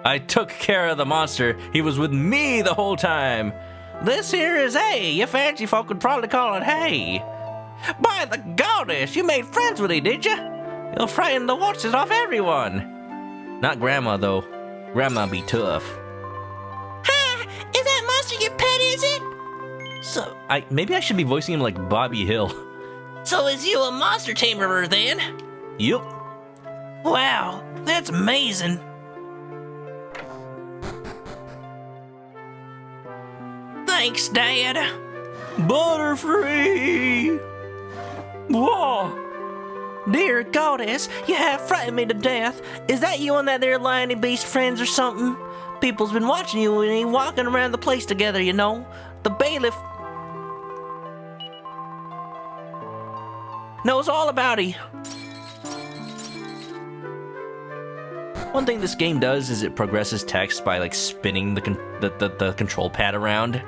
I took care of the monster. He was with me the whole time. This here is hay. You fancy folk would probably call it hay. By the goddess, you made friends with he, did you? You'll frighten the watches off everyone. Not Grandma, though. Grandma be tough.
Is that monster your pet, is it?
So, maybe I should be voicing him like Bobby Hill.
So is you a monster tamerer then?
Yup.
Wow, that's amazing. Thanks, Dad. Butterfree! Whoa! Dear goddess, you have frightened me to death. Is that you and that there liony beast friends or something? People's been watching you and you walking around the place together, you know. The bailiff knows all about you. One thing this game does is it progresses text by like spinning the control pad around.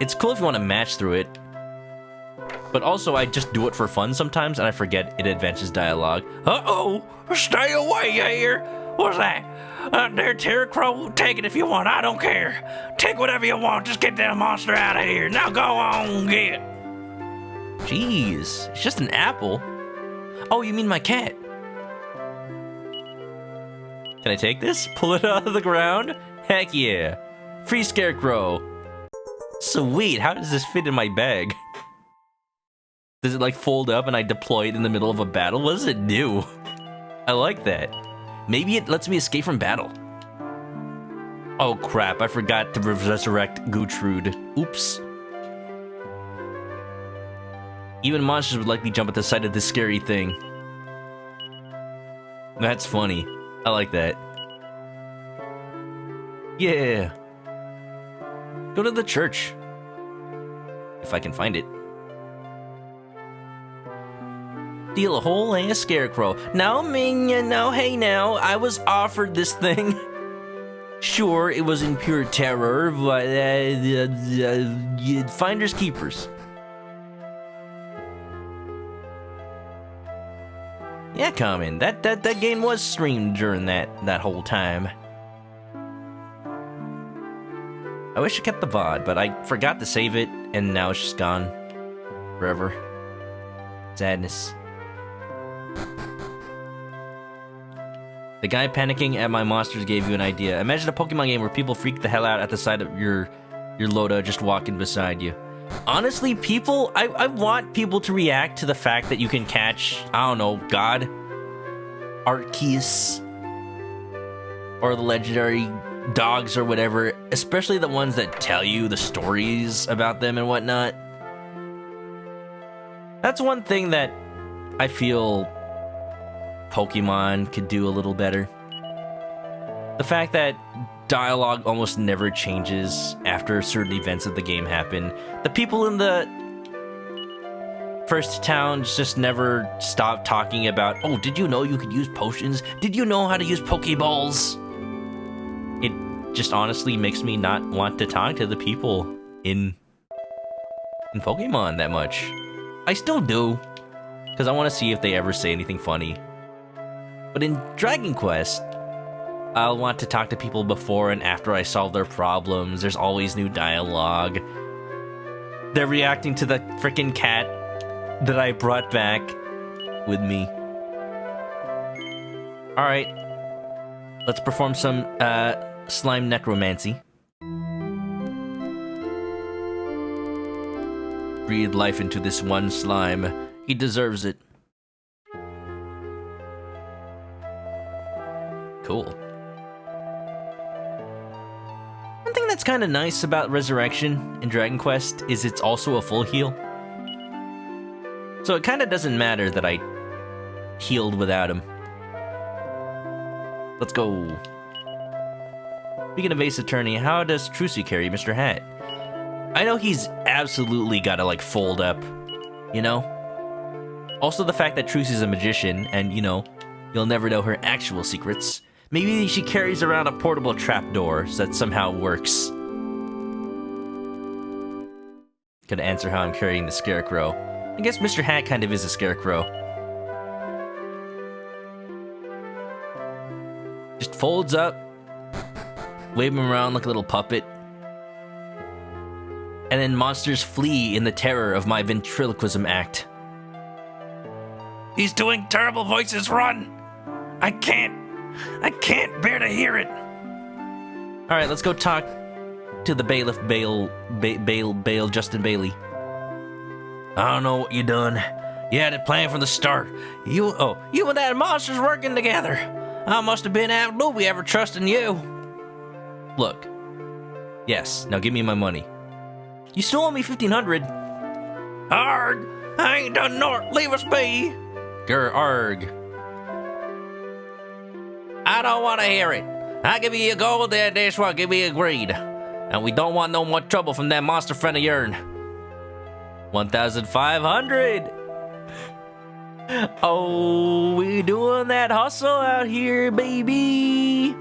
It's cool if you want to match through it, but also I just do it for fun sometimes and I forget it advances dialogue. Uh-oh! Stay away, you hear? What's that? There, Terror Crow, take it if you want, I don't care. Take whatever you want, just get that monster out of here. Now go on, get. Jeez, it's just an apple. Oh, you mean my cat? Can I take this? Pull it out of the ground? Heck yeah. Free Scarecrow. Sweet, how does this fit in my bag? Does it like fold up and I deploy it in the middle of a battle? What does it do? I like that. Maybe it lets me escape from battle. Oh crap, I forgot to resurrect Gertrude. Oops. Even monsters would likely jump at the sight of this scary thing. That's funny. I like that. Yeah. Go to the church. If I can find it. Steal a whole ass scarecrow. Now, minion, now, hey now, I was offered this thing. Sure, it was in pure terror, but finders keepers. Yeah, Common, that game was streamed during that whole time. I wish I kept the VOD, but I forgot to save it, and now it's just gone. Forever. Sadness. The guy panicking at my monsters gave you an idea. Imagine a Pokemon game where people freak the hell out at the sight of your Loda just walking beside you. Honestly, people, I want people to react to the fact that you can catch, I don't know, God, Arceus, or the legendary dogs or whatever, especially the ones that tell you the stories about them and whatnot. That's one thing that I feel Pokemon could do a little better. The fact that dialogue almost never changes after certain events of the game happen. The people in the first towns just never stop talking about, oh, did you know you could use potions? Did you know how to use Pokeballs? It just honestly makes me not want to talk to the people in Pokemon that much. I still do, because I want to see if they ever say anything funny. But in Dragon Quest, I'll want to talk to people before and after I solve their problems. There's always new dialogue. They're reacting to the frickin' cat that I brought back with me. Alright. Let's perform some slime necromancy. Breathe life into this one slime. He deserves it. Cool. One thing that's kind of nice about Resurrection in Dragon Quest is it's also a full heal. So it kind of doesn't matter that I healed without him. Let's go. Speaking of Ace Attorney, how does Trucy carry Mr. Hat? I know he's absolutely gotta like fold up, you know? Also the fact that Trucy's a magician and, you know, you'll never know her actual secrets. Maybe she carries around a portable trapdoor so that somehow works. Gonna answer how I'm carrying the scarecrow. I guess Mr. Hat kind of is a scarecrow. Just folds up, wave him around like a little puppet, and then monsters flee in the terror of my ventriloquism act. He's doing terrible voices, run! I can't bear to hear it.
Alright, let's go talk to the bailiff, Bale Justin Bailey. I don't know what you done.
You had it planned from the start. You and that monster's working together. I must have been out Louie ever trusting you.
Look. Yes, now give me my money. You still owe me 1,500.
Arg! I ain't done naught. Leave us be.
Grr, arg.
I don't want to hear it. I give you gold, that's what we agreed. And we don't want no more trouble from that monster friend of yourn.
1,500. Oh, we doing that hustle out here, baby.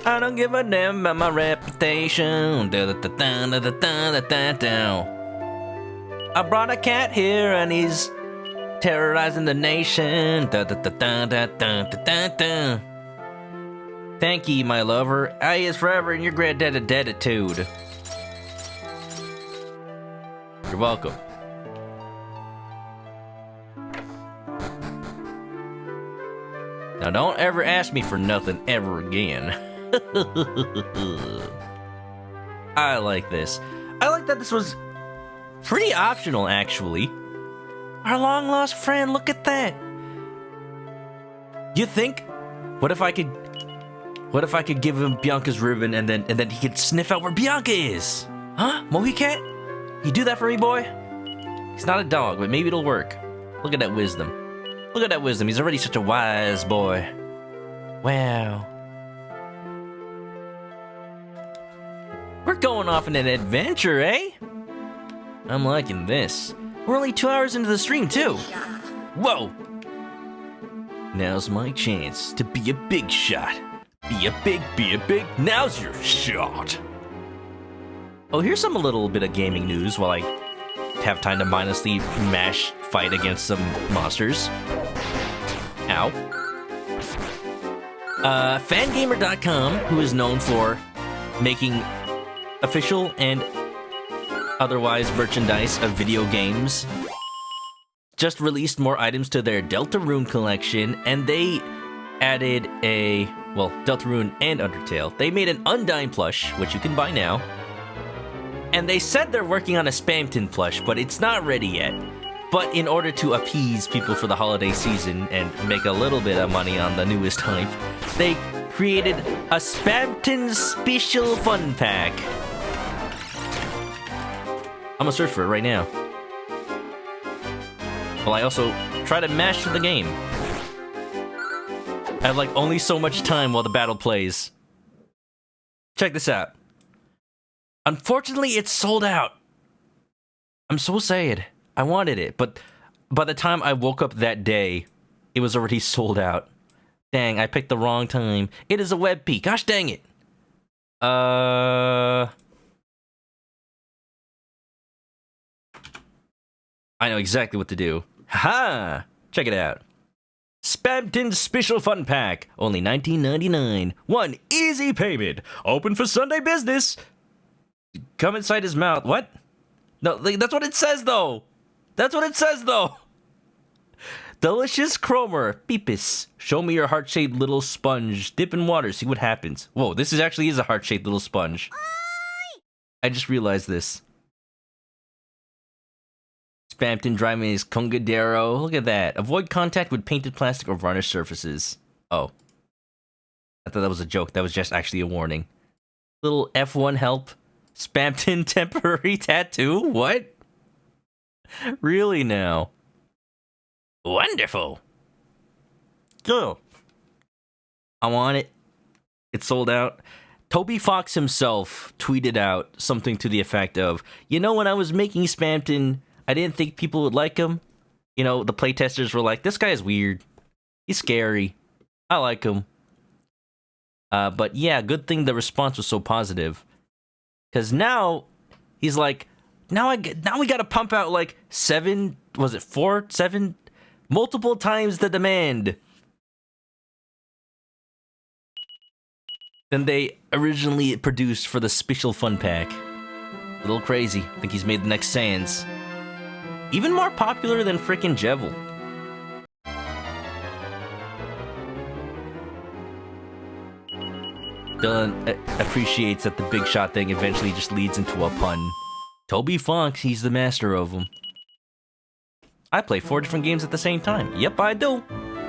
I don't give a damn about my reputation. I brought a cat here and he's terrorizing the nation. Thank ye, my lover. I is forever in your gratitude. You're welcome. Now don't ever ask me for nothing ever again. I like this. I like that this was pretty optional, actually. Our long-lost friend, look at that. You think? What if I could give him Bianca's ribbon and then he could sniff out where Bianca is? Huh? Mohicat? You do that for me, boy? He's not a dog, but maybe it'll work. Look at that wisdom. Look at that wisdom. He's already such a wise boy. Wow. We're going off on an adventure, eh? I'm liking this. We're only 2 hours into the stream, too. Whoa. Now's my chance to be a big shot. Be a big. Now's your shot. Oh, here's some little bit of gaming news while I have time to mindlessly mash fight against some monsters. Ow. Fangamer.com, who is known for making official and otherwise merchandise of video games, just released more items to their Deltarune collection, and they added Deltarune and Undertale. They made an Undyne plush, which you can buy now, and they said they're working on a Spamton plush, but it's not ready yet. But in order to appease people for the holiday season and make a little bit of money on the newest hype, they created a Spamton Special Fun Pack. I'm gonna search for it right now. Well, I also try to mash through the game. I have only so much time while the battle plays. Check this out. Unfortunately, it's sold out. I'm so sad. I wanted it, but by the time I woke up that day, it was already sold out. Dang, I picked the wrong time. It is a web peak. Gosh dang it. I know exactly what to do. Haha! Check it out. Spamton Special Fun Pack. Only $19.99. One easy payment. Open for Sunday business. Come inside his mouth. What? No, that's what it says, though. That's what it says, though. Delicious Cromer. Peepus. Show me your heart-shaped little sponge. Dip in water. See what happens. Whoa, this actually is a heart-shaped little sponge. I just realized this. Spamton driving his Congadero. Look at that. Avoid contact with painted plastic or varnished surfaces. Oh. I thought that was a joke. That was just actually a warning. Little F1 help. Spamton temporary tattoo? What? Really now? Wonderful. Cool. I want it. It's sold out. Toby Fox himself tweeted out something to the effect of, you know, when I was making Spamton, I didn't think people would like him. You know, the playtesters were like, this guy is weird. He's scary. I like him. But yeah, good thing the response was so positive. Because now, he's like, now we gotta pump out 7, was it 4, 7? Multiple times the demand than they originally produced for the Special Fun Pack. A little crazy. I think he's made the next Saiyans. Even more popular than frickin' Jevil. Dylan appreciates that the big shot thing eventually just leads into a pun. Toby Fox, he's the master of them. I play 4 different games at the same time. Yep, I do.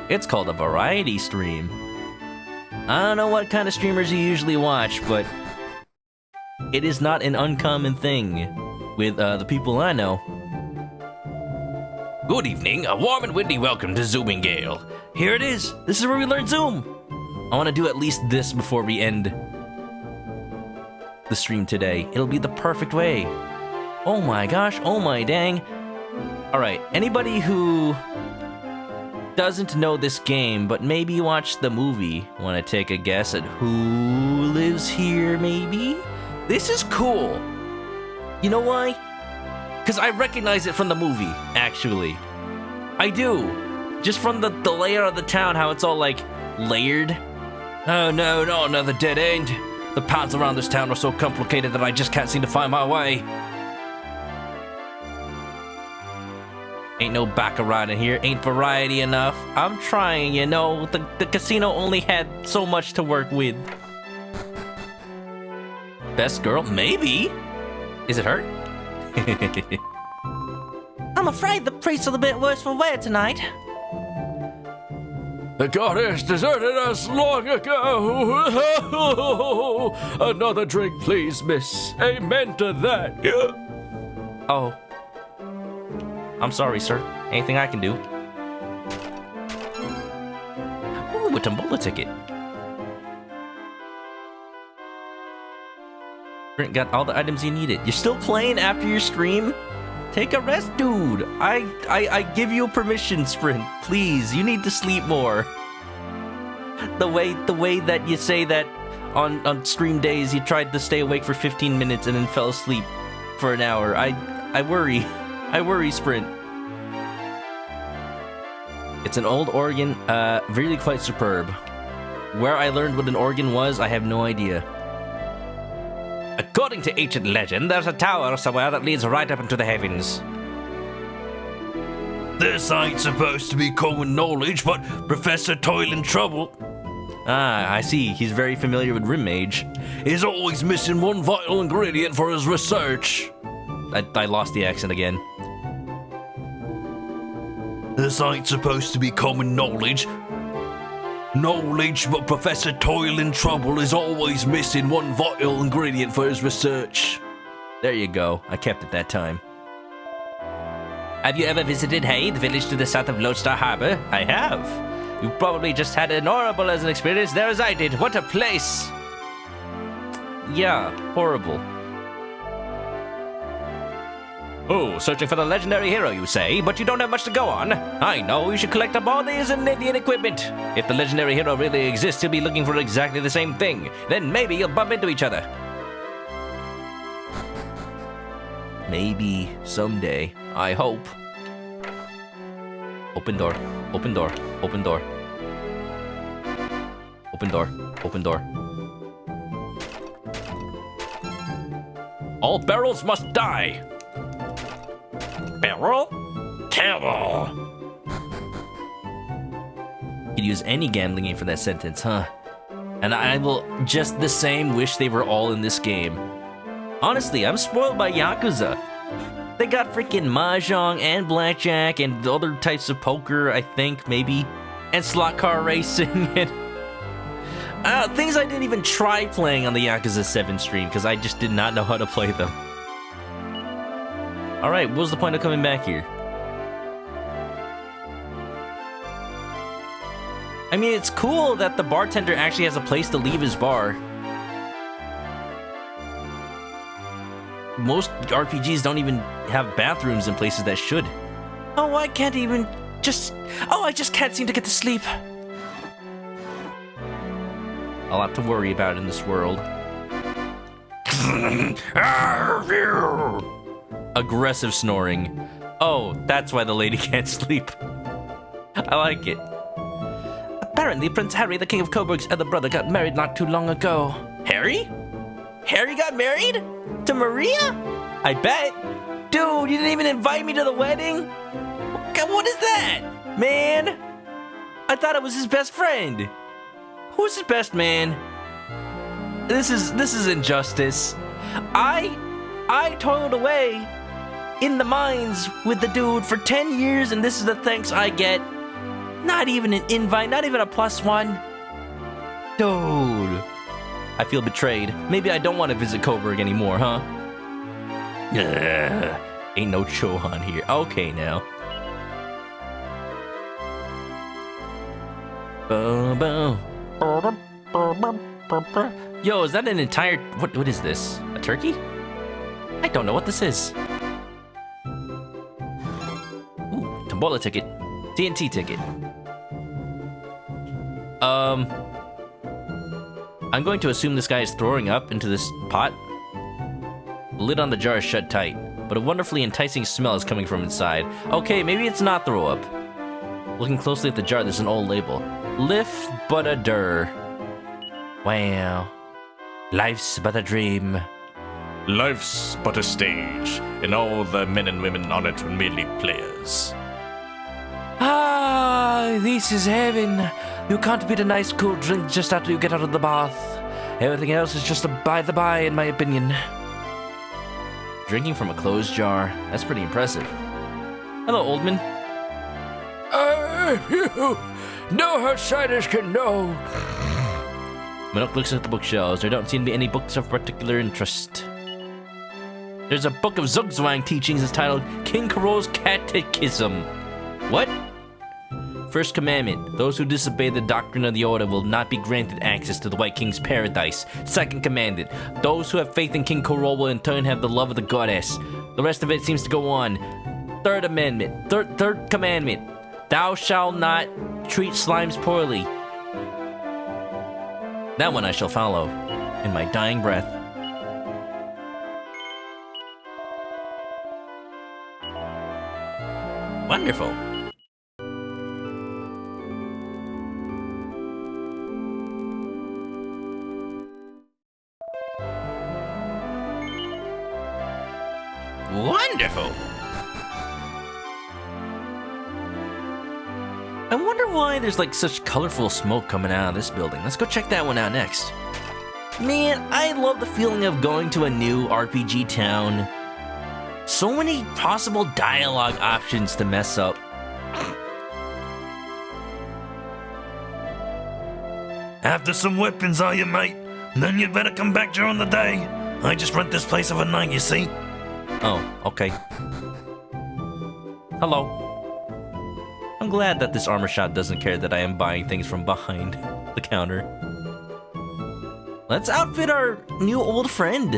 It's called a variety stream. I don't know what kind of streamers you usually watch, but it is not an uncommon thing with the people I know.
Good evening, a warm and windy welcome to Zooming Gale.
Here it is. This is where we learn Zoom. I want to do at least this before we end the stream today. It'll be the perfect way. Oh my gosh, oh my dang. Alright, anybody who doesn't know this game, but maybe watched the movie, want to take a guess at who lives here, maybe? This is cool. You know why? Because I recognize it from the movie, actually. I do. Just from the layout of the town, how it's all, like, layered.
Oh no, not another dead end. The paths around this town are so complicated that I just can't seem to find my way.
Ain't no baccarat in here, ain't variety enough. I'm trying, you know, the casino only had so much to work with. Best girl? Maybe. Is it her? I'm afraid the priest's a bit worse for wear tonight.
The goddess deserted us long ago. Another drink, please, miss. Amen to that.
Oh. I'm sorry, sir. Anything I can do? Ooh, a tombola ticket. Brent got all the items you needed. You're still playing after your stream? Take a rest, dude. I give you permission, Sprint. Please, you need to sleep more. The way that you say that on stream days you tried to stay awake for 15 minutes and then fell asleep for an hour. I worry. I worry, Sprint. It's an old organ, really quite superb. Where I learned what an organ was, I have no idea.
According to ancient legend, there's a tower somewhere that leads right up into the heavens.
This ain't supposed to be common knowledge, but Professor Toil in Trouble
Ah, I see. He's very familiar with Rim Mage.
is always missing one vital ingredient for his research.
I lost the accent again.
This ain't supposed to be common knowledge. But Professor Toil in Trouble is always missing one vital ingredient for his research.
There you go. I kept it that time.
Have you ever visited Hay, the village to the south of Lodestar Harbor?
I have.
You probably just had an horrible as an experience there as I did. What a place!
Yeah, horrible.
Oh, searching for the legendary hero, you say? But you don't have much to go on. I know, you should collect up all these Nathian equipment. If the legendary hero really exists, you'll be looking for exactly the same thing. Then maybe you'll bump into each other.
Maybe someday. I hope. Open door. Open door. Open door. Open door. Open door.
All barrels must die. Barrel? Carol.
Could use any gambling game for that sentence, huh? And I will just the same wish they were all in this game. Honestly, I'm spoiled by Yakuza. They got freaking mahjong and blackjack and other types of poker, I think, maybe. And slot car racing and... things I didn't even try playing on the Yakuza 7 stream because I just did not know how to play them. Alright, what was the point of coming back here? I mean, it's cool that the bartender actually has a place to leave his bar. Most RPGs don't even have bathrooms in places that should. Oh, I can't even just... Oh, I just can't seem to get to sleep. A lot to worry about in this world. Aggressive snoring. Oh, that's why the lady can't sleep. I like it.
Apparently, Prince Harry, the King of Coburg's other brother, got married not too long ago.
Harry? Harry got married? To Maria? I bet. Dude, you didn't even invite me to the wedding? God, what is that? Man, I thought it was his best friend. Who's his best man? This is injustice. I toiled away in the mines with the dude for 10 years, and this is the thanks I get. Not even an invite, not even a +1. Dude. I feel betrayed. Maybe I don't want to visit Coburg anymore, huh? Ain't no Chohan here. Okay, now. Yo, is that an entire... What is this? A turkey? I don't know what this is. Ooh, Tombola ticket. TNT ticket. I'm going to assume this guy is throwing up into this pot. The lid on the jar is shut tight, but a wonderfully enticing smell is coming from inside. Okay, maybe it's not throw up. Looking closely at the jar, there's an old label. Lift but a dur. Wow. Life's but a dream.
Life's but a stage, and all the men and women on it are merely players.
Ah, this is heaven. You can't beat a nice cool drink just after you get out of the bath. Everything else is just a by the by, in my opinion.
Drinking from a closed jar. That's pretty impressive. Hello, old man.
You no outsiders can know.
Manok looks at the bookshelves. There don't seem to be any books of particular interest. There's a book of Zugzwang teachings. It's titled King Kuro's Catechism. What? First commandment. Those who disobey the doctrine of the order will not be granted access to the White King's paradise. Second commandment. Those who have faith in King Kuro will in turn have the love of the goddess. The rest of it seems to go on. Third amendment. Third commandment. Thou shalt not treat slimes poorly. That one I shall follow in my dying breath. Wonderful. Wonderful. I wonder why there's like such colorful smoke coming out of this building. Let's go check that one out next. Man, I love the feeling of going to a new RPG town. So many possible dialogue options to mess up.
After some weapons, are you, mate? Then you'd better come back during the day. I just rent this place overnight, you see.
Oh, okay. Hello. I'm glad that this armor shop doesn't care that I am buying things from behind the counter. Let's outfit our new old friend.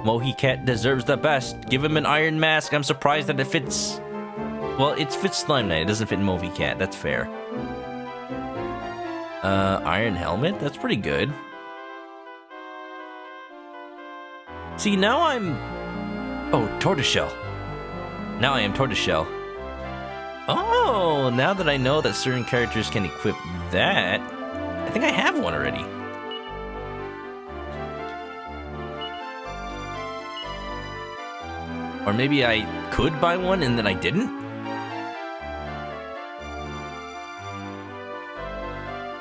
Mohi Cat deserves the best. Give him an iron mask. I'm surprised that it fits... Well, it fits Slime Knight. It doesn't fit Mohi Cat. That's fair. Iron helmet? That's pretty good. See, now I'm... Oh, tortoiseshell. Now I am tortoiseshell. Oh, now that I know that certain characters can equip that, I think I have one already. Or maybe I could buy one and then I didn't?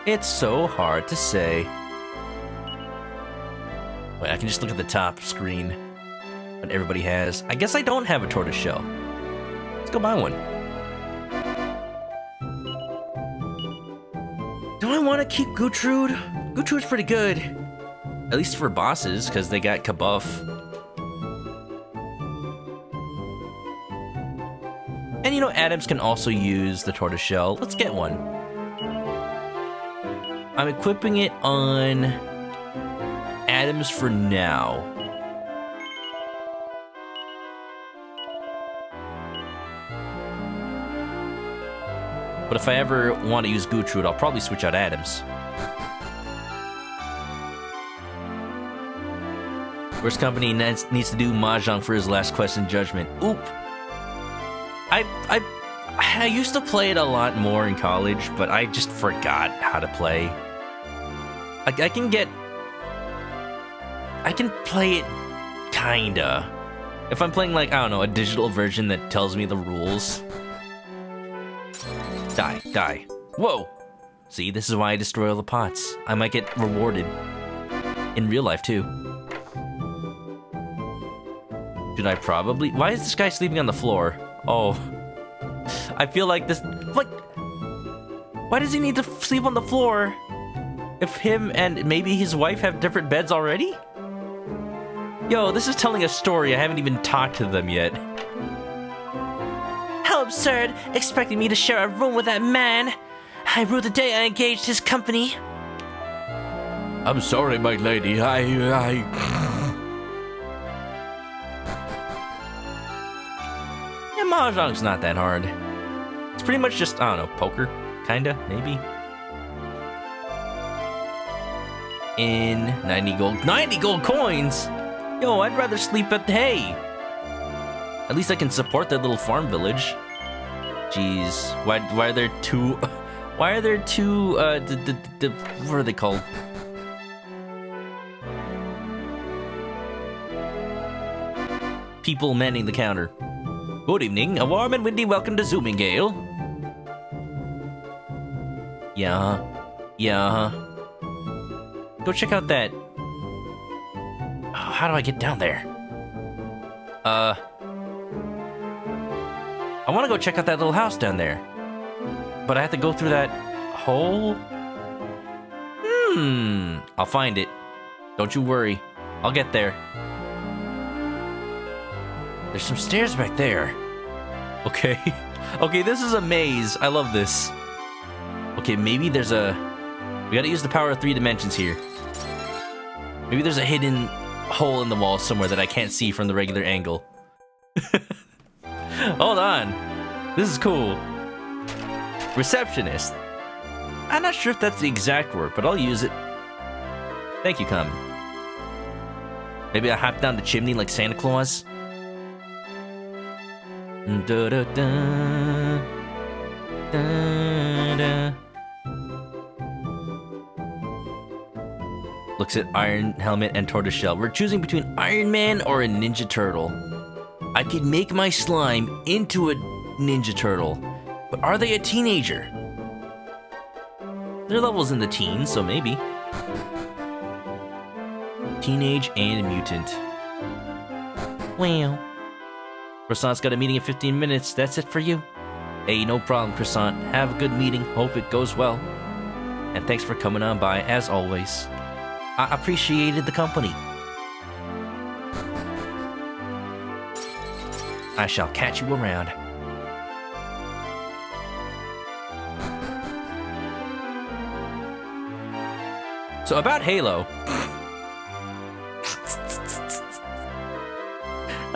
It's so hard to say. Wait, I can just look at the top screen. What everybody has. I guess I don't have a tortoiseshell. Let's go buy one. Do I want to keep Gertrude? Gertrude's pretty good. At least for bosses, because they got Kabuff. And you know, Adams can also use the tortoiseshell. Let's get one. I'm equipping it on Adams for now. But if I ever want to use Gertrude, I'll probably switch out Adams. Worst Company needs to do Mahjong for his last quest in Judgment. Oop. I used to play it a lot more in college, but I just forgot how to play. I can play it kinda. If I'm playing, like, I don't know, a digital version that tells me the rules. Die, die. Whoa! See, this is why I destroy all the pots. I might get rewarded. In real life, too. Should I probably... Why is this guy sleeping on the floor? Oh. I feel like this... Like... Why does he need to sleep on the floor? If him and maybe his wife have different beds already? Yo, this is telling a story. I haven't even talked to them yet.
How absurd, expecting me to share a room with that man. I rue the day I engaged his company.
I'm sorry, my lady.
Yeah, Mahjong's not that hard. It's pretty much just, I don't know, poker? Kinda, maybe? In 90 gold. 90 gold coins? Yo, I'd rather sleep at the hay. At least I can support that little farm village. Jeez, why are there two... Why are there two, what are they called? People manning the counter. Good evening, a warm and windy welcome to Zooming Gale. Yeah. Go check out that... Oh, how do I get down there? I want to go check out that little house down there. But I have to go through that hole? I'll find it. Don't you worry. I'll get there. There's some stairs back there. Okay. Okay, this is a maze. I love this. Okay, maybe there's a... We gotta use the power of 3 dimensions here. Maybe there's a hidden hole in the wall somewhere that I can't see from the regular angle. Hold on. This is cool. Receptionist. I'm not sure if that's the exact word, but I'll use it. Thank you, Carmen. Maybe I hop down the chimney like Santa Claus. Da da da. Da da. Looks at Iron Helmet and Tortoiseshell. We're choosing between Iron Man or a Ninja Turtle. I could make my slime into a Ninja Turtle, but are they a teenager? Their level's in the teens, so maybe. Teenage and mutant. Well. Croissant's got a meeting in 15 minutes. That's it for you. Hey, no problem, Croissant. Have a good meeting. Hope it goes well. And thanks for coming on by, as always. I appreciated the company. I shall catch you around. So about Halo.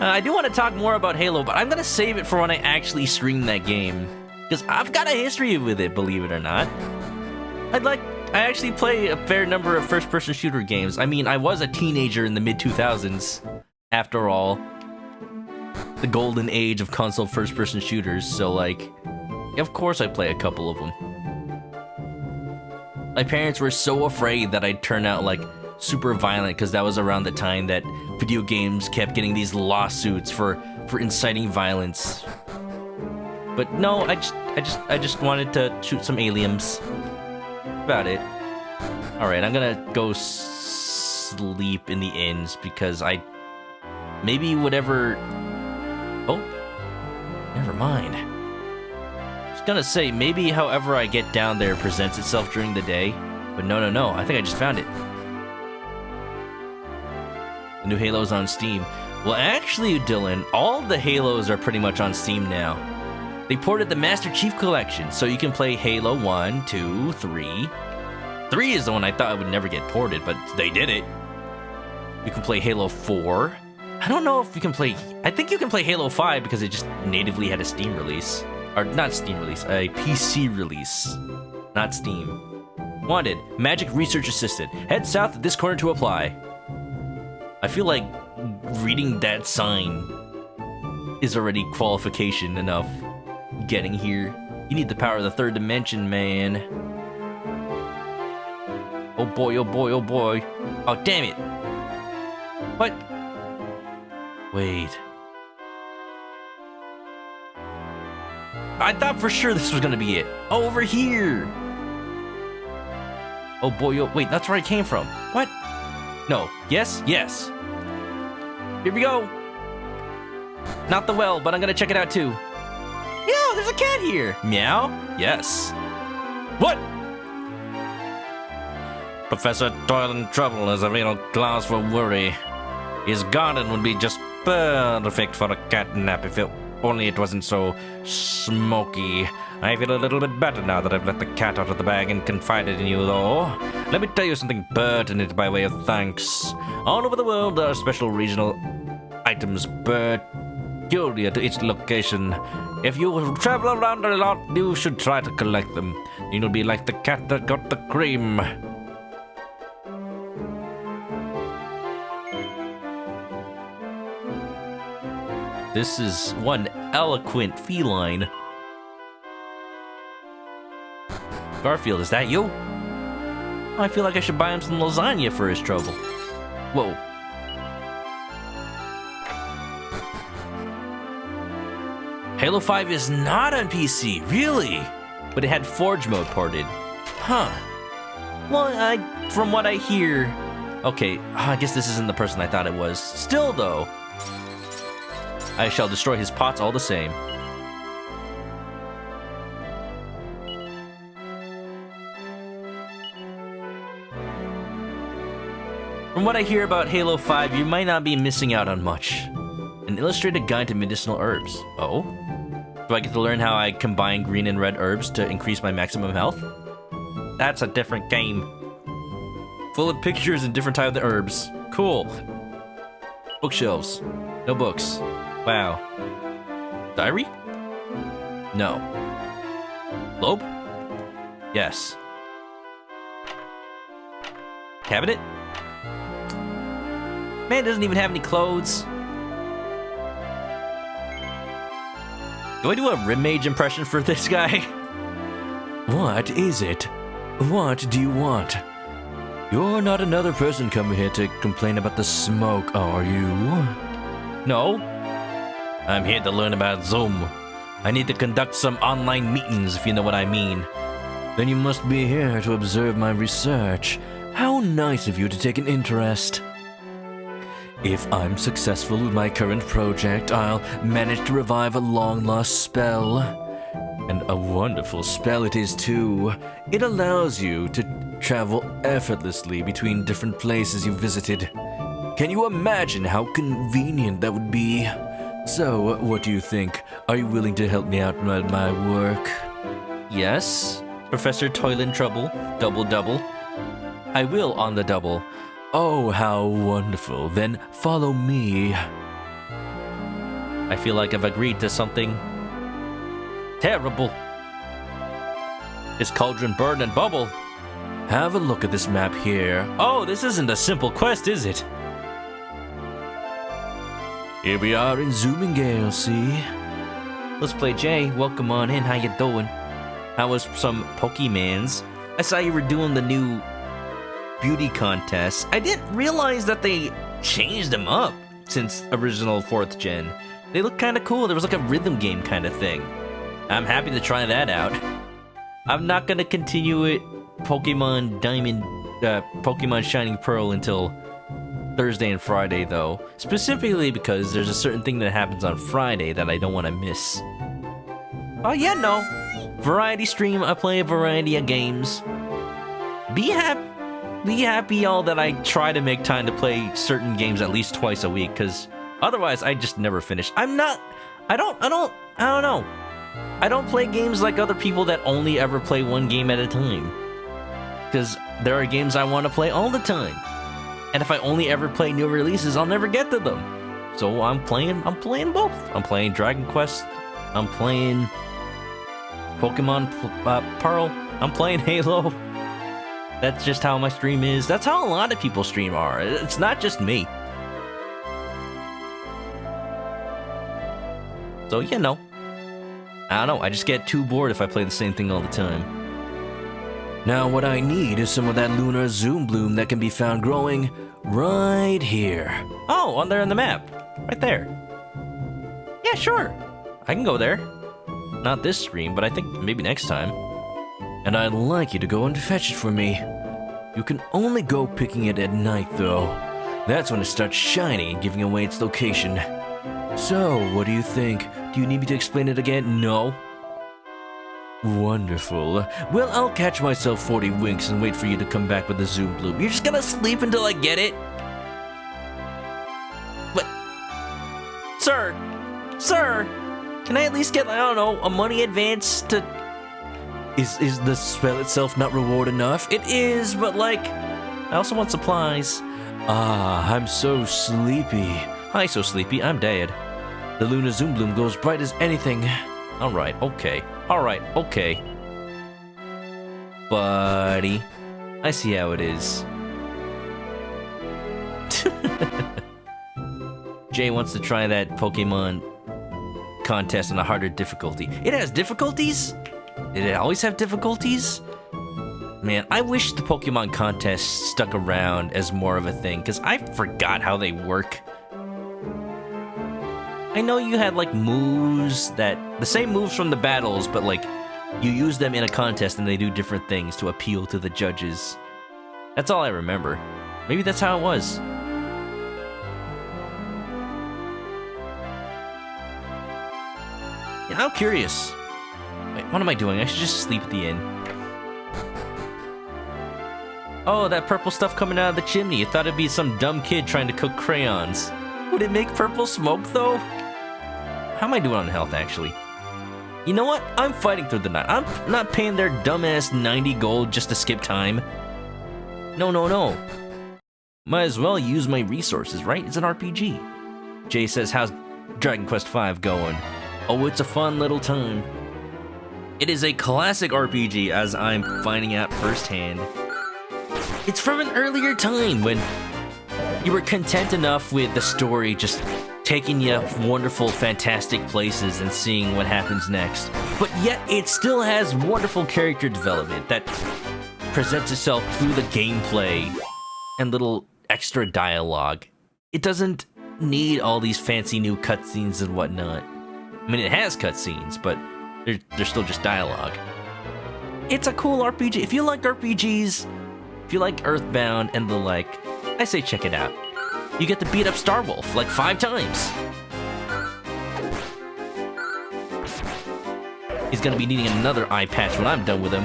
I do want to talk more about Halo, but I'm going to save it for when I actually stream that game. Because I've got a history with it, believe it or not. I actually play a fair number of first-person shooter games. I mean, I was a teenager in the mid-2000s, after all. The golden age of console first-person shooters, so like, of course I play a couple of them. My parents were so afraid that I'd turn out like super violent because that was around the time that video games kept getting these lawsuits for inciting violence. But no, I just wanted to shoot some aliens. About it. Alright, I'm gonna go sleep in the inns because maybe whatever... Oh, never mind. I was gonna say, maybe however I get down there presents itself during the day. But no, I think I just found it. The new Halo's on Steam. Well, actually, Dylan, all the Halos are pretty much on Steam now. They ported the Master Chief Collection, so you can play Halo 1, 2, 3. 3 is the one I thought would never get ported, but they did it. You can play Halo 4. I don't know if you can play... I think you can play Halo 5 because it just natively had a Steam release. Or, not Steam release, a PC release. Not Steam. Wanted, Magic Research Assistant. Head south at this corner to apply. I feel like reading that sign is already qualification enough. Getting here. You need the power of the third dimension, man. Oh boy, oh boy, oh boy. Oh, damn it. What? Wait. I thought for sure this was gonna be it. Over here. Oh boy, oh, wait, that's where I came from. What? No, yes, yes. Here we go. Not the well, but I'm gonna check it out too. Yo, there's a cat here. Meow? Yes. What? Professor Toil and Trouble is a real cause for worry. His garden would be just perfect for a cat nap if only it wasn't so smoky. I feel a little bit better now that I've let the cat out of the bag and confided in you, though. Let me tell you something pertinent by way of thanks. All over the world, there are special regional items peculiar to each location. If you travel around a lot, you should try to collect them. You'll be like the cat that got the cream. This is one eloquent feline. Garfield, is that you? I feel like I should buy him some lasagna for his trouble. Whoa. Halo 5 is not on PC, really? But it had Forge mode ported. Huh. Well, from what I hear... Okay, I guess this isn't the person I thought it was. Still, though, I shall destroy his pots all the same. From what I hear about Halo 5, you might not be missing out on much. An illustrated guide to medicinal herbs. Oh? Do I get to learn how I combine green and red herbs to increase my maximum health? That's a different game. Full of pictures and different types of herbs. Cool. Bookshelves. No books. Wow. Diary? No. Globe? Yes. Cabinet? Man doesn't even have any clothes. Do I do a Rim Mage impression for this guy? What is it? What do you want? You're not another person coming here to complain about the smoke, are you? No. I'm here to learn about Zoom. I need to conduct some online meetings, if you know what I mean. Then you must be here to observe my research. How nice of you to take an interest. If I'm successful with my current project, I'll manage to revive a long-lost spell. And a wonderful spell it is, too. It allows you to travel effortlessly between different places you visited. Can you imagine how convenient that would be? So, what do you think? Are you willing to help me out with my work? Yes, Professor Toil and Trouble. Double. I will on the double. Oh, how wonderful. Then follow me. I feel like I've agreed to something terrible. This cauldron burn and bubble. Have a look at this map here. Oh, this isn't a simple quest, is it? Here we are in Zoomingale, see? Let's play Jay. Welcome on in. How you doing? How was some Pokemans? I saw you were doing the new beauty contest. I didn't realize that they changed them up since original 4th gen. They look kind of cool. There was like a rhythm game kind of thing. I'm happy to try that out. I'm not gonna continue it Pokemon Diamond, Pokemon Shining Pearl until Thursday and Friday though. Specifically because there's a certain thing that happens on Friday that I don't want to miss. Oh yeah, no. Variety stream, I play a variety of games. Be happy, y'all, that I try to make time to play certain games at least twice a week, because otherwise I just never finish. I don't know. I don't play games like other people that only ever play one game at a time. Because there are games I want to play all the time. And if I only ever play new releases, I'll never get to them. So I'm playing both. I'm playing Dragon Quest. I'm playing Pokemon Pearl. I'm playing Halo. That's just how my stream is. That's how a lot of people stream are. It's not just me. So, you know. I don't know. I just get too bored if I play the same thing all the time. Now, what I need is some of that lunar zoom bloom that can be found growing right here. Oh, on there on the map. Right there. Yeah, sure. I can go there. Not this stream, but I think maybe next time. And I'd like you to go and fetch it for me. You can only go picking it at night, though. That's when it starts shining and giving away its location. So, what do you think? Do you need me to explain it again? No? Wonderful. Well, I'll catch myself 40 winks and wait for you to come back with the Zoom Bloom. You're just gonna sleep until I get it? What? Sir! Sir! Can I at least get, I don't know, a money advance to... Is the spell itself not reward enough? It is, but like... I also want supplies. Ah, I'm so sleepy. Hi, so sleepy, I'm dead. The Luna Zoom Bloom goes bright as anything. Alright, okay. Alright, okay. Buddy. I see how it is. Jay wants to try that Pokemon contest on a harder difficulty. It has difficulties? Did it always have difficulties? Man, I wish the Pokemon contest stuck around as more of a thing, because I forgot how they work. I know you had like moves that, the same moves from the battles, but like you use them in a contest and they do different things to appeal to the judges. That's all I remember. Maybe that's how it was. Yeah, I'm curious. Wait, what am I doing? I should just sleep at the inn. Oh, that purple stuff coming out of the chimney. You thought it'd be some dumb kid trying to cook crayons. Would it make purple smoke, though? How am I doing on health, actually? You know what? I'm fighting through the night. I'm not paying their dumbass 90 gold just to skip time. No, no, no. Might as well use my resources, right? It's an RPG. Jay says, how's Dragon Quest V going? Oh, it's a fun little time. It is a classic RPG, as I'm finding out firsthand. It's from an earlier time when you were content enough with the story just taking you wonderful, fantastic places and seeing what happens next. But yet it still has wonderful character development that presents itself through the gameplay and little extra dialogue. It doesn't need all these fancy new cutscenes and whatnot. I mean, it has cutscenes, but they're still just dialogue. It's a cool RPG. If you like RPGs, if you like Earthbound and the like, I say check it out. You get to beat up Starwolf like 5 times. He's gonna be needing another eye patch when I'm done with him.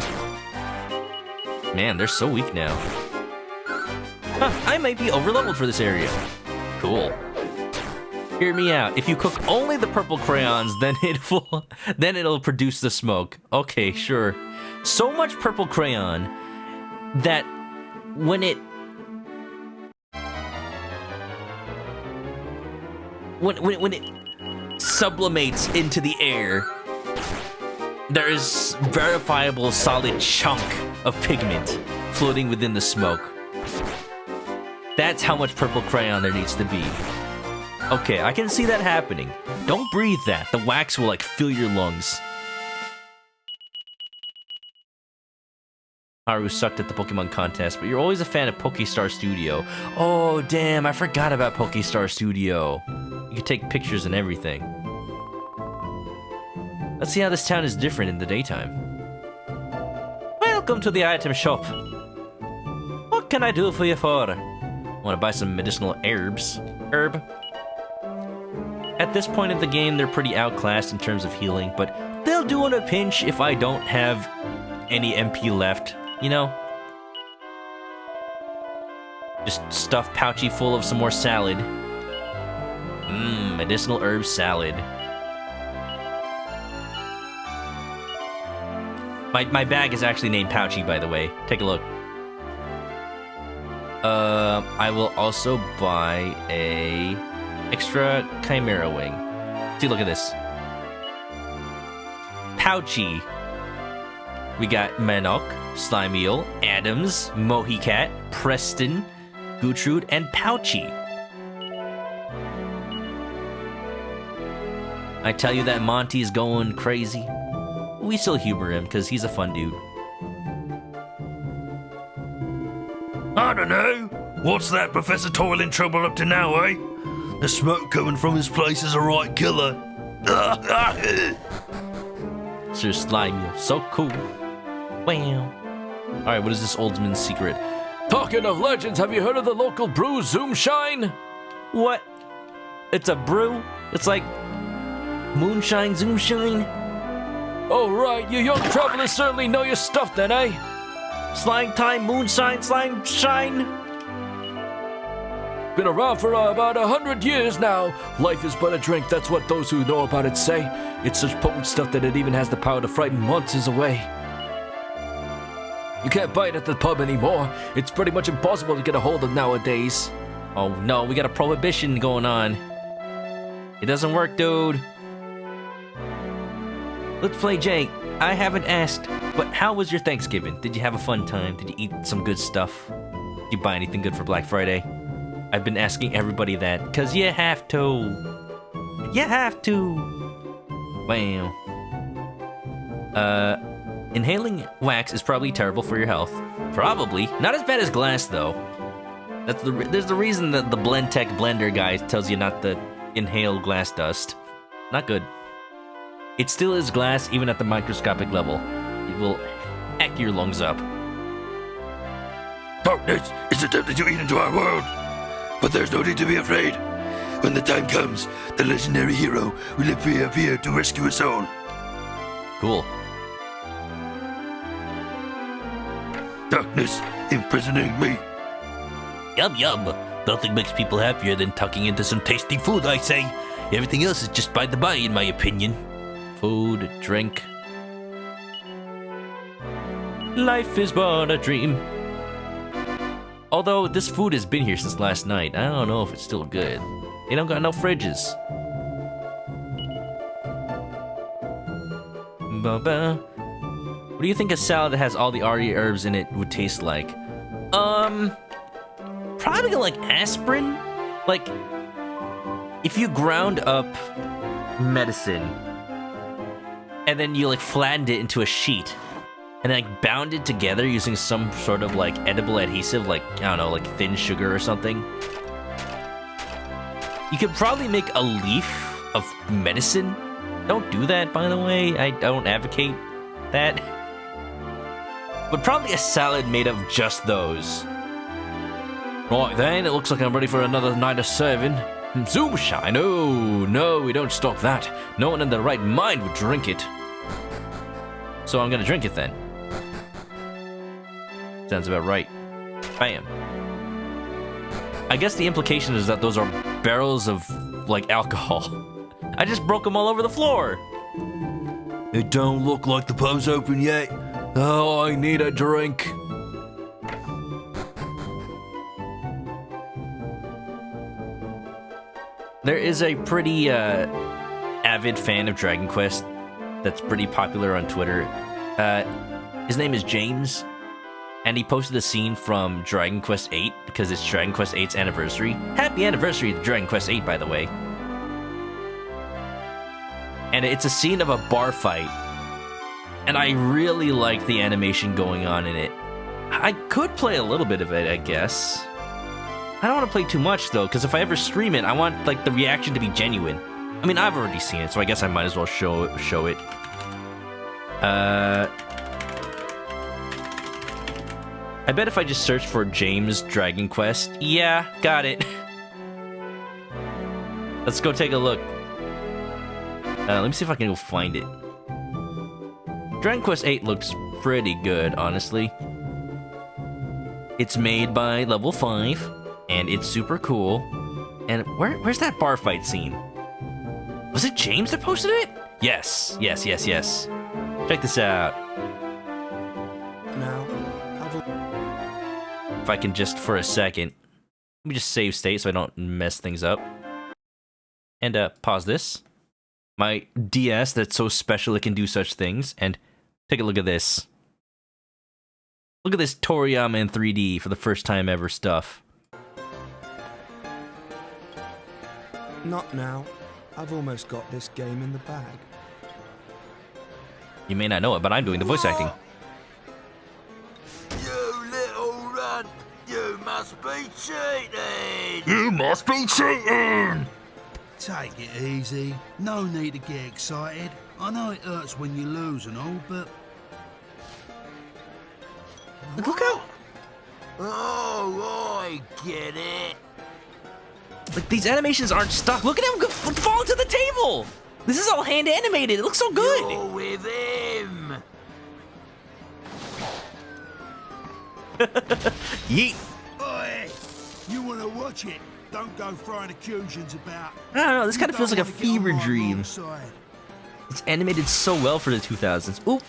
Man, they're so weak now. Huh, I might be overleveled for this area. Cool. Hear me out. If you cook only the purple crayons, then it'll produce the smoke. Okay, sure. So much purple crayon that when it sublimates into the air, there is verifiable solid chunk of pigment floating within the smoke. That's how much purple crayon there needs to be. Okay, I can see that happening. Don't breathe that. The wax will like fill your lungs. Haru sucked at the Pokemon contest, but you're always a fan of Pokestar Studio. Oh, damn, I forgot about Pokestar Studio. You can take pictures and everything. Let's see how this town is different in the daytime. Welcome to the item shop. What can I do for you for? Want to buy some medicinal herbs? At this point of the game, they're pretty outclassed in terms of healing, but they'll do in a pinch if I don't have any MP left, you know? Just stuff Pouchy full of some more salad. Medicinal herb salad. My bag is actually named Pouchy, by the way. Take a look. I will also buy a extra Chimera wing. See, look at this. Pouchy. We got Manok, Slimeal, Adams, Mohicat, Preston, Gutrude, and Pouchy. I tell you that Monty's going crazy. We still humor him because he's a fun dude.
I don't know. What's that Professor Toiling Trouble up to now, eh? The smoke coming from his place is a right killer.
Sir Slime, you're so cool. Wow. Alright, what is this old man's secret?
Talking of legends, have you heard of the local brew Zoomshine?
What? It's a brew? It's like moonshine, zoomshine?
Oh right, you young travelers certainly know your stuff then, eh?
Slime time, moonshine, slime shine.
Been around for about 100 years now. Life is but a drink, that's what those who know about it say. It's such potent stuff that it even has the power to frighten monsters away. You can't buy it at the pub anymore. It's pretty much impossible to get a hold of nowadays.
Oh no, we got a prohibition going on. It doesn't work, dude. Let's play Jake. I haven't asked, but how was your Thanksgiving? Did you have a fun time? Did you eat some good stuff? Did you buy anything good for Black Friday? I've been asking everybody that, because you have to. You have to. Wow. Inhaling wax is probably terrible for your health. Probably. Not as bad as glass, though. There's the reason that the Blendtec blender guy tells you not to inhale glass dust. Not good. It still is glass, even at the microscopic level. It will hack your lungs up.
Darkness is attempting to eat into our world, but there's no need to be afraid. When the time comes, the legendary hero will appear to rescue us all.
Cool.
Darkness imprisoning me.
Yum yum. Nothing makes people happier than tucking into some tasty food, I say. Everything else is just by the by, in my opinion.
Food, drink. Life is but a dream. Although this food has been here since last night, I don't know if it's still good. They don't got no fridges. What do you think a salad that has all the RE herbs in it would taste like? Probably like aspirin. Like, if you ground up medicine and then you like flattened it into a sheet and then like bound it together using some sort of like edible adhesive, like, I don't know, like thin sugar or something. You could probably make a leaf of medicine. Don't do that, by the way. I don't advocate that. But probably a salad made of just those. Right then, it looks like I'm ready for another night of serving. Zoomshine, oh, no, we don't stock that. No one in their right mind would drink it. So I'm gonna drink it then. Sounds about right. Bam. I guess the implication is that those are barrels of, like, alcohol. I just broke them all over the floor.
It don't look like the pub's open yet. Oh, I need a drink.
There is a pretty avid fan of Dragon Quest that's pretty popular on Twitter. His name is James, and he posted a scene from Dragon Quest VIII because it's Dragon Quest VIII's anniversary. Happy anniversary to Dragon Quest VIII, by the way. And it's a scene of a bar fight, and I really like the animation going on in it. I could play a little bit of it, I guess. I don't want to play too much, though, because if I ever stream it, I want, like, the reaction to be genuine. I mean, I've already seen it, so I guess I might as well show it. I bet if I just search for James Dragon Quest... Yeah, got it. Let's go take a look. Let me see if I can go find it. Dragon Quest VIII looks pretty good, honestly. It's made by Level 5, and it's super cool. And where's that bar fight scene? Was it James that posted it? Yes. Check this out.
Now,
if I can just, for a second, let me just save state so I don't mess things up. And pause this. My DS that's so special it can do such things. And take a look at this. Look at this Toriyama in 3D for the first time ever stuff.
not now. I've almost got this game in the bag.
You may not know it, but I'm doing the voice acting.
You little runt! You must be cheating!
You must be cheating!
Take it easy. No need to get excited. I know it hurts when you lose and all, but...
Look out!
Oh, I get it.
Like, these animations aren't stuck. Look at him fall to the table! This is all hand animated. It looks so good!
You're with him.
Yeet!
Oi! You want to watch it? Don't go throwing accusations about.
I don't know, this kind of
You
feels like a
don't wanna get
fever
on my
dream.
wrong side.
It's animated so well for the 2000s. Oop!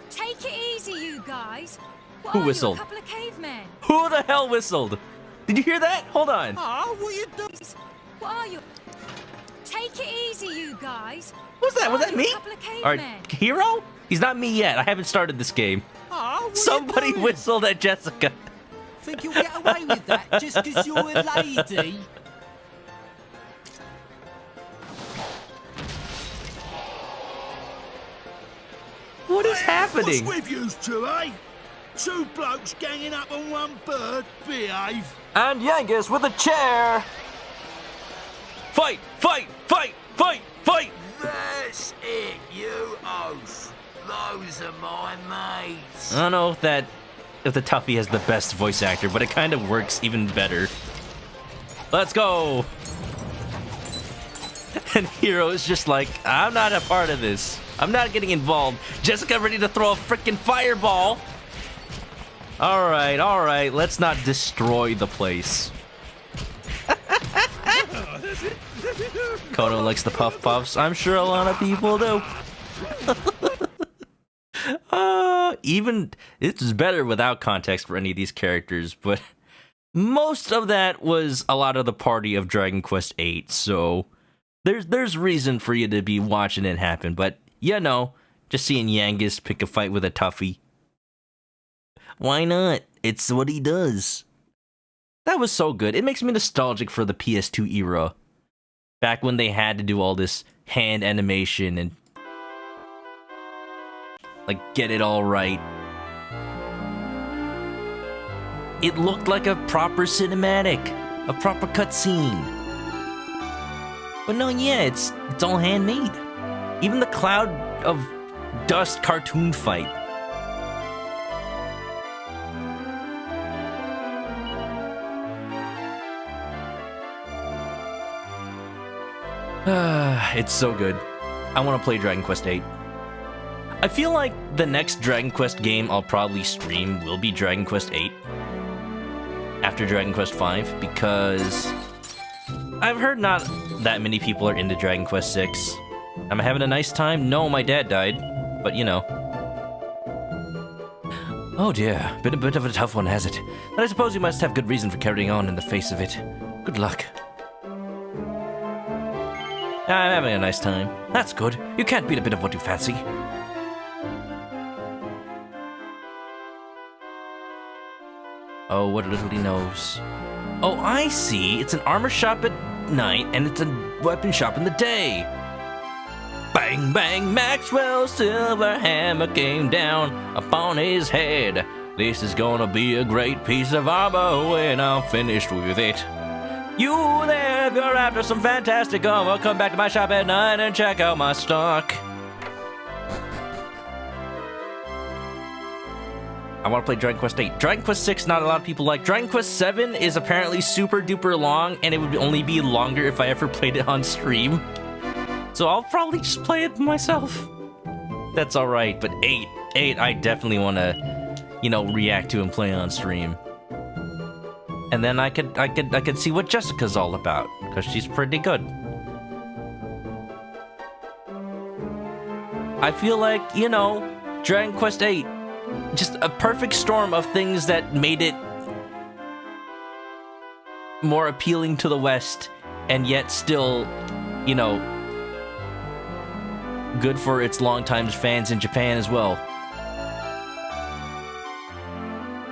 Take it easy, you guys. What
Who
are
whistled?
You, a couple of cavemen?
Who the hell whistled? Did you hear that? Hold on.
Oh, what you doing?
What are you? Take it easy, you guys.
What was that? Was
What are
that
you,
me?
a couple of
Our
cavemen?
hero? He's not me yet. I haven't started this game.
Oh, what
Somebody
you doing?
whistled at Jessica.
Think you'll get away with that just because you're a lady?
What is
Hey,
happening?
What's with you two, eh? Two blokes ganging up on one bird. Behave.
And Yangus with a chair. Fight! Fight! Fight! Fight! Fight!
That's it, you oaf. Those are my mates.
I don't know if the Tuffy has the best voice actor, but it kind of works even better. Let's go! And Hero is just like, I'm not a part of this. I'm not getting involved. Jessica ready to throw a freaking fireball. Alright, let's not destroy the place. Kono likes the Puff Puffs. I'm sure a lot of people do. Even it's better without context for any of these characters, but most of that was a lot of the party of Dragon Quest VIII, so there's reason for you to be watching it happen, but you know, just seeing Yangus pick a fight with a Tuffy. Why not? It's what he does. That was so good. It makes me nostalgic for the PS2 era. Back when they had to do all this hand animation and like get it all right. It looked like a proper cinematic, a proper cutscene. But no, yeah, it's all handmade. Even the cloud of dust cartoon fight. It's so good. I want to play Dragon Quest VIII. I feel like the next Dragon Quest game I'll probably stream will be Dragon Quest VIII after Dragon Quest V, because I've heard not that many people are into Dragon Quest VI. Am I having a nice time? No, my dad died, but you know. Oh dear, been a bit of a tough one, has it? But I suppose you must have good reason for carrying on in the face of it. Good luck. I'm having a nice time. That's good. You can't beat a bit of what you fancy. Oh, what little he knows. Oh, I see. It's an armor shop at night, and it's a weapon shop in the day. Bang, bang, Maxwell's silver hammer came down upon his head. This is gonna be a great piece of armor when I'm finished with it. You there, if you're after some fantastic armor, come back to my shop at night and check out my stock. I want to play Dragon Quest VIII. Dragon Quest VI, not a lot of people like. Dragon Quest VII is apparently super duper long, and it would only be longer if I ever played it on stream. So I'll probably just play it myself. That's alright, but 8, I definitely want to, you know, react to and play on stream. And then I could see what Jessica's all about, because she's pretty good. I feel like, you know, Dragon Quest VIII, just a perfect storm of things that made it more appealing to the West, and yet still, you know, good for its longtime fans in Japan as well.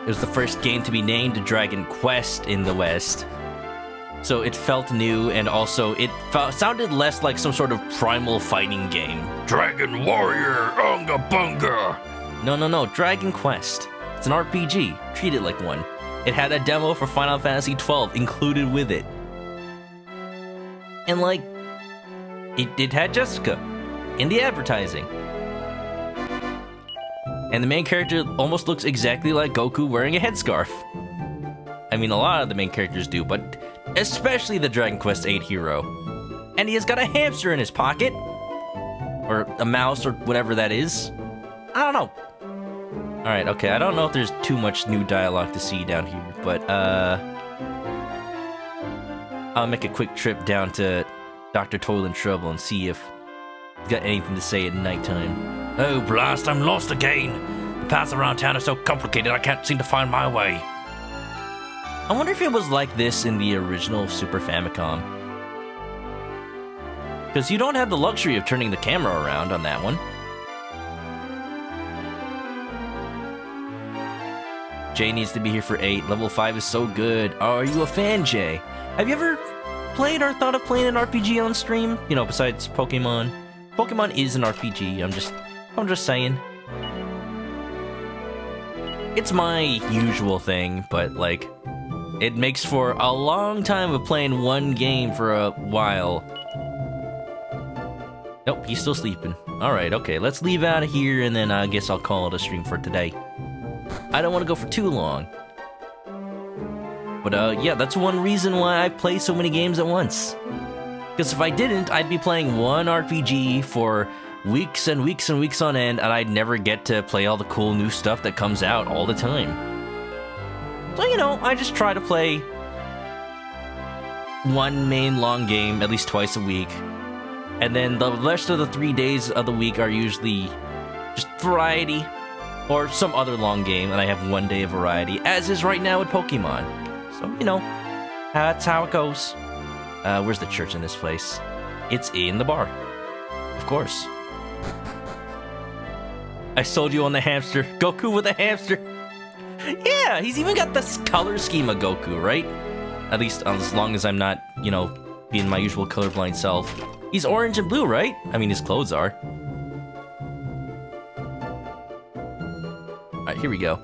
It was the first game to be named Dragon Quest in the West. So it felt new, and also it sounded less like some sort of primal fighting game.
Dragon Warrior, Unga Bunga!
No, Dragon Quest. It's an RPG. Treat it like one. It had a demo for Final Fantasy XII included with it. And like, it had Jessica in the advertising. And the main character almost looks exactly like Goku wearing a headscarf. I mean, a lot of the main characters do, but especially the Dragon Quest VIII hero. And he has got a hamster in his pocket. Or a mouse, or whatever that is. I don't know. Alright, okay, I don't know if there's too much new dialogue to see down here, but, I'll make a quick trip down to Dr. Toil and Trouble and see if he's got anything to say at nighttime.
Oh, blast, I'm lost again. The paths around town are so complicated I can't seem to find my way.
I wonder if it was like this in the original Super Famicom. Because you don't have the luxury of turning the camera around on that one. Jay needs to be here for 8. Level 5 is so good. Oh, are you a fan, Jay? Have you ever played or thought of playing an RPG on stream? You know, besides Pokemon. Pokemon is an RPG. I'm just saying. It's my usual thing, but like, it makes for a long time of playing one game for a while. Nope, he's still sleeping. Alright, okay, let's leave out of here, and then I guess I'll call it a stream for today. I don't want to go for too long. But, yeah, that's one reason why I play so many games at once. Because if I didn't, I'd be playing one RPG for weeks and weeks and weeks on end, and I'd never get to play all the cool new stuff that comes out all the time. So, you know, I just try to play one main long game at least twice a week. And then the rest of the 3 days of the week are usually just variety or some other long game, and I have one day of variety, as is right now with Pokemon. So, you know, that's how it goes. Where's the church in this place? It's in the bar. Of course. I sold you on the hamster. Goku with a hamster. Yeah, he's even got this color scheme of Goku, right? At least as long as I'm not, you know, being my usual colorblind self. He's orange and blue, right? I mean, his clothes are. Alright, here we go.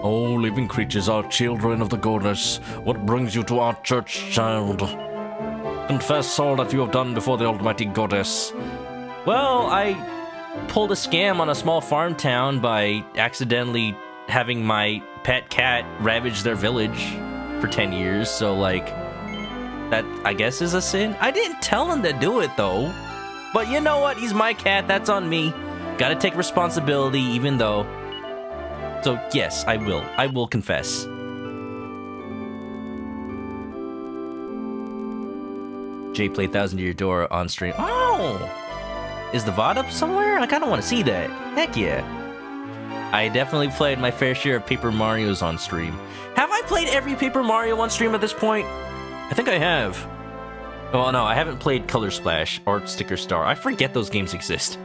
Oh, living creatures are children of the goddess. What brings you to our church, child? Confess all that you have done before the almighty goddess.
Well, I pulled a scam on a small farm town by accidentally having my pet cat ravage their village for 10 years, so like, that I guess is a sin. I didn't tell him to do it though. But you know what? He's my cat, that's on me. Gotta take responsibility even though. So yes, I will confess. Jay played 1,000 Year Door on stream. Oh! Is the VOD up somewhere? I kinda wanna see that. Heck yeah. I definitely played my fair share of Paper Marios on stream. Have I played every Paper Mario on stream at this point? I think I have. Well, no, I haven't played Color Splash or Sticker Star. I forget those games exist.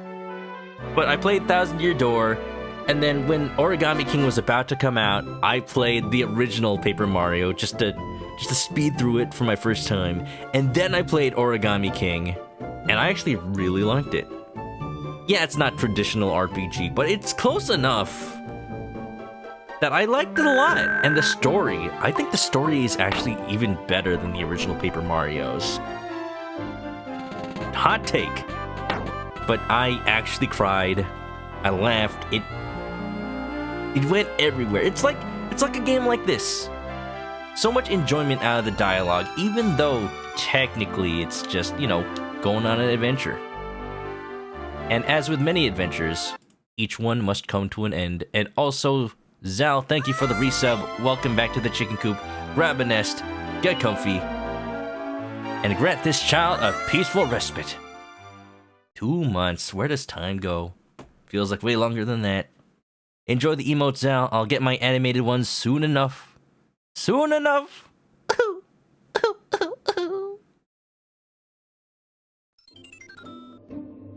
But I played 1,000 Year Door, and then when Origami King was about to come out, I played the original Paper Mario just to speed through it for my first time. And then I played Origami King, and I actually really liked it. Yeah, it's not traditional RPG, but it's close enough that I liked it a lot. And the story, I think the story is actually even better than the original Paper Marios. Hot take. But I actually cried. I laughed. It went everywhere. It's like a game like this. So much enjoyment out of the dialogue, even though technically it's just, you know, going on an adventure. And as with many adventures, each one must come to an end. And also, Zal, thank you for the resub. Welcome back to the chicken coop. Grab a nest, get comfy, and grant this child a peaceful respite. 2 months. Where does time go? Feels like way longer than that. Enjoy the emotes, Zal. I'll get my animated ones soon enough. Soon enough.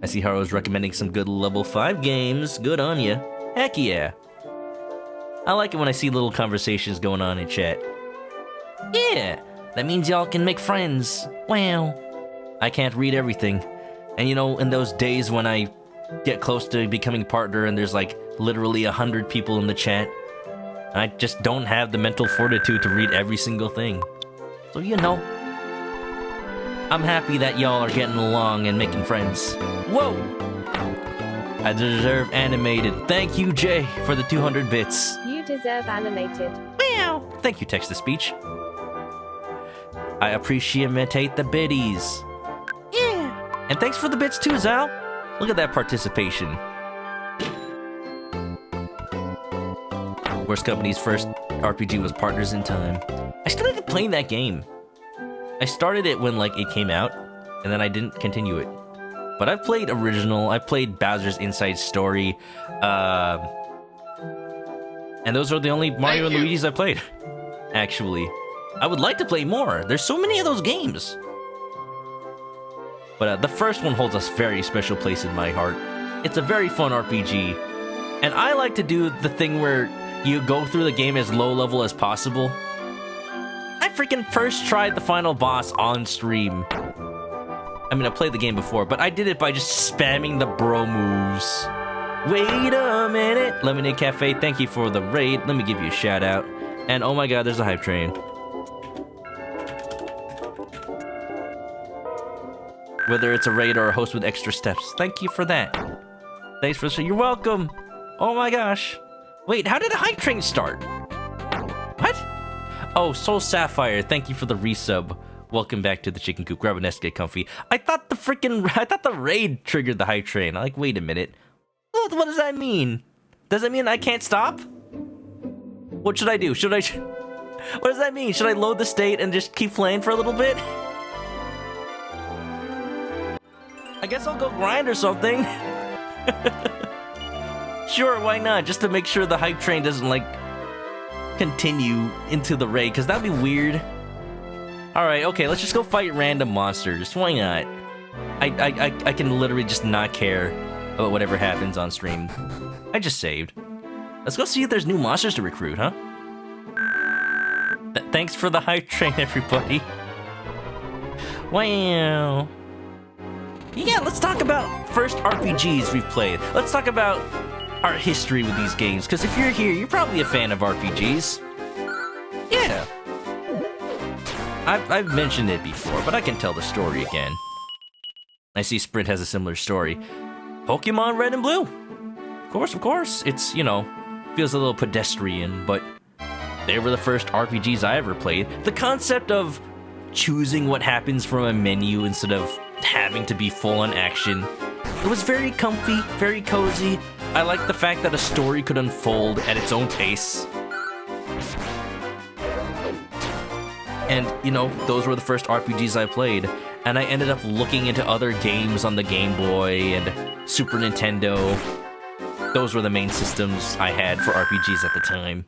I see Haru's recommending some good level 5 games. Good on ya. Heck yeah. I like it when I see little conversations going on in chat. Yeah, that means y'all can make friends. Wow. I can't read everything. And you know, in those days when I get close to becoming a partner and there's like literally 100 people in the chat, I just don't have the mental fortitude to read every single thing. So you know. I'm happy that y'all are getting along and making friends. Whoa! I deserve animated. Thank you, Jay, for the 200 bits.
You deserve animated.
Meow! Thank you, text-to-speech. I appreciate the biddies.
Yeah.
And thanks for the bits too, Zal. Look at that participation. Worst Company's first RPG was Partners in Time. I started playing that game. I started it when it came out, and then I didn't continue it. But I've played original. I've played Bowser's Inside Story, and those are the only Mario and Luigi's I played. Actually, I would like to play more. There's so many of those games. But the first one holds a very special place in my heart. It's a very fun RPG, and I like to do the thing where you go through the game as low level as possible. I freaking first tried the final boss on stream. I mean, I played the game before, but I did it by just spamming the bro moves. Wait a minute. Lemonade Cafe, thank you for the raid. Let me give you a shout out. And oh my god, there's a hype train. Whether it's a raid or a host with extra steps, thank you for that. Thanks for you're welcome. Oh my gosh. Wait, how did the hype train start? What? Oh, Soul Sapphire, thank you for the resub. Welcome back to the chicken coop. Grab a nest, get comfy. I thought the raid triggered the hype train. I'm like, wait a minute. What does that mean? Does that mean I can't stop? What should I do? What does that mean? Should I load the state and just keep playing for a little bit? I guess I'll go grind or something. Sure, why not? Just to make sure the hype train doesn't, continue into the raid, because that'd be weird. Alright, okay, let's just go fight random monsters. Why not? I can literally just not care about whatever happens on stream. I just saved. Let's go see if there's new monsters to recruit, huh? Thanks for the hype train, everybody. Wow. Yeah, let's talk about first RPGs we've played. Let's talk about our history with these games, because if you're here, you're probably a fan of RPGs. Yeah. I've mentioned it before, but I can tell the story again. I see Sprint has a similar story. Pokemon Red and Blue. Of course. It's, feels a little pedestrian, but they were the first RPGs I ever played. The concept of choosing what happens from a menu instead of having to be full-on action. It was very comfy, very cozy. I liked the fact that a story could unfold at its own pace. And, those were the first RPGs I played. And I ended up looking into other games on the Game Boy and Super Nintendo. Those were the main systems I had for RPGs at the time.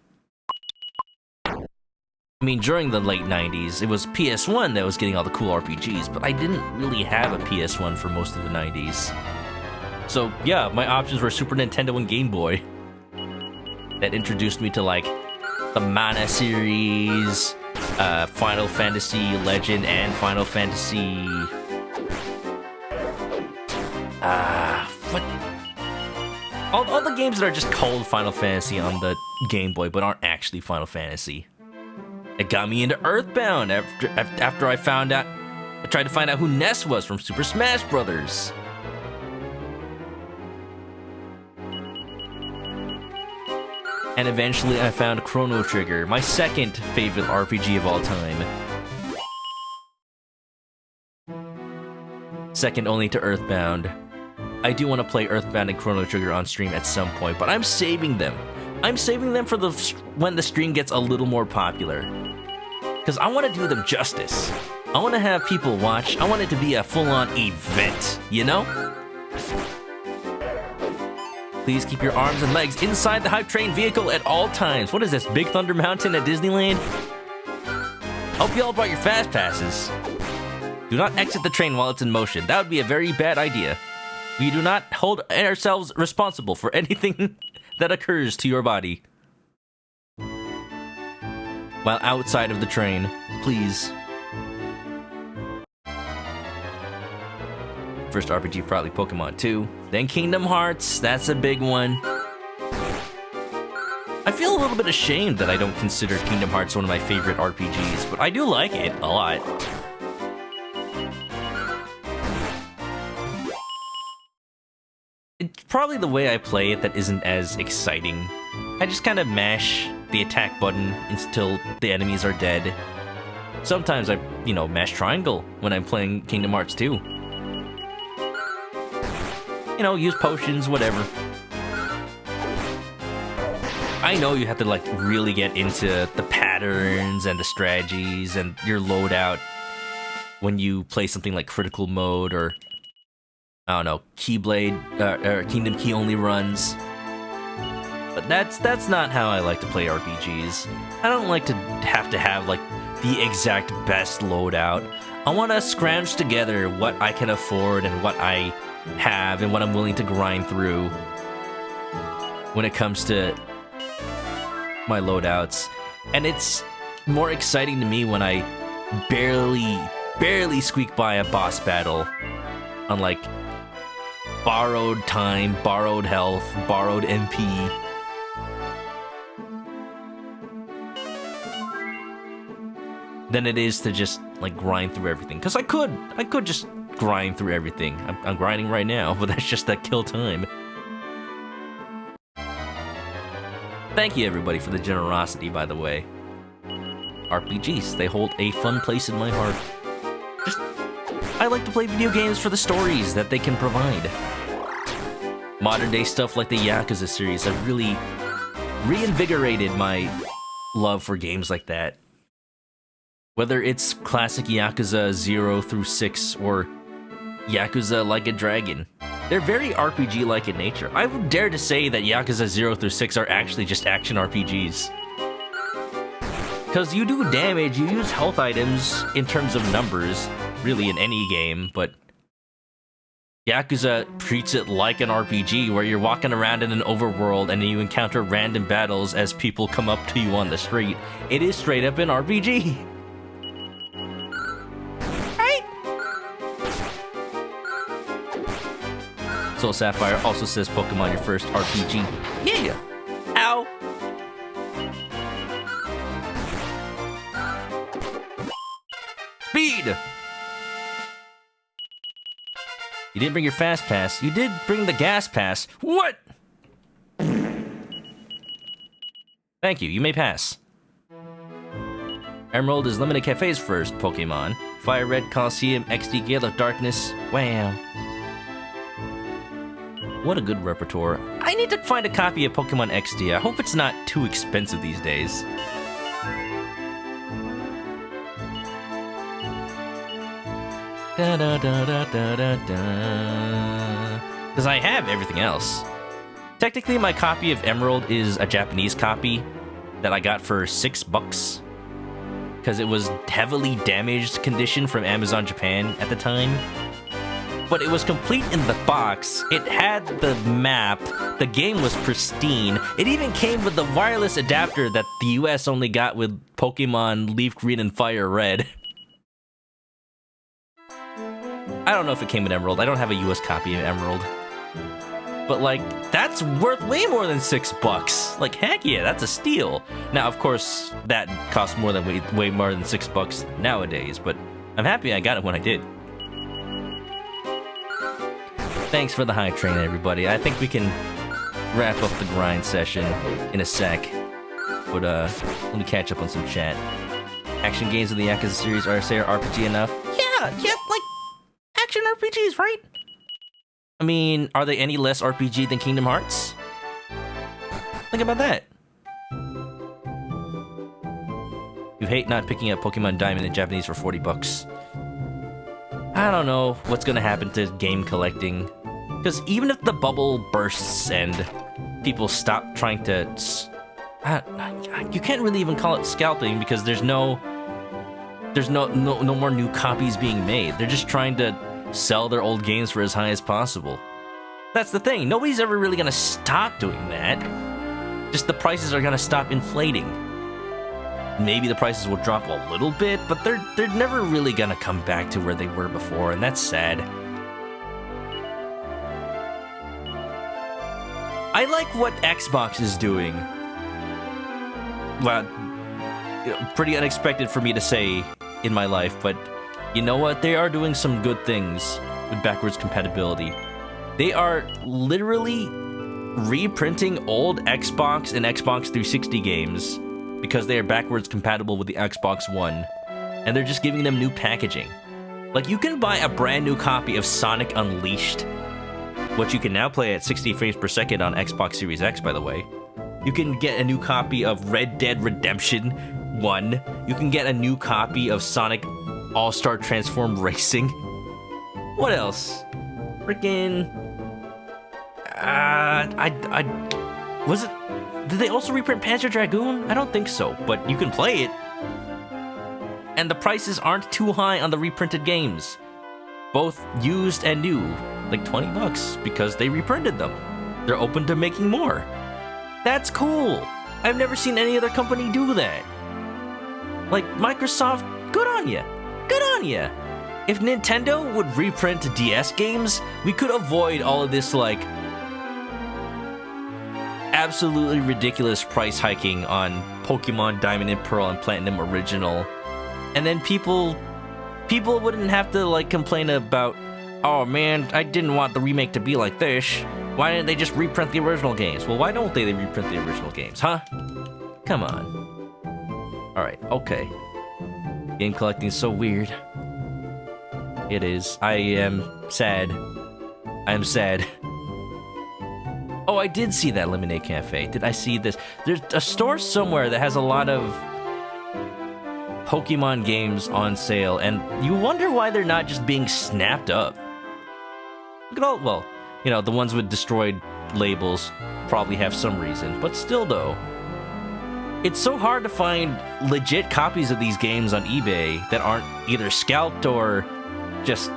I mean, during the late 90s, it was PS1 that was getting all the cool RPGs, but I didn't really have a PS1 for most of the 90s. So, yeah, my options were Super Nintendo and Game Boy. That introduced me to, the Mana series, Final Fantasy Legend, and Final Fantasy... what? All the games that are just called Final Fantasy on the Game Boy, but aren't actually Final Fantasy. It got me into Earthbound after I tried to find out who Ness was from Super Smash Bros. And eventually I found Chrono Trigger, my second favorite RPG of all time. Second only to Earthbound. I do want to play Earthbound and Chrono Trigger on stream at some point, but I'm saving them. I'm saving them for when the stream gets a little more popular. Because I want to do them justice. I want to have people watch. I want it to be a full-on event, Please keep your arms and legs inside the hype train vehicle at all times. What is this, Big Thunder Mountain at Disneyland? Hope you all brought your fast passes. Do not exit the train while it's in motion. That would be a very bad idea. We do not hold ourselves responsible for anything that occurs to your body. While outside of the train, please. First RPG, probably Pokemon 2. Then Kingdom Hearts, that's a big one. I feel a little bit ashamed that I don't consider Kingdom Hearts one of my favorite RPGs, but I do like it a lot. it's probably the way I play it that isn't as exciting. I just kind of mash the attack button until the enemies are dead. Sometimes I, mash triangle when I'm playing Kingdom Hearts 2. Use potions, whatever. I know you have to, like, really get into the patterns and the strategies and your loadout when you play something like Critical Mode or, I don't know, Keyblade, or Kingdom Key only runs. But that's not how I like to play RPGs. I don't like to have, like, the exact best loadout. I want to scrounge together what I can afford and what I have and what I'm willing to grind through when it comes to my loadouts. And it's more exciting to me when I barely squeak by a boss battle on, like, borrowed time, borrowed health, borrowed MP. Than it is to just, like, grind through everything. Because I could just grind through everything. I'm grinding right now, but that's just that kill time. Thank you, everybody, for the generosity, by the way. RPGs, they hold a fun place in my heart. I like to play video games for the stories that they can provide. Modern day stuff like the Yakuza series have really reinvigorated my love for games like that. Whether it's classic Yakuza 0 through 6 or Yakuza Like a Dragon, they're very RPG-like in nature. I would dare to say that Yakuza 0 through 6 are actually just action RPGs. Because you do damage, you use health items in terms of numbers, really in any game, but Yakuza treats it like an RPG where you're walking around in an overworld and you encounter random battles as people come up to you on the street. It is straight up an RPG. Soul Sapphire also says Pokemon your first RPG. Yeah! Ow! Speed! You didn't bring your Fast Pass. You did bring the Gas Pass. What? Thank you. You may pass. Emerald is Limited Cafe's first Pokemon. Fire Red Coliseum, XD Gale of Darkness. Wow. What a good repertoire. I need to find a copy of Pokemon XD. I hope it's not too expensive these days. Because I have everything else. Technically, my copy of Emerald is a Japanese copy that I got for $6. Because it was heavily damaged condition from Amazon Japan at the time. But it was complete in the box, it had the map, the game was pristine, it even came with the wireless adapter that the US only got with Pokemon Leaf Green and Fire Red. I don't know if it came with Emerald, I don't have a US copy of Emerald. But, like, that's worth way more than $6. Like, heck yeah, that's a steal. Now, of course, that costs more than way more than $6 nowadays, but I'm happy I got it when I did. Thanks for the high train, everybody. I think we can wrap up the grind session in a sec. But, let me catch up on some chat. Action games of the Yakuza series are RPG enough? Yeah, like, action RPGs, right? I mean, are they any less RPG than Kingdom Hearts? Think about that. You hate not picking up Pokemon Diamond in Japanese for $40. I don't know what's gonna happen to game collecting. Because even if the bubble bursts and people stop trying to... you can't really even call it scalping because there's no more new copies being made. They're just trying to sell their old games for as high as possible. That's the thing. Nobody's ever really gonna stop doing that. Just the prices are gonna stop inflating. Maybe the prices will drop a little bit, but they're never really gonna come back to where they were before, and that's sad. I like what Xbox is doing. Well, pretty unexpected for me to say in my life, but you know what? They are doing some good things with backwards compatibility. They are literally reprinting old Xbox and Xbox 360 games because they are backwards compatible with the Xbox One, and they're just giving them new packaging. Like, you can buy a brand new copy of Sonic Unleashed, which you can now play at 60 frames per second on Xbox Series X, by the way. You can get a new copy of Red Dead Redemption 1. You can get a new copy of Sonic All-Star Transform Racing. What else? Freaking... was it... Did they also reprint Panzer Dragoon? I don't think so, but you can play it. And the prices aren't too high on the reprinted games. Both used and new. Like $20 because they reprinted them. They're open to making more. That's cool. I've never seen any other company do that. Like, Microsoft, good on ya. Good on ya. If Nintendo would reprint DS games, we could avoid all of this, like, absolutely ridiculous price hiking on Pokemon Diamond and Pearl and Platinum Original. And then people wouldn't have to, like, complain about, oh man, I didn't want the remake to be like this. Why didn't they just reprint the original games? Well, why don't they reprint the original games, huh? Come on. Alright, okay. Game collecting is so weird. It is. I am sad. I am sad. Oh, I did see that Lemonade Cafe. Did I see this? There's a store somewhere that has a lot of Pokemon games on sale, and you wonder why they're not just being snapped up. Look at all, well, you know, the ones with destroyed labels probably have some reason, but still though, it's so hard to find legit copies of these games on eBay that aren't either scalped or just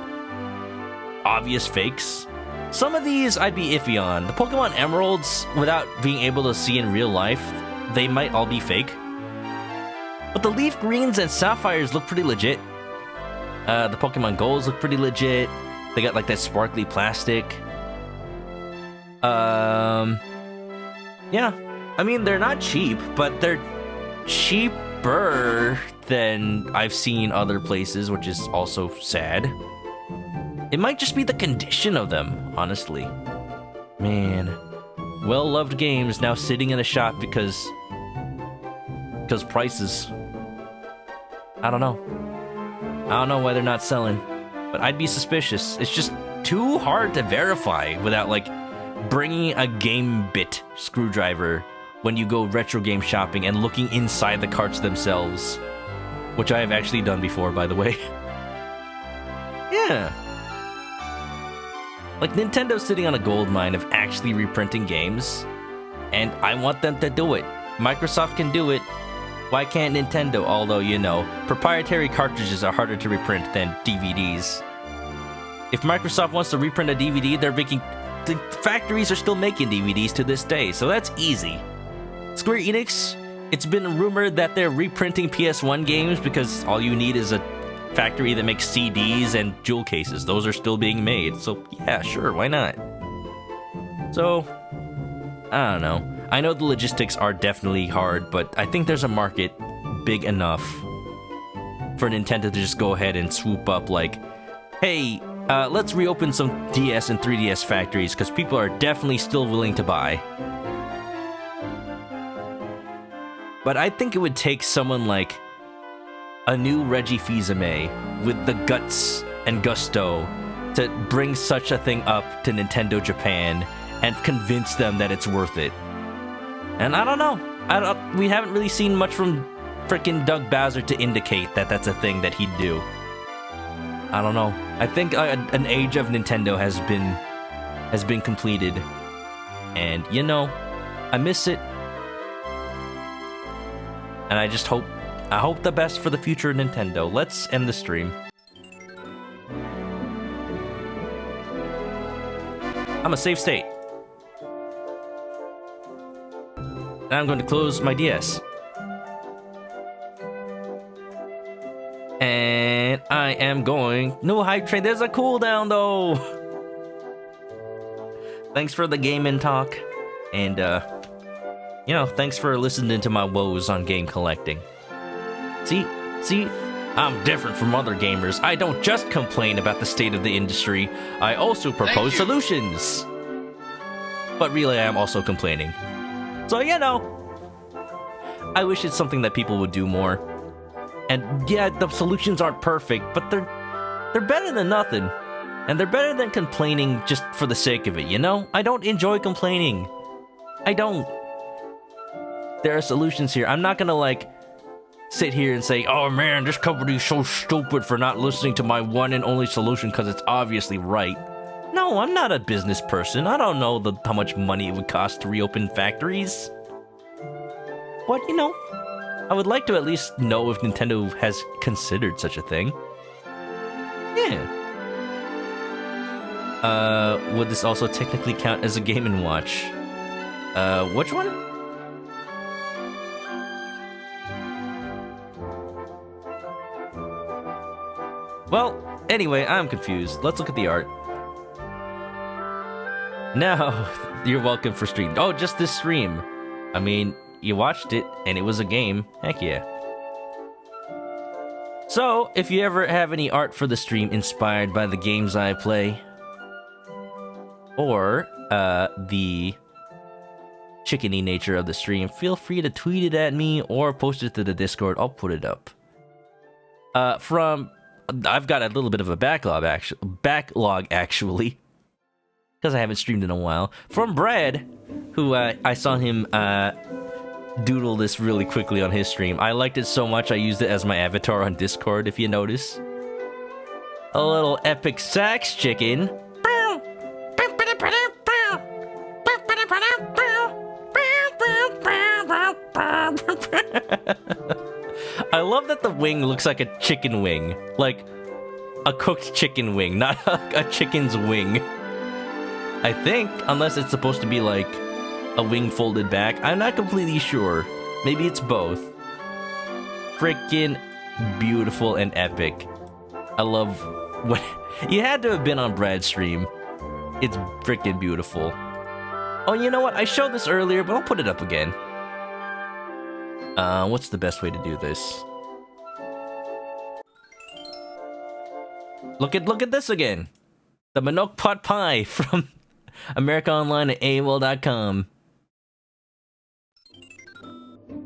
obvious fakes. Some of these I'd be iffy on. The Pokemon Emeralds, without being able to see in real life, they might all be fake. But the Leaf Greens and Sapphires look pretty legit. The Pokemon Golds look pretty legit. They got like that sparkly plastic. Yeah. I mean, they're not cheap, but they're cheaper than I've seen other places, which is also sad. It might just be the condition of them, honestly. Man. Well-loved games now sitting in a shop because prices. I don't know. I don't know why they're not selling, but I'd be suspicious. It's just too hard to verify without, like, bringing a Game-Bit screwdriver when you go retro game shopping and looking inside the carts themselves, which I have actually done before, by the way. Yeah. Like, Nintendo's sitting on a gold mine of actually reprinting games, and I want them to do it. Microsoft can do it. Why can't Nintendo? Although, you know, proprietary cartridges are harder to reprint than DVDs. If Microsoft wants to reprint a DVD, the factories are still making DVDs to this day, so that's easy. Square Enix, it's been rumored that they're reprinting PS1 games because all you need is a factory that makes CDs and jewel cases. Those are still being made, so yeah, sure, why not? So, I don't know. I know the logistics are definitely hard, but I think there's a market big enough for Nintendo to just go ahead and swoop up like, hey, let's reopen some DS and 3DS factories because people are definitely still willing to buy. But I think it would take someone like a new Reggie Fils-Aimé with the guts and gusto to bring such a thing up to Nintendo Japan and convince them that it's worth it. And I don't know. We haven't really seen much from frickin' Doug Bowser to indicate that that's a thing that he'd do. I don't know. I think an age of Nintendo has been completed, and you know, I miss it. And I hope the best for the future of Nintendo. Let's end the stream. I'm a safe state. Now I'm going to close my DS. And I am going... No hype train, there's a cooldown though! Thanks for the gaming talk. And, you know, thanks for listening to my woes on game collecting. See, I'm different from other gamers. I don't just complain about the state of the industry, I also propose solutions. But really, I am also complaining. So, you know, I wish it's something that people would do more. And yeah, the solutions aren't perfect, but they're better than nothing. And they're better than complaining just for the sake of it, you know? I don't enjoy complaining. I don't. There are solutions here. I'm not gonna, like, sit here and say, oh man, this company's so stupid for not listening to my one and only solution because it's obviously right. No, I'm not a business person. I don't know how much money it would cost to reopen factories. But, you know, I would like to at least know if Nintendo has considered such a thing. Yeah. Would this also technically count as a Game & Watch? Which one? Well, anyway, I'm confused. Let's look at the art. No, you're welcome for stream. Oh, just this stream. I mean, you watched it, and it was a game. Heck yeah. So, if you ever have any art for the stream inspired by the games I play, or the chickeny nature of the stream, feel free to tweet it at me or post it to the Discord. I'll put it up. I've got a little bit of a backlog actually, because I haven't streamed in a while. From Brad, who I saw him doodle this really quickly on his stream. I liked it so much I used it as my avatar on Discord, if you notice. A little epic sax chicken. I love that the wing looks like a chicken wing. Like, a cooked chicken wing, not a chicken's wing. I think, unless it's supposed to be like a wing folded back. I'm not completely sure. Maybe it's both. Frickin' beautiful and epic. I love what... You had to have been on Brad's stream. It's frickin' beautiful. Oh, you know what? I showed this earlier, but I'll put it up again. What's the best way to do this? Look at this again. The Manok Pot Pie from America Online at AOL.com.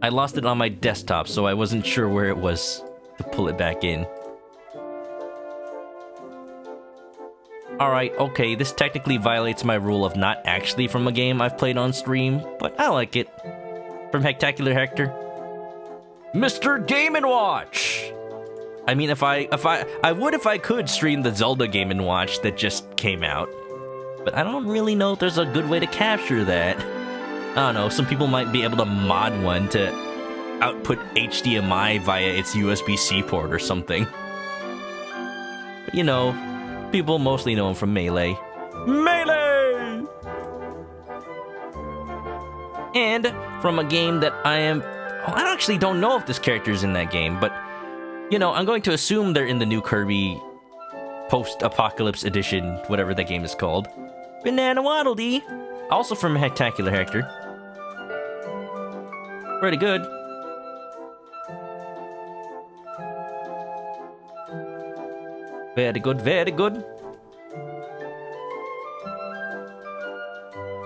I lost it on my desktop, so I wasn't sure where it was to pull it back in. Alright, okay, this technically violates my rule of not actually from a game I've played on stream, but I like it. From Hectacular Hector. Mr. Game & Watch! I mean, I would if I could stream the Zelda Game & Watch that just came out. But I don't really know if there's a good way to capture that. I don't know, some people might be able to mod one to output HDMI via its USB-C port or something. But, you know, people mostly know him from Melee. Melee! And from a game that I actually don't know if this character is in that game, but, you know, I'm going to assume they're in the new Kirby Post-Apocalypse Edition, whatever that game is called. Banana Waddle Dee! Also from Hectacular Hector. Pretty good. Very good, very good.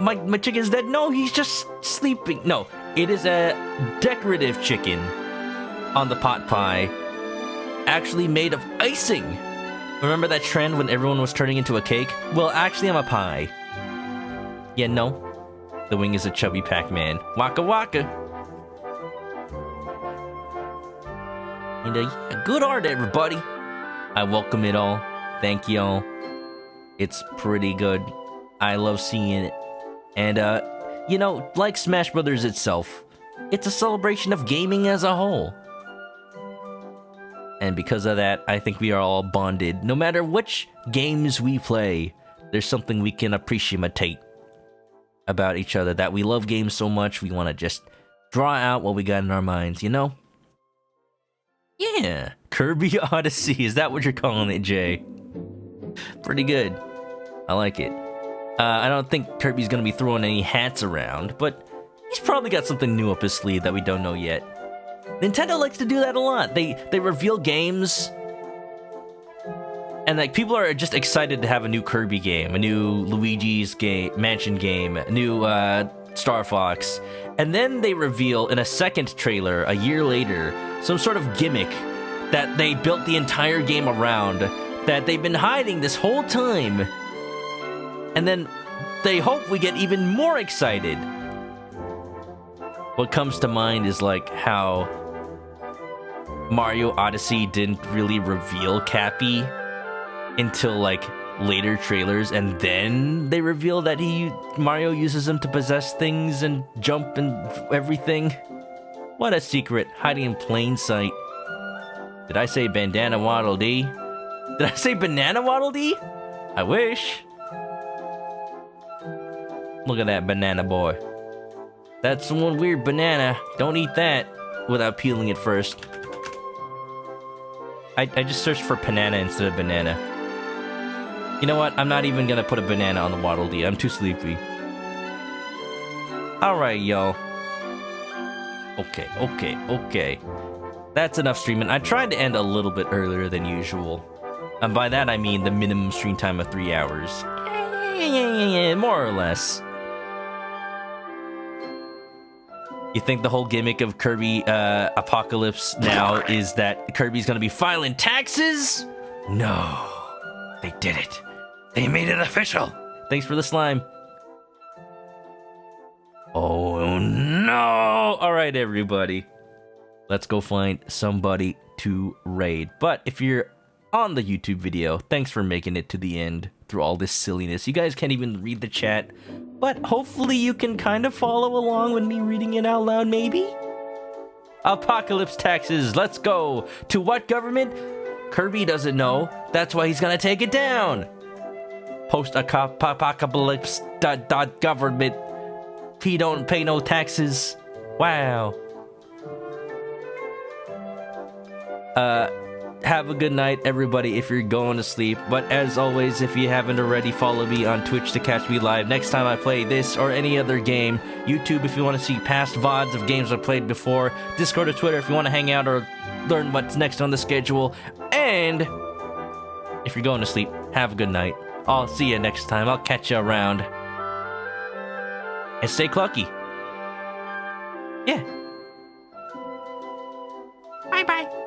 My chicken's dead? No, he's just sleeping. No, it is a decorative chicken on the pot pie, actually made of icing. Remember that trend when everyone was turning into a cake? Well, actually, I'm a pie. Yeah, no. The wing is a chubby Pac-Man. Waka waka. And yeah, good art, everybody. I welcome it all. Thank y'all. It's pretty good. I love seeing it. And, you know, like Smash Brothers itself, it's a celebration of gaming as a whole. And because of that, I think we are all bonded. No matter which games we play, there's something we can appreciate about each other. That we love games so much, we want to just draw out what we got in our minds, you know? Yeah, Kirby Odyssey. Is that what you're calling it, Jay? Pretty good. I like it. I don't think Kirby's gonna be throwing any hats around, but he's probably got something new up his sleeve that we don't know yet. Nintendo likes to do that a lot. They reveal games, and like people are just excited to have a new Kirby game, a new Luigi's Mansion game, a new Star Fox, and then they reveal in a second trailer a year later some sort of gimmick that they built the entire game around that they've been hiding this whole time, and then they hope we get even more excited. What comes to mind is like how Mario Odyssey didn't really reveal Cappy until like later trailers, and then they reveal that Mario uses him to possess things and jump and everything. What a secret, hiding in plain sight. Did I say Bandana Waddle Dee? Did I say Banana Waddle Dee? I wish. Look at that banana boy. That's one weird banana. Don't eat that without peeling it first. I just searched for banana instead of banana. You know what? I'm not even gonna put a banana on the Waddle Dee. I'm too sleepy. Alright, y'all. Okay. That's enough streaming. I tried to end a little bit earlier than usual. And by that I mean the minimum stream time of 3 hours. Yeah, more or less. You think the whole gimmick of Kirby Apocalypse now is that Kirby's gonna be filing taxes? No. They did it. They made it official. Thanks for the slime. Oh no! Alright, everybody. Let's go find somebody to raid. But if you're on the YouTube video, thanks for making it to the end through all this silliness. You guys can't even read the chat, but hopefully you can kind of follow along with me reading it out loud, maybe? Apocalypse taxes, let's go! To what government? Kirby doesn't know. That's why he's gonna take it down. Post-apocalypse government. He don't pay no taxes. Wow. Have a good night, everybody, if you're going to sleep. But as always, if you haven't already, follow me on Twitch to catch me live next time I play this or any other game. YouTube if you want to see past VODs of games I've played before. Discord or Twitter if you want to hang out or learn what's next on the schedule. And if you're going to sleep, have a good night. I'll see you next time. I'll catch you around. And stay clucky. Yeah.
Bye-bye.